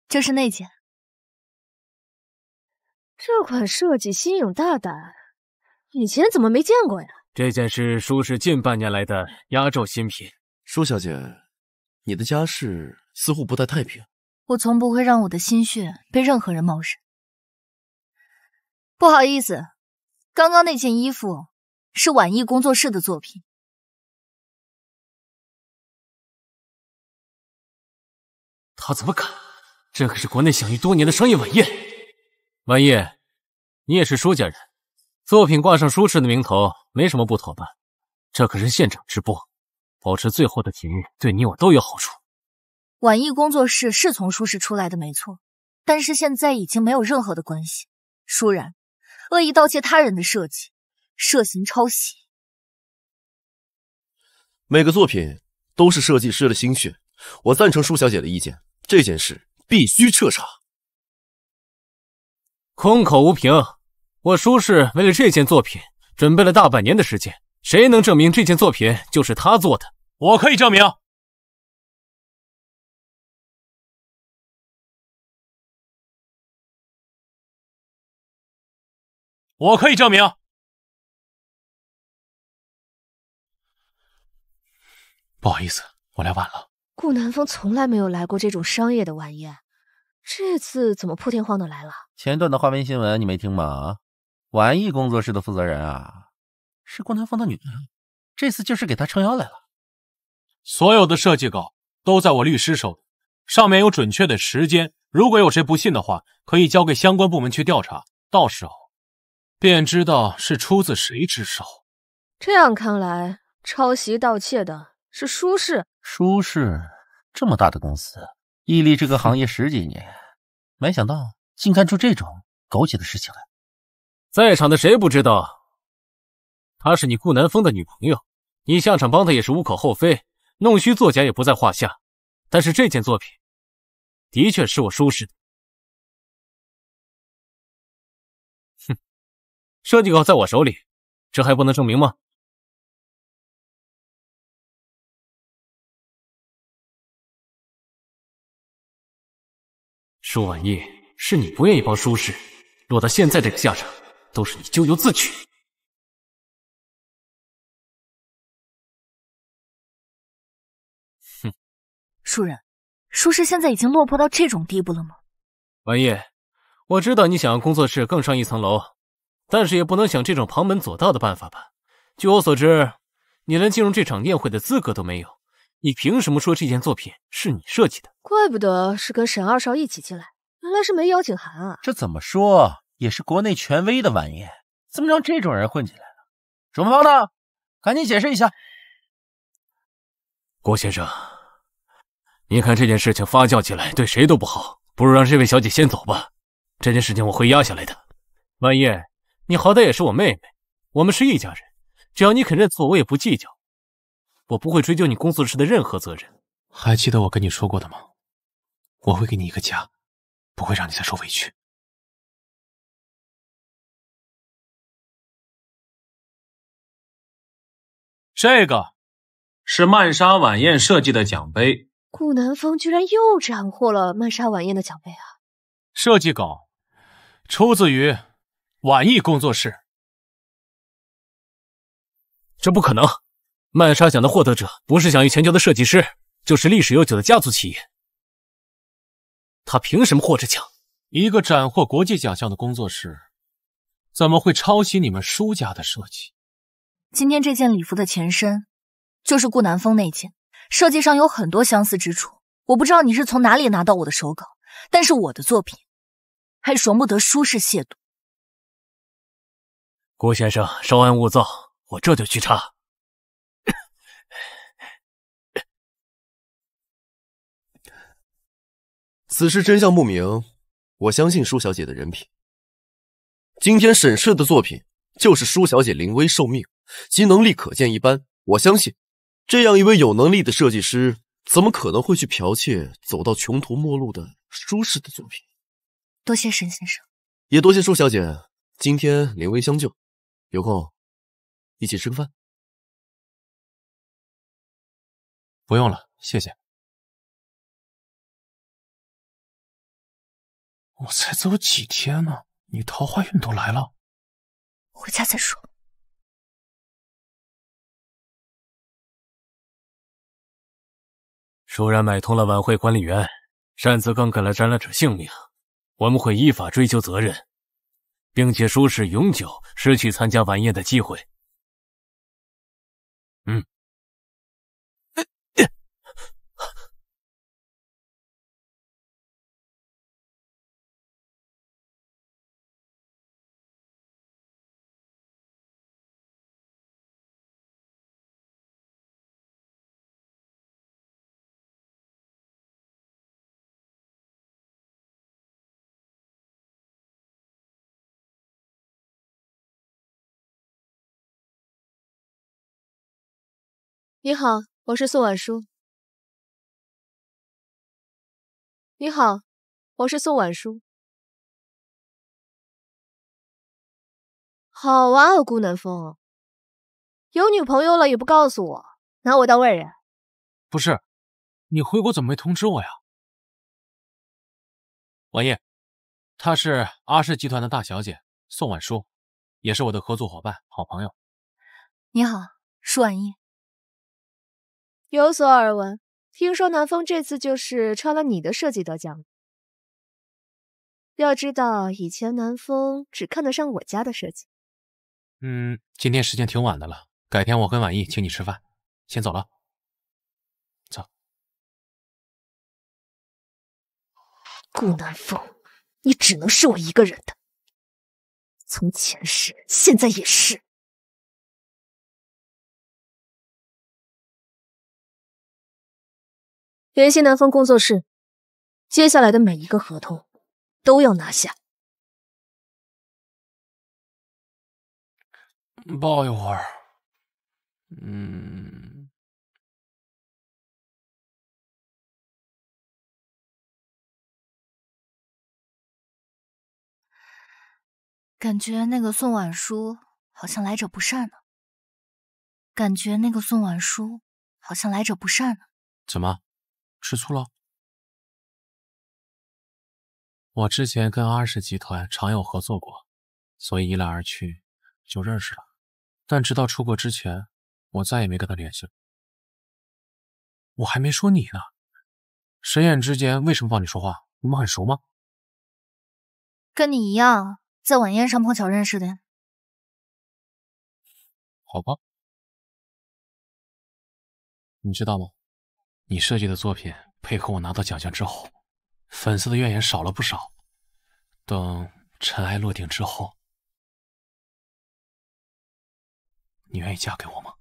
就是那件。这款设计新颖大胆，以前怎么没见过呀？这件是舒氏近半年来的压轴新品。舒小姐，你的家世似乎不太太平。我从不会让我的心血被任何人冒认。不好意思，刚刚那件衣服是婉意工作室的作品。他怎么敢？这可是国内享誉多年的商业晚宴。晚宴，你也是舒家人，作品挂上舒氏的名头没什么不妥吧？这可是现场直播，保持最后的体育对你我都有好处。婉意工作室是从舒氏出来的没错，但是现在已经没有任何的关系。舒然恶意盗窃他人的设计，涉嫌抄袭。每个作品都是设计师的心血，我赞成舒小姐的意见，这件事必须彻查。空口无凭，我舒氏为了这件作品准备了大半年的时间，谁能证明这件作品就是他做的？我可以证明。我可以证明。不好意思，我来晚了。顾南风从来没有来过这种商业的晚宴，这次怎么破天荒的来了？前段的花边新闻你没听吗？婉意工作室的负责人啊，是顾南风的女人，这次就是给他撑腰来了。所有的设计稿都在我律师手里，上面有准确的时间，如果有谁不信的话，可以交给相关部门去调查，到时候便知道是出自谁之手。这样看来，抄袭盗窃的是舒氏。舒氏这么大的公司，屹立这个行业10几年，没想到竟干出这种苟且的事情来。在场的谁不知道，她是你顾南风的女朋友，你下场帮她也是无可厚非，弄虚作假也不在话下。但是这件作品的确是我舒氏的。哼，设计稿在我手里，这还不能证明吗？舒婉叶，是你不愿意帮舒氏，落到现在这个下场，都是你咎由自取。哼，舒人，舒氏现在已经落魄到这种地步了吗？婉叶，我知道你想让工作室更上一层楼，但是也不能想这种旁门左道的办法吧？据我所知，你连进入这场宴会的资格都没有，你凭什么说这件作品是你设计的？怪不得是跟沈二少一起进来，原来是没邀请函啊！这怎么说也是国内权威的晚宴，怎么让这种人混进来了？主办方呢？赶紧解释一下。郭先生，您看这件事情发酵起来对谁都不好，不如让这位小姐先走吧。这件事情我会压下来的。婉叶，你好歹也是我妹妹，我们是一家人，只要你肯认错，我也不计较，我不会追究你工作室的任何责任。还记得我跟你说过的吗？我会给你一个家，不会让你再受委屈。这个是曼莎晚宴设计的奖杯。顾南风居然又斩获了曼莎晚宴的奖杯啊！设计稿出自于晚艺工作室。这不可能，曼莎奖的获得者不是享誉全球的设计师，就是历史悠久的家族企业。他凭什么获这奖？一个斩获国际奖项的工作室，怎么会抄袭你们舒家的设计？今天这件礼服的前身就是顾南风那件，设计上有很多相似之处。我不知道你是从哪里拿到我的手稿，但是我的作品还容不得舒氏亵渎。郭先生，稍安勿躁，我这就去查。此事真相不明，我相信舒小姐的人品。今天审视的作品就是舒小姐临危受命，其能力可见一斑。我相信，这样一位有能力的设计师，怎么可能会去剽窃走到穷途末路的舒氏的作品？多谢沈先生，也多谢舒小姐今天临危相救，有空一起吃个饭。不用了，谢谢。我才走几天呢，你桃花运都来了。回家再说。舒然买通了晚会管理员，擅自更改了展览者姓名，我们会依法追究责任，并且舒氏永久失去参加晚宴的机会。你好，我是宋婉舒。你好，我是宋婉舒。好啊，顾南风，有女朋友了也不告诉我，拿我当外人？不是，你回国怎么没通知我呀？婉叶，她是阿氏集团的大小姐宋婉舒，也是我的合作伙伴、好朋友。你好，舒婉叶。有所耳闻，听说南风这次就是抄了你的设计得奖。要知道，以前南风只看得上我家的设计。今天时间挺晚的了，改天我跟婉意请你吃饭，先走了。走。顾南风，你只能是我一个人的，从前是，现在也是。联系南风工作室，接下来的每一个合同都要拿下。抱一会儿。感觉那个宋婉书好像来者不善呢。怎么，吃醋了？我之前跟阿氏集团常有合作过，所以一来二去就认识了。但直到出国之前，我再也没跟他联系了。我还没说你呢，神眼之间为什么帮你说话？你们很熟吗？跟你一样，在晚宴上碰巧认识的。好吧。你知道吗？你设计的作品配合我拿到奖项之后，粉丝的怨言少了不少。等尘埃落定之后，你愿意嫁给我吗？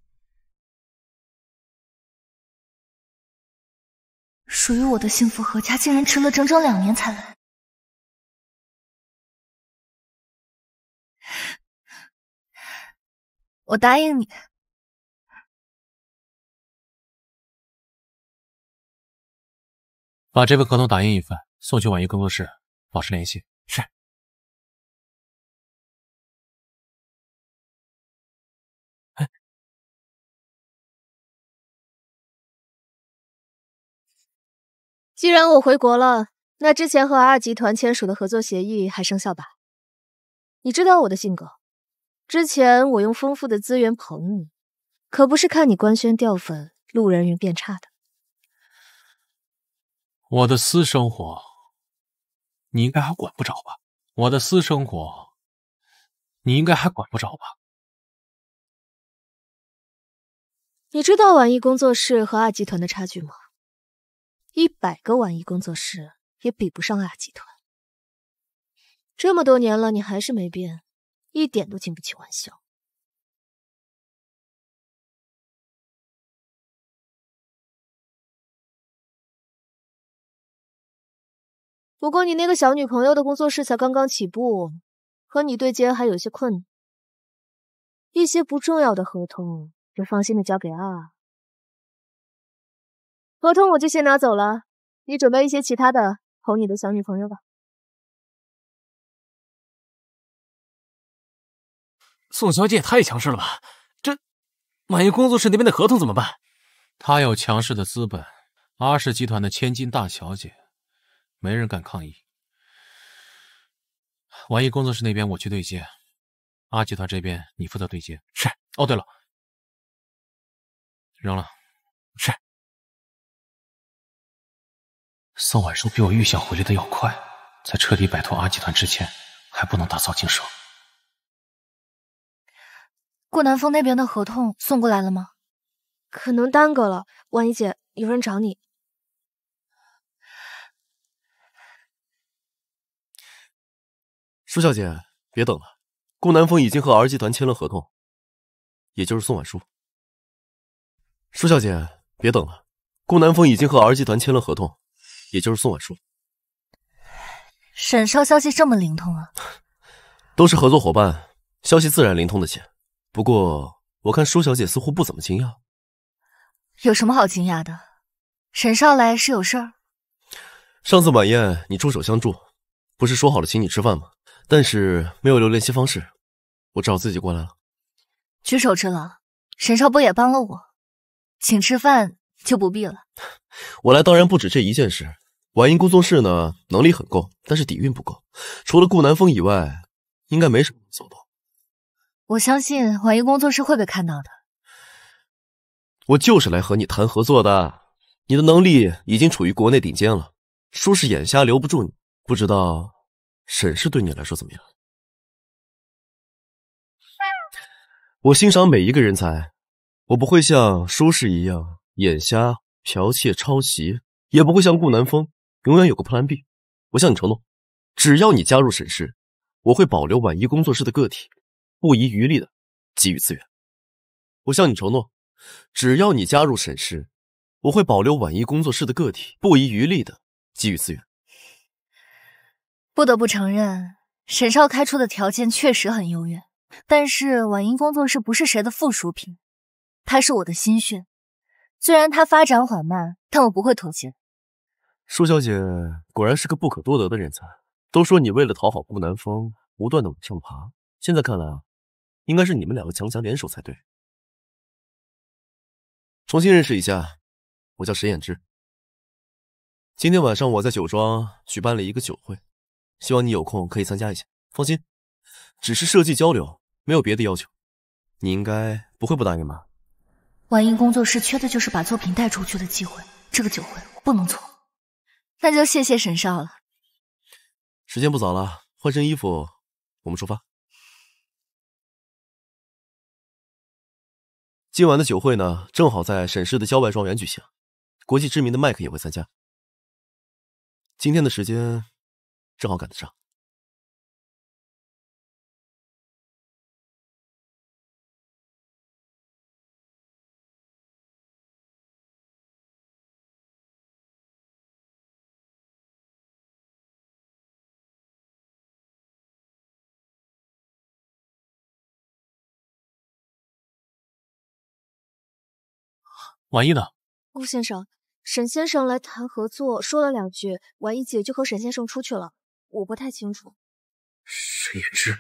属于我的幸福阖家竟然迟了整整2年才来。我答应你。把这份合同打印一份，送去婉仪工作室，保持联系。是。既然我回国了，那之前和 R 集团签署的合作协议还生效吧？你知道我的性格，之前我用丰富的资源捧你，可不是看你官宣掉粉，路人缘变差的。我的私生活，你应该还管不着吧？你知道婉仪工作室和 R 集团的差距吗？100个婉仪工作室也比不上 R 集团。这么多年了，你还是没变，一点都经不起玩笑。不过你那个小女朋友的工作室才刚刚起步，和你对接还有些困难。一些不重要的合同就放心的交给R。合同我就先拿走了，你准备一些其他的哄你的小女朋友吧。宋小姐也太强势了吧！这婉仪工作室那边的合同怎么办？她有强势的资本，阿氏集团的千金大小姐，没人敢抗议。婉仪工作室那边我去对接，阿集团这边你负责对接。是。哦，对了，扔了。是。宋婉书比我预想回来的要快，在彻底摆脱阿集团之前，还不能打草惊蛇。顾南风那边的合同送过来了吗？可能耽搁了，婉仪姐，有人找你。舒小姐，别等了，顾南风已经和 R 集团签了合同，也就是宋婉书。舒小姐，别等了，顾南风已经和 R 集团签了合同，也就是宋婉书。沈少消息这么灵通啊？都是合作伙伴，消息自然灵通的些。不过我看舒小姐似乎不怎么惊讶。有什么好惊讶的？沈少来是有事儿？上次晚宴你出手相助，不是说好了请你吃饭吗？但是没有留联系方式，我只好自己过来了。举手之劳，沈少不也帮了我？请吃饭就不必了。我来当然不止这一件事。婉音工作室呢，能力很够，但是底蕴不够。除了顾南风以外，应该没什么人走动。我相信婉音工作室会被看到的。我就是来和你谈合作的。你的能力已经处于国内顶尖了，舒氏眼瞎留不住你。不知道沈氏对你来说怎么样？我欣赏每一个人才，我不会像舒氏一样眼瞎、剽窃、抄袭，也不会像顾南风永远有个 Plan B。我向你承诺，只要你加入沈氏，我会保留婉仪工作室的个体，不遗余力的给予资源。我向你承诺，只要你加入沈氏，我会保留婉仪工作室的个体，不遗余力的给予资源。不得不承认，沈少开出的条件确实很优越，但是婉莹工作室不是谁的附属品，它是我的心血。虽然它发展缓慢，但我不会妥协。舒小姐果然是个不可多得的人才。都说你为了讨好顾南风，不断的往上爬，现在看来啊，应该是你们两个强强联手才对。重新认识一下，我叫沈衍之。今天晚上我在酒庄举办了一个酒会，希望你有空可以参加一下。放心，只是设计交流，没有别的要求，你应该不会不答应吧？婉莹工作室缺的就是把作品带出去的机会，这个酒会我不能错。那就谢谢沈少了。时间不早了，换身衣服，我们出发。今晚的酒会呢，正好在沈氏的郊外庄园举行，国际知名的麦克也会参加。今天的时间正好赶得上。婉仪呢？顾先生，沈先生来谈合作，说了2句，婉仪姐就和沈先生出去了，我不太清楚。沈衍之，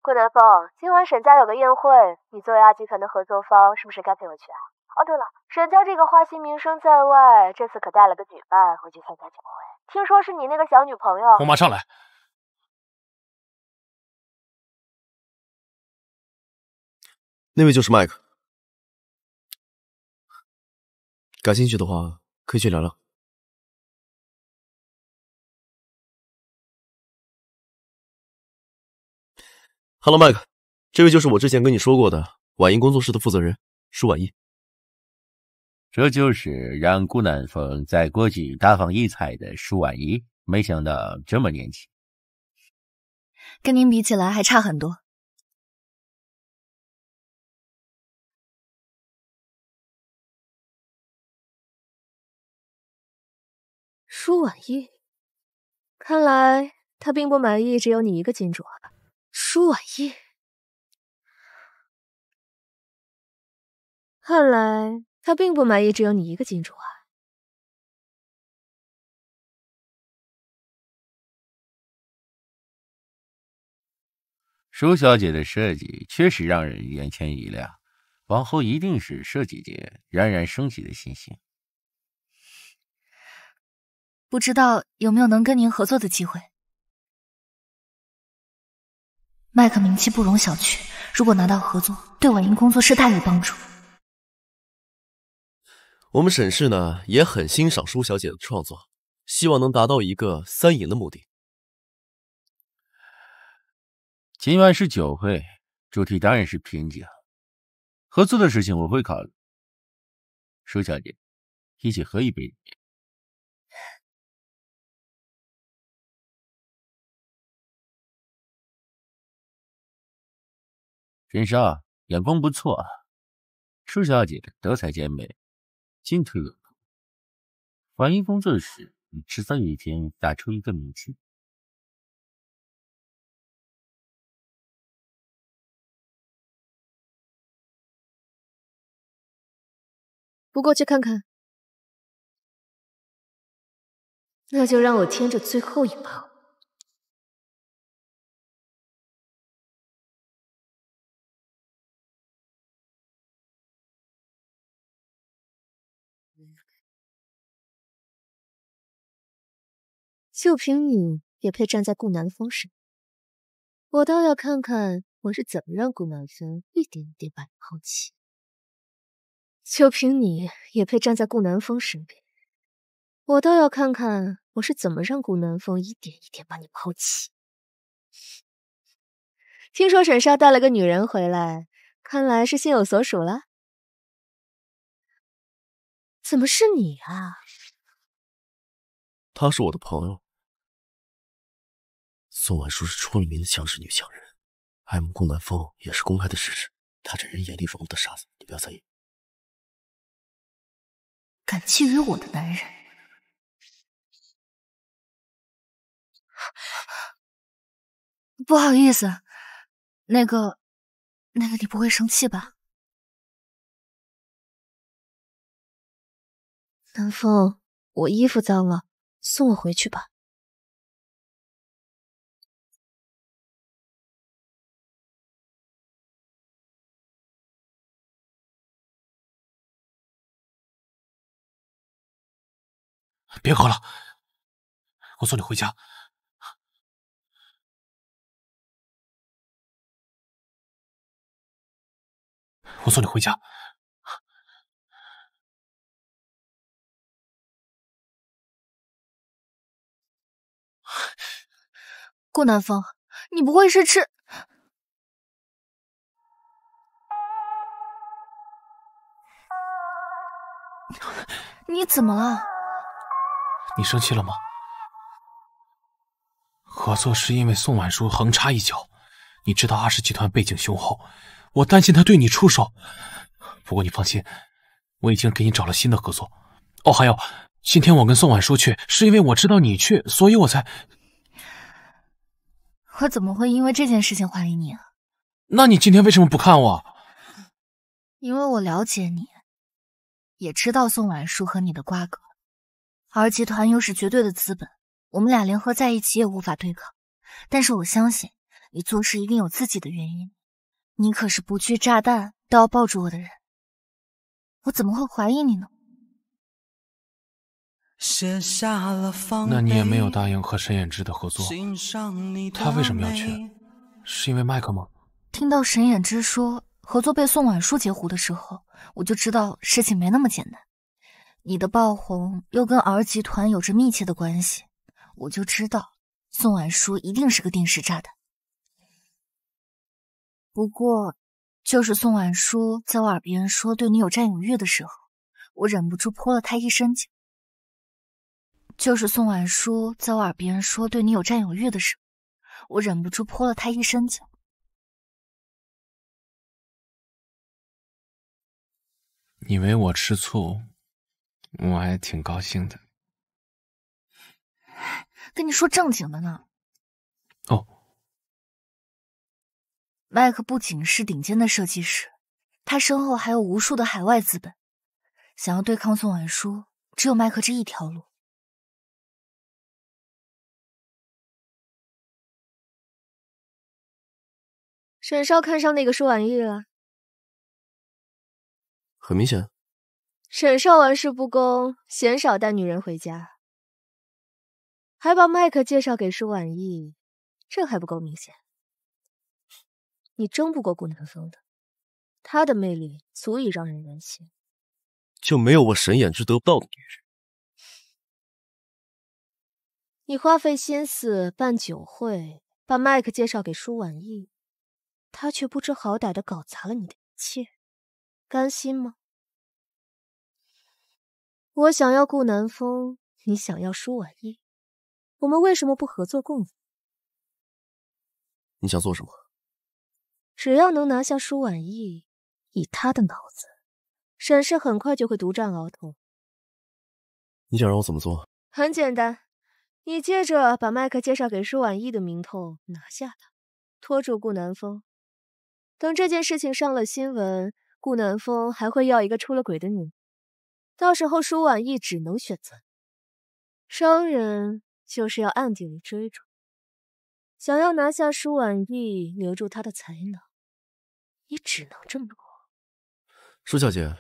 顾南风，今晚沈家有个宴会，你作为阿集团的合作方，是不是该陪我去啊？哦，对了，沈家这个花心名声在外，这次可带了个女伴回去参加酒会，听说是你那个小女朋友。我马上来。那位就是麦克，感兴趣的话可以去聊聊。Hello， 麦克，这位就是我之前跟你说过的婉莹工作室的负责人舒婉仪。这就是让顾南风在国际大放异彩的舒婉仪，没想到这么年轻。跟您比起来还差很多。舒婉仪，看来他并不满意只有你一个金主啊。舒婉仪，看来他并不满意只有你一个金主啊。舒小姐的设计确实让人眼前一亮，往后一定是设计界冉冉升起的新星。不知道有没有能跟您合作的机会？麦克名气不容小觑，如果拿到合作，对婉莹工作室大有帮助。我们沈氏呢也很欣赏舒小姐的创作，希望能达到一个3赢的目的。今晚是酒会，主题当然是评奖，合作的事情我会考虑。舒小姐，一起喝一杯。沈少，眼光不错啊。舒小姐德才兼备，进退有度。婉莹工作室迟早有一天打出一个名气。不过去看看，那就让我添着最后一炮。就凭你也配站在顾南风身边？我倒要看看我是怎么让顾南风一点一点把你抛弃。就凭你也配站在顾南风身边？我倒要看看我是怎么让顾南风一点一点把你抛弃。听说沈少带了个女人回来，看来是心有所属了。怎么是你啊？她是我的朋友。宋婉舒是出了名的强势女强人，爱慕顾南风也是公开的事实。她这人眼里容不得沙子，你不要在意。敢觊觎我的男人，不好意思，那个，你不会生气吧？南风，我衣服脏了，送我回去吧。别喝了，我送你回家。我送你回家。顾南风，你不会是吃……你怎么了？你生气了吗？合作是因为宋婉舒横插一脚，你知道阿氏集团背景雄厚，我担心他对你出手。不过你放心，我已经给你找了新的合作。哦，还有，今天我跟宋婉舒去，是因为我知道你去，所以我才……我怎么会因为这件事情怀疑你啊？那你今天为什么不看我？因为我了解你，也知道宋婉舒和你的瓜葛。R集团又是绝对的资本，我们俩联合在一起也无法对抗。但是我相信你做事一定有自己的原因，你可是不惧炸弹都要抱住我的人，我怎么会怀疑你呢？那你也没有答应和沈衍之的合作，他为什么要去？是因为麦克吗？听到沈衍之说合作被宋婉舒截胡的时候，我就知道事情没那么简单。你的爆红又跟 R 集团有着密切的关系，我就知道宋婉舒一定是个定时炸弹。不过，就是宋婉舒在我耳边说对你有占有欲的时候，我忍不住泼了她一身酒。就是宋婉舒在我耳边说对你有占有欲的时候，我忍不住泼了她一身酒。你为我吃醋，我还挺高兴的。跟你说正经的呢。哦，麦克不仅是顶尖的设计师，他身后还有无数的海外资本。想要对抗宋婉舒，只有麦克这一条路。沈少看上那个舒婉玉了。很明显，沈少玩世不恭，鲜少带女人回家，还把麦克介绍给舒婉玉，这还不够明显？你争不过顾南风的，他的魅力足以让人人心。就没有我沈衍之得不到的女人。你花费心思办酒会，把麦克介绍给舒婉玉，他却不知好歹的搞砸了你的一切，甘心吗？我想要顾南风，你想要舒婉玉，我们为什么不合作共赢？你想做什么？只要能拿下舒婉玉，以他的脑子，沈氏很快就会独占鳌头。你想让我怎么做？很简单，你借着把麦克介绍给舒婉玉的名头拿下他，拖住顾南风。等这件事情上了新闻，顾南风还会要一个出了轨的女人，到时候舒婉玉只能选择。商人就是要暗地里追逐，想要拿下舒婉玉，留住她的才能，你只能这么做。舒小姐，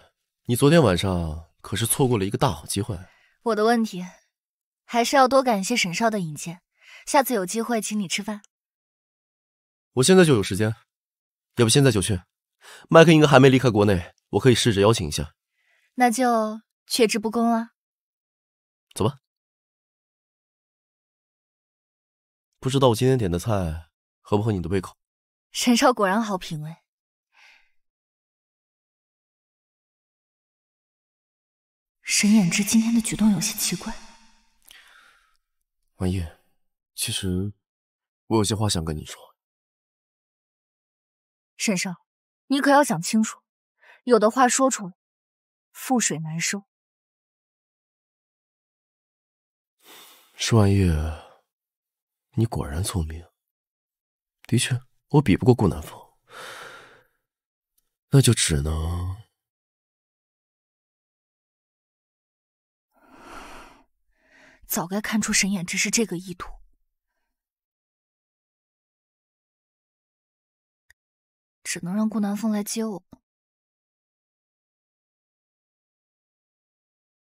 你昨天晚上可是错过了一个大好机会。我的问题，还是要多感谢沈少的引荐，下次有机会请你吃饭。我现在就有时间，要不现在就去。麦克应该还没离开国内，我可以试着邀请一下。那就却之不恭了。走吧。不知道我今天点的菜合不合你的胃口？沈少果然好品味。沈衍之今天的举动有些奇怪。婉叶，其实我有些话想跟你说。沈少，你可要想清楚，有的话说出来，覆水难收。施婉叶，你果然聪明。的确，我比不过顾南风，那就只能……早该看出沈衍之是这个意图。只能让顾南风来接我。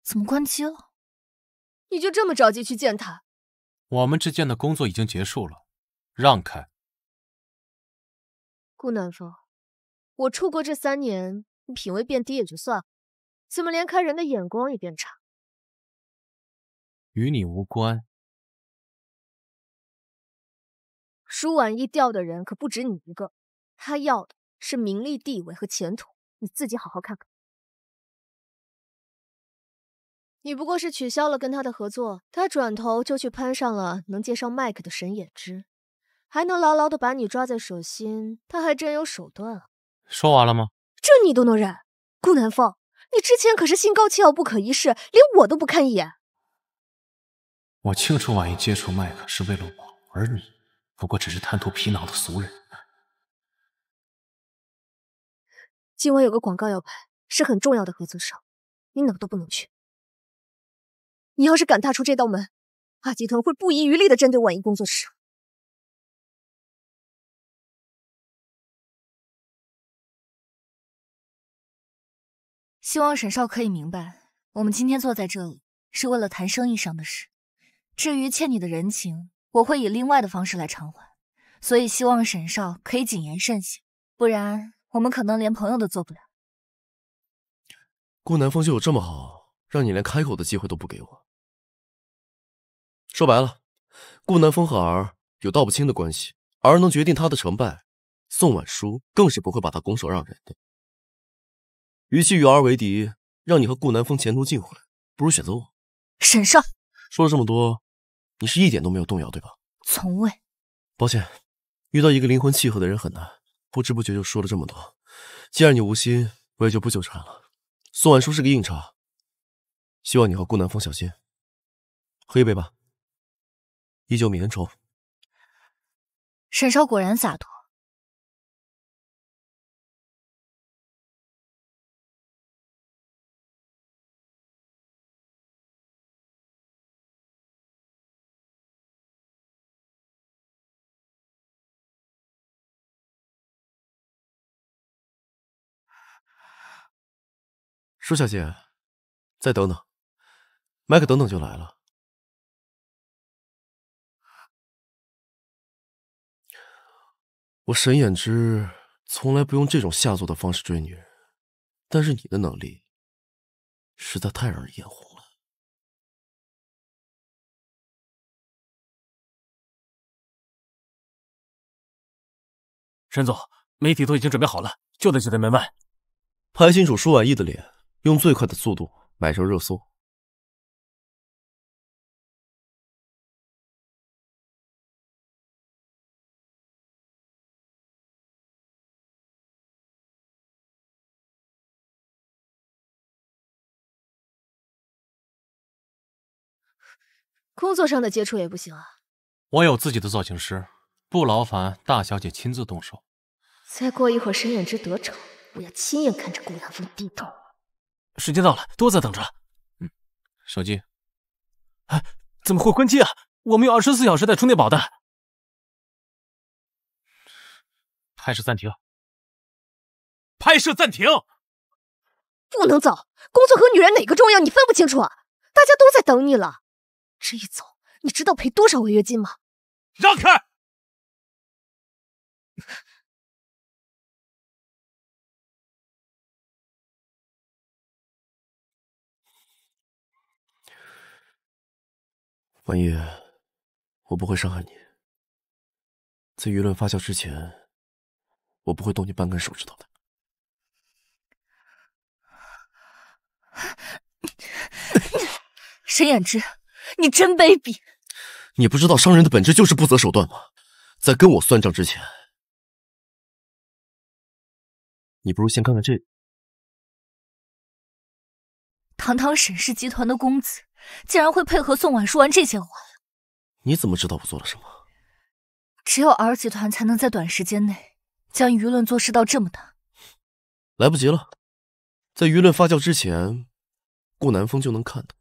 怎么关机了？你就这么着急去见他？我们之间的工作已经结束了，让开。顾南风，我出国这3年，你品味变低也就算了，怎么连看人的眼光也变差？与你无关。舒婉意调的人可不止你一个，他要的是名利、地位和前途，你自己好好看看。你不过是取消了跟他的合作，他转头就去攀上了能介绍麦克的沈衍之，还能牢牢的把你抓在手心，他还真有手段啊！说完了吗？这你都能忍？顾南风，你之前可是心高气傲不可一世，连我都不看一眼。我清楚婉意接触麦克是为了我，而你不过只是贪图皮囊的俗人。今晚有个广告要拍，是很重要的合作商，你哪都不能去。你要是敢踏出这道门，阿吉腾会不遗余力的针对婉意工作室。希望沈少可以明白，我们今天坐在这里是为了谈生意上的事。至于欠你的人情，我会以另外的方式来偿还。所以希望沈少可以谨言慎行，不然我们可能连朋友都做不了。顾南风就有这么好，让你连开口的机会都不给我？说白了，顾南风和儿有道不清的关系，儿能决定他的成败，宋婉舒更是不会把他拱手让人的。与其与儿为敌，让你和顾南风前途尽毁，不如选择我。沈少，说了这么多，你是一点都没有动摇，对吧？从未。抱歉，遇到一个灵魂契合的人很难，不知不觉就说了这么多。既然你无心，我也就不纠缠了。宋婉舒是个硬茬，希望你和顾南风小心。喝一杯吧，以酒泯恩仇。沈少果然洒脱。舒小姐，再等等，麦克等等就来了。我沈衍之从来不用这种下作的方式追女人，但是你的能力实在太让人眼红了。沈总，媒体都已经准备好了，就在门外。拍清楚舒婉意的脸，用最快的速度买上热搜。工作上的接触也不行啊。我有自己的造型师，不劳烦大小姐亲自动手。再过一会儿沈衍之得逞，我要亲眼看着顾南风低头。时间到了，多在等着。手机。哎，怎么会关机啊？我们有24小时在充电宝的。拍摄暂停。拍摄暂停。不能走，工作和女人哪个重要？你分不清楚啊？大家都在等你了。这一走，你知道赔多少违约金吗？让开！婉叶，我不会伤害你。在舆论发酵之前，我不会动你半根手指头的。沈衍之，你真卑鄙！你不知道商人的本质就是不择手段吗？在跟我算账之前，你不如先看看这个。堂堂沈氏集团的公子，竟然会配合宋婉说完这些话。你怎么知道我做了什么？只有 R 集团才能在短时间内将舆论做势到这么大。来不及了，在舆论发酵之前，顾南风就能看到。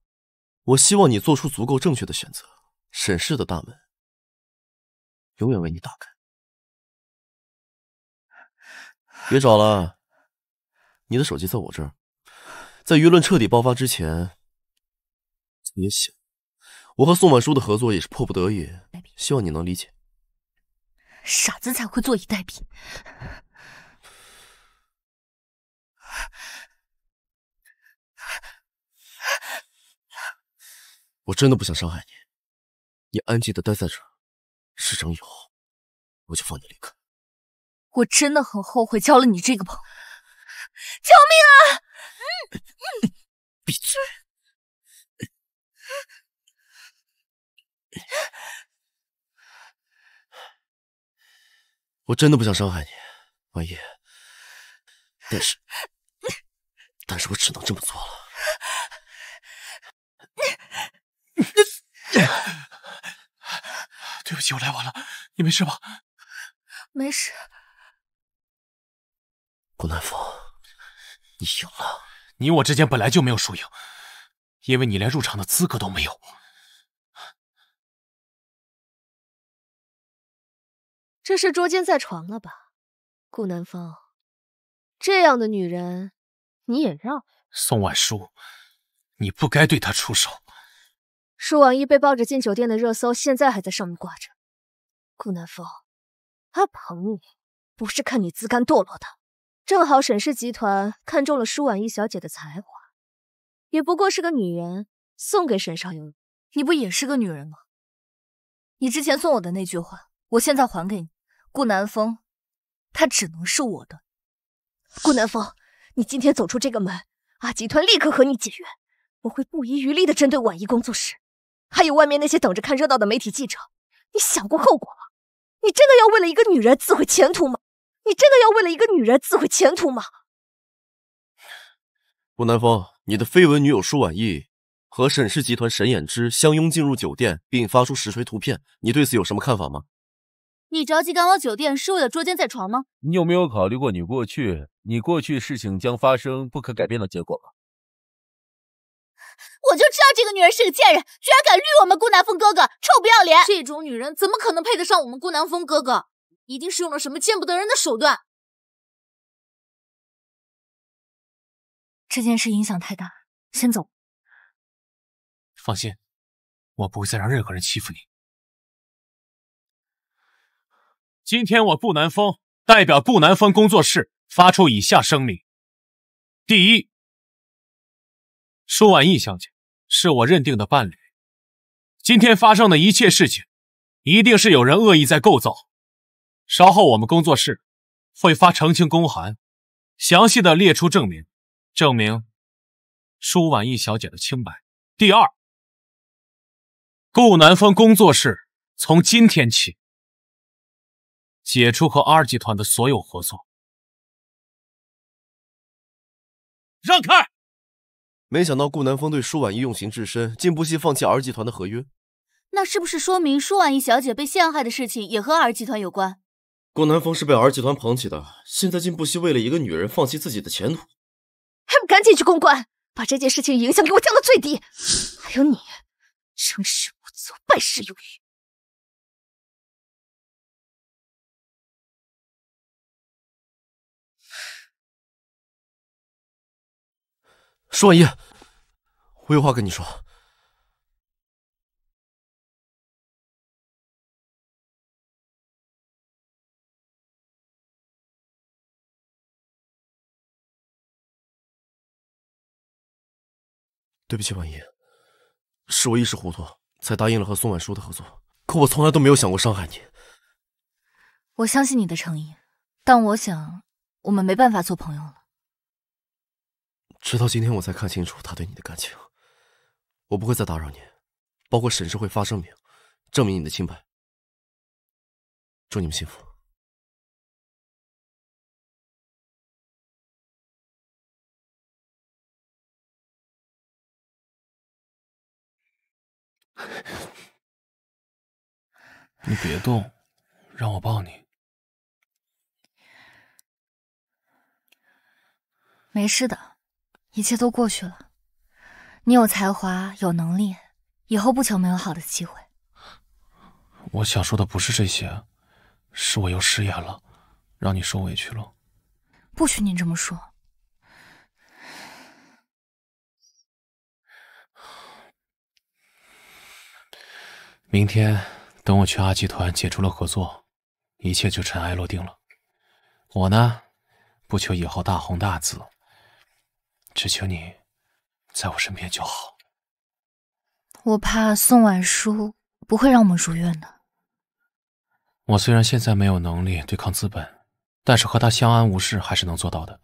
我希望你做出足够正确的选择，沈氏的大门永远为你打开。别找了，你的手机在我这儿。在舆论彻底爆发之前，也想我和宋婉书的合作也是迫不得已，希望你能理解。傻子才会坐以待毙。我真的不想伤害你，你安静的待在这儿，事成以后，我就放你离开。我真的很后悔交了你这个朋友。救命啊！闭嘴！我真的不想伤害你，婉叶，但是我只能这么做了。对不起，我来晚了，你没事吧？没事。顾南风，你赢了。你我之间本来就没有输赢，因为你连入场的资格都没有。这是捉奸在床了吧，顾南风？这样的女人，你也让？宋婉书，你不该对她出手。舒婉一被抱着进酒店的热搜，现在还在上面挂着。顾南风，他捧你，不是看你自甘堕落的。正好沈氏集团看中了舒婉一小姐的才华，也不过是个女人，送给沈少游。你不也是个女人吗？你之前送我的那句话，我现在还给你。顾南风，他只能是我的。顾南风，你今天走出这个门，阿集团立刻和你解约，我会不遗余力的针对婉一工作室，还有外面那些等着看热闹的媒体记者。你想过后果吗？你真的要为了一个女人自毁前途吗？顾南风，你的绯闻女友舒婉意和沈氏集团沈衍之相拥进入酒店，并发出实锤图片，你对此有什么看法吗？你着急赶往酒店是为了捉奸在床吗？你有没有考虑过你过去事情将发生不可改变的结果吗？我就知道这个女人是个贱人，居然敢绿我们顾南风哥哥，臭不要脸！这种女人怎么可能配得上我们顾南风哥哥？一定是用了什么见不得人的手段。这件事影响太大，先走。放心，我不会再让任何人欺负你。今天我顾南风代表顾南风工作室发出以下声明：第一，舒婉意小姐是我认定的伴侣，今天发生的一切事情，一定是有人恶意在构造。稍后我们工作室会发澄清公函，详细的列出证明舒婉意小姐的清白。第二，顾南风工作室从今天起解除和 R 集团的所有合作。让开！没想到顾南风对舒婉意用情至深，竟不惜放弃 R 集团的合约。那是不是说明舒婉意小姐被陷害的事情也和 R 集团有关？顾南风是被 R 集团捧起的，现在竟不惜为了一个女人放弃自己的前途，还不赶紧去公关，把这件事情影响给我降到最低！还有你，成事不足败事有余。舒婉意，我有话跟你说。对不起，婉意，是我一时糊涂，才答应了和宋婉书的合作。可我从来都没有想过伤害你。我相信你的诚意，但我想我们没办法做朋友了。直到今天我才看清楚他对你的感情。我不会再打扰你，包括沈氏会发声明，证明你的清白。祝你们幸福。你别动，让我抱你。没事的，一切都过去了。你有才华，有能力，以后不求没有好的机会。我想说的不是这些，是我又失言了，让你受委屈了。不许你这么说。明天等我去阿集团解除了合作，一切就尘埃落定了。我呢，不求以后大红大紫，只求你在我身边就好。我怕宋婉书不会让我们如愿的。我虽然现在没有能力对抗资本，但是和他相安无事还是能做到的。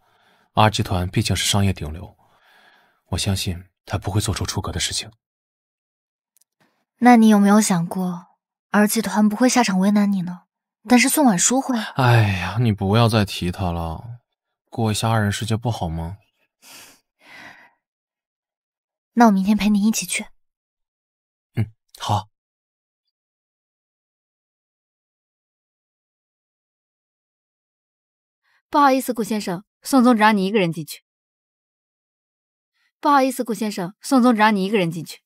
阿集团毕竟是商业顶流，我相信他不会做出出格的事情。那你有没有想过，R集团不会下场为难你呢？但是宋婉书会。哎呀，你不要再提他了，过一下二人世界不好吗？那我明天陪你一起去。好。不好意思，顾先生，宋总只让你一个人进去。不好意思，顾先生，宋总只让你一个人进去。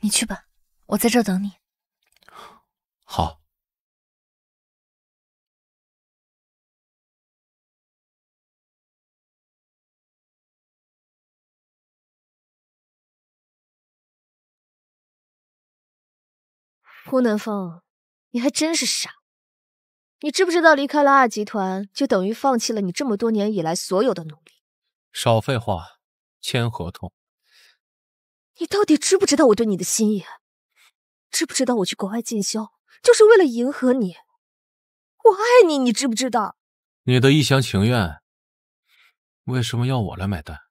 你去吧，我在这儿等你。好。顾南风，你还真是傻。你知不知道离开了二集团，就等于放弃了你这么多年以来所有的努力？少废话，签合同。你到底知不知道我对你的心意？知不知道我去国外进修，就是为了迎合你？我爱你，你知不知道？你的一厢情愿，为什么要我来买单？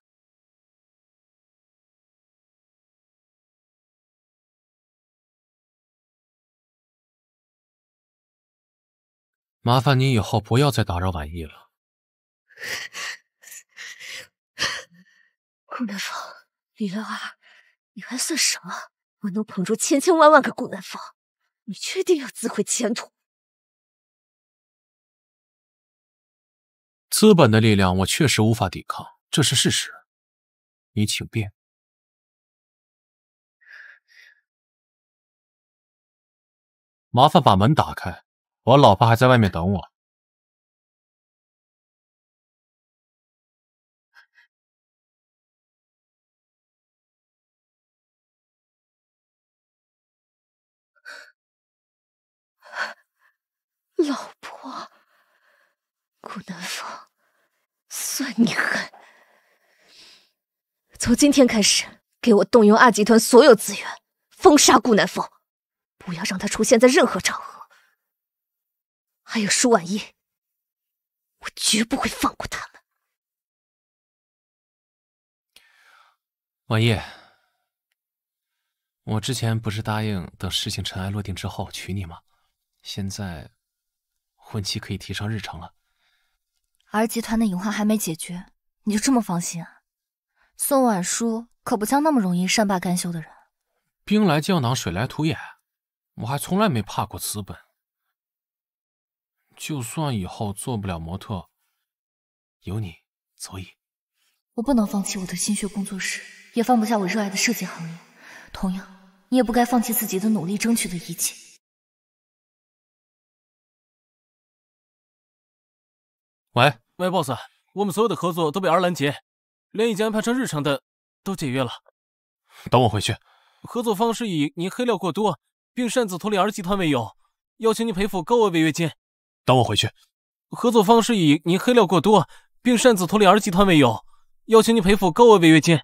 麻烦你以后不要再打扰婉意了。顾南风，离了二，你还算什么？我能捧住千千万万个顾南风，你确定要自毁前途？资本的力量我确实无法抵抗，这是事实。你请便。麻烦把门打开，我老婆还在外面等我。老婆，顾南风，算你狠！从今天开始，给我动用二集团所有资源，封杀顾南风，不要让他出现在任何场合。还有舒婉意，我绝不会放过他们。婉意，我之前不是答应等事情尘埃落定之后娶你吗？现在婚期可以提上日程了。R集团的隐患还没解决，你就这么放心啊？宋婉书可不像那么容易善罢甘休的人。兵来将挡，水来土掩，我还从来没怕过资本。就算以后做不了模特，有你足矣。我不能放弃我的心血工作室，也放不下我热爱的设计行业。同样，你也不该放弃自己的努力争取的一切。喂 ，boss， 我们所有的合作都被R拦截，连已经安排成日常的都解约了。等我回去。合作方是以您黑料过多，并擅自脱离R集团为由，要求您赔付高额违约金。等我回去。合作方是以您黑料过多，并擅自脱离R集团为由，要求您赔付高额违约金。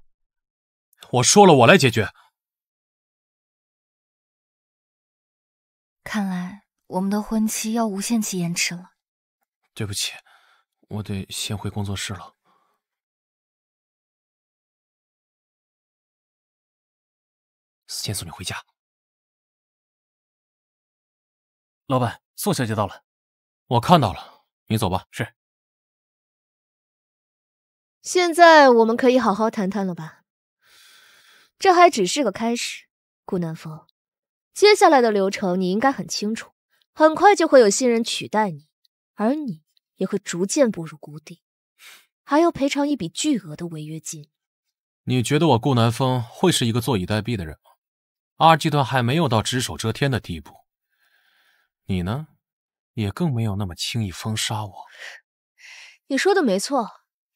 我说了，我来解决。看来我们的婚期要无限期延迟了。对不起，我得先回工作室了。先送你回家。老板，宋小姐到了。我看到了，你走吧。是。现在我们可以好好谈谈了吧？这还只是个开始，顾南风。接下来的流程你应该很清楚，很快就会有新人取代你，而你也会逐渐步入谷底，还要赔偿一笔巨额的违约金。你觉得我顾南风会是一个坐以待毙的人吗？二季团还没有到只手遮天的地步，你呢，也更没有那么轻易封杀我。你说的没错，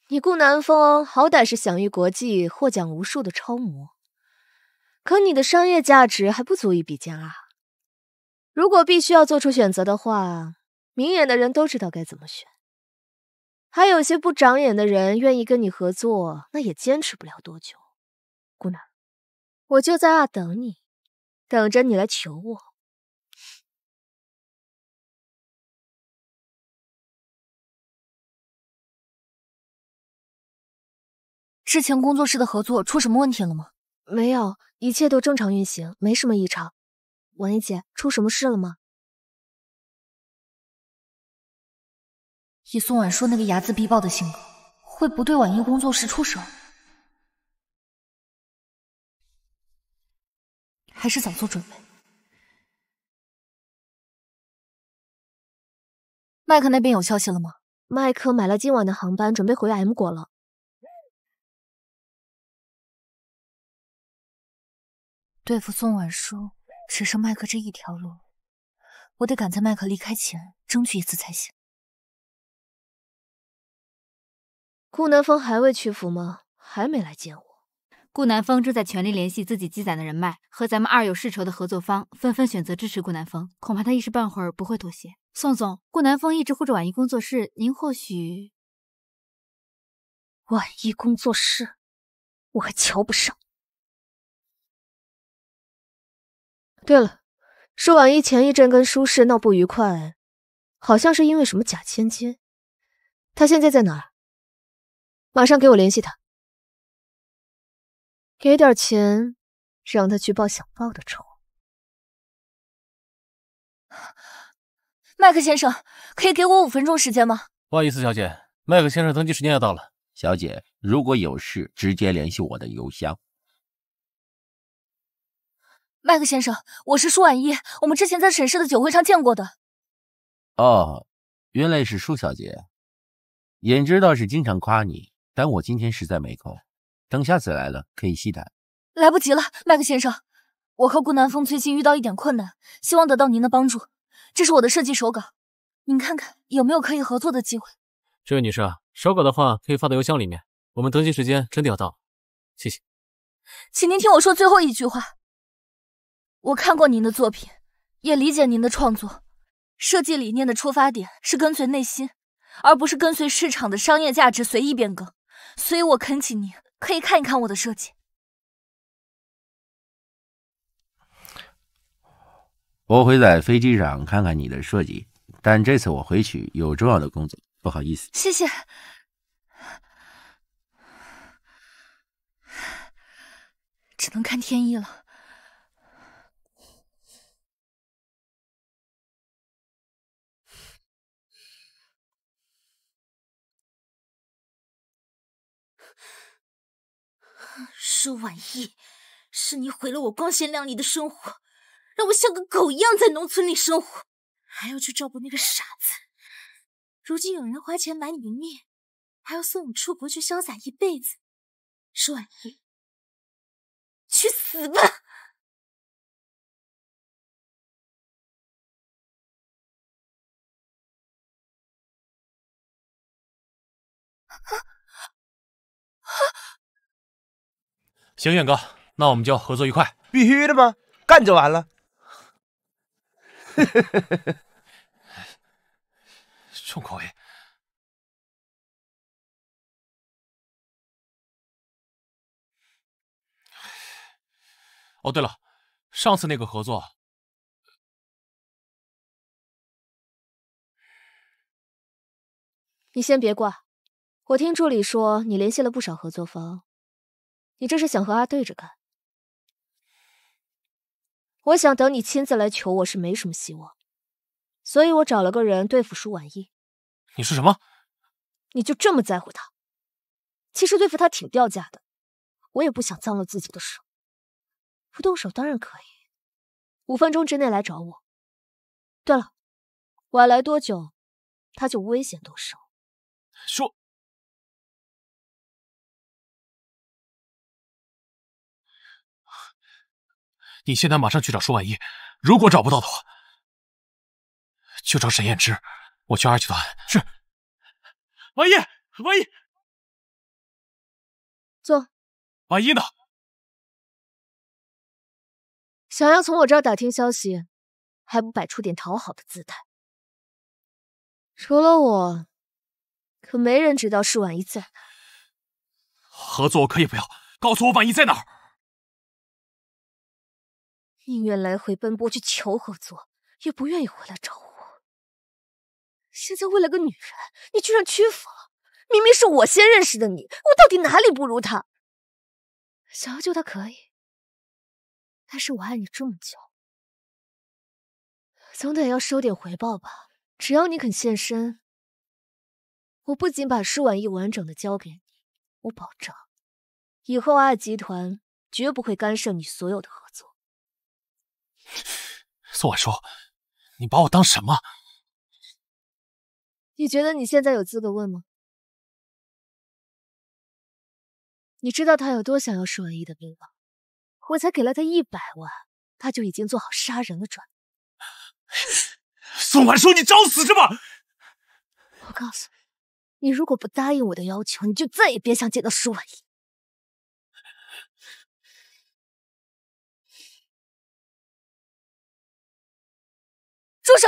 你顾南风好歹是享誉国际、获奖无数的超模，可你的商业价值还不足以比肩啊。如果必须要做出选择的话，明眼的人都知道该怎么选。还有些不长眼的人愿意跟你合作，那也坚持不了多久。顾南，我就在那等你，等着你来求我。之前工作室的合作出什么问题了吗？没有，一切都正常运行，没什么异常。婉一姐，出什么事了吗？以宋婉说那个睚眦必报的性格，会不对婉一工作室出手？还是早做准备？麦克那边有消息了吗？麦克买了今晚的航班，准备回 M 国了。对付宋婉舒，只剩麦克这一条路，我得赶在麦克离开前争取一次才行。顾南风还未屈服吗？还没来见我。顾南风正在全力联系自己积攒的人脉，和咱们二有世仇的合作方纷纷选择支持顾南风，恐怕他一时半会儿不会妥协。宋总，顾南风一直护着婉一工作室，您或许……婉一工作室，我还瞧不上。对了，说婉一前一阵跟舒适闹不愉快，好像是因为什么假千金。他现在在哪儿？马上给我联系他，给点钱，让他去报想报的仇。麦克先生，可以给我5分钟时间吗？不好意思，小姐，麦克先生登记时间要到了。小姐，如果有事，直接联系我的邮箱。麦克先生，我是舒婉一，我们之前在沈氏的酒会上见过的。哦，原来是舒小姐。颜知道是经常夸你，但我今天实在没空，等下次来了可以细谈。来不及了，麦克先生，我和顾南风最近遇到一点困难，希望得到您的帮助。这是我的设计手稿，您看看有没有可以合作的机会。这位女士啊，手稿的话可以发到邮箱里面，我们登记时间真的要到，谢谢。请您听我说最后一句话。我看过您的作品，也理解您的创作。设计理念的出发点是跟随内心，而不是跟随市场的商业价值随意变更。所以我恳请您可以看一看我的设计。我会在飞机上看看你的设计，但这次我回去有重要的工作，不好意思。谢谢。只能看天意了。舒婉意，是你毁了我光鲜亮丽的生活，让我像个狗一样在农村里生活，还要去照顾那个傻子。如今有人花钱买你的命，还要送你出国去潇洒一辈子。舒婉意，去死吧！行，远哥，那我们就合作愉快。必须的吗？干就完了。重口味。哦，对了，上次那个合作，你先别挂，我听助理说你联系了不少合作方，你这是想和阿对着干？我想等你亲自来求我是没什么希望，所以我找了个人对付舒婉意。你说什么？你就这么在乎他？其实对付他挺掉价的，我也不想脏了自己的手。不动手当然可以，5分钟之内来找我。对了，晚来多久，他就危险动手。说，你现在马上去找舒婉意，如果找不到的话，就找沈燕之。我去2集团。是。婉意，婉意，坐。婉意呢？想要从我这儿打听消息，还不摆出点讨好的姿态？除了我，可没人知道是婉意在哪。合作我可以不要，告诉我婉意在哪儿。宁愿来回奔波去求合作，也不愿意回来找我。现在为了个女人，你居然屈服了！明明是我先认识的你，我到底哪里不如她？想要救她可以，但是我爱你这么久，总得要收点回报吧。只要你肯现身，我不仅把舒婉意完整的交给你，我保证，以后爱集团绝不会干涉你所有的合作。宋婉舒，你把我当什么？你觉得你现在有资格问吗？你知道他有多想要舒婉意的命吗？我才给了他100万，他就已经做好杀人的准备。宋婉舒，你找死是吧？我告诉你，你如果不答应我的要求，你就再也别想见到舒婉意。住手！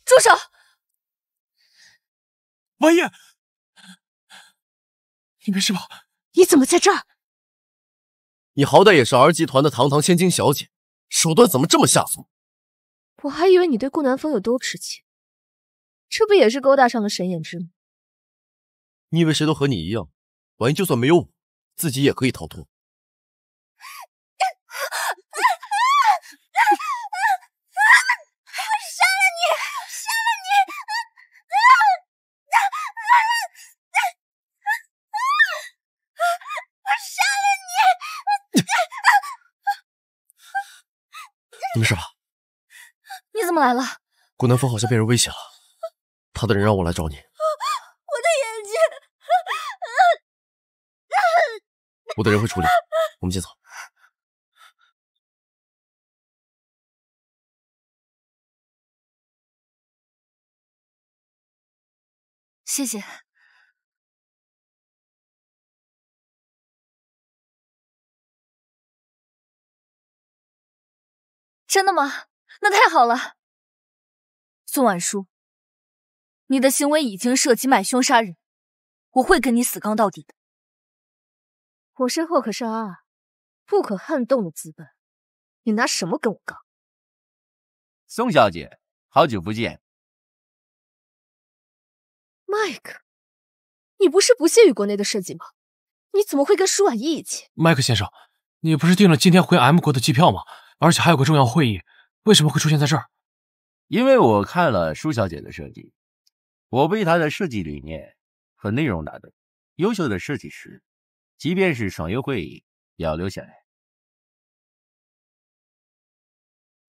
住手！婉意，你没事吧？你怎么在这儿？你好歹也是R集团的堂堂千金小姐，手段怎么这么下俗？我还以为你对顾南风有多痴情，这不也是勾搭上了沈衍之吗？你以为谁都和你一样，婉意就算没有我，自己也可以逃脱？你没事吧？你怎么来了？顾南风好像被人威胁了，他的人让我来找你。我的眼睛！我的人会处理，我们先走。谢谢。真的吗？那太好了。宋婉舒，你的行为已经涉及买凶杀人，我会跟你死刚到底的。我身后可是阿不可撼动的资本，你拿什么跟我杠？宋小姐，好久不见。麦克，你不是不屑于国内的设计吗？你怎么会跟舒婉意一起？麦克先生，你不是订了今天回 M 国的机票吗？而且还有个重要会议，为什么会出现在这儿？因为我看了舒小姐的设计，我被她的设计理念和内容打动。优秀的设计师，即便是爽约会议，也要留下来。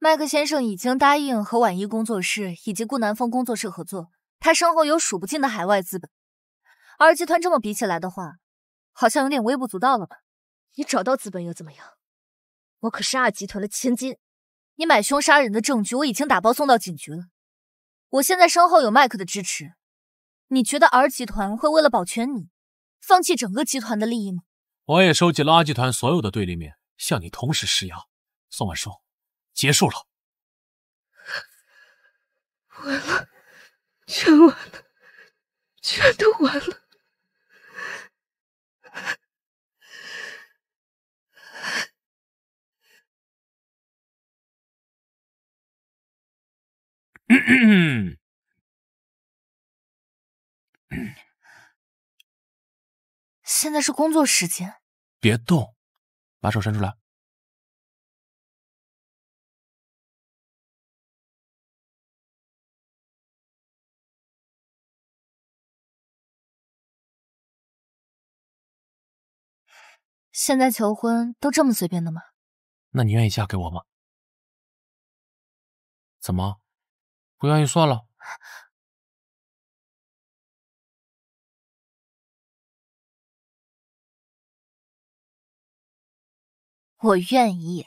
麦克先生已经答应和婉意工作室以及顾南风工作室合作，他身后有数不尽的海外资本。R集团这么比起来的话，好像有点微不足道了吧？你找到资本又怎么样？我可是R集团的千金，你买凶杀人的证据我已经打包送到警局了。我现在身后有麦克的支持，你觉得 R 集团会为了保全你，放弃整个集团的利益吗？我也收集了R集团所有的对立面，向你同时施压。宋婉舒，结束了。完了，全完了，全都完了。现在是工作时间，别动，把手伸出来。现在求婚都这么随便的吗？那你愿意嫁给我吗？怎么，不愿意算了？我愿意。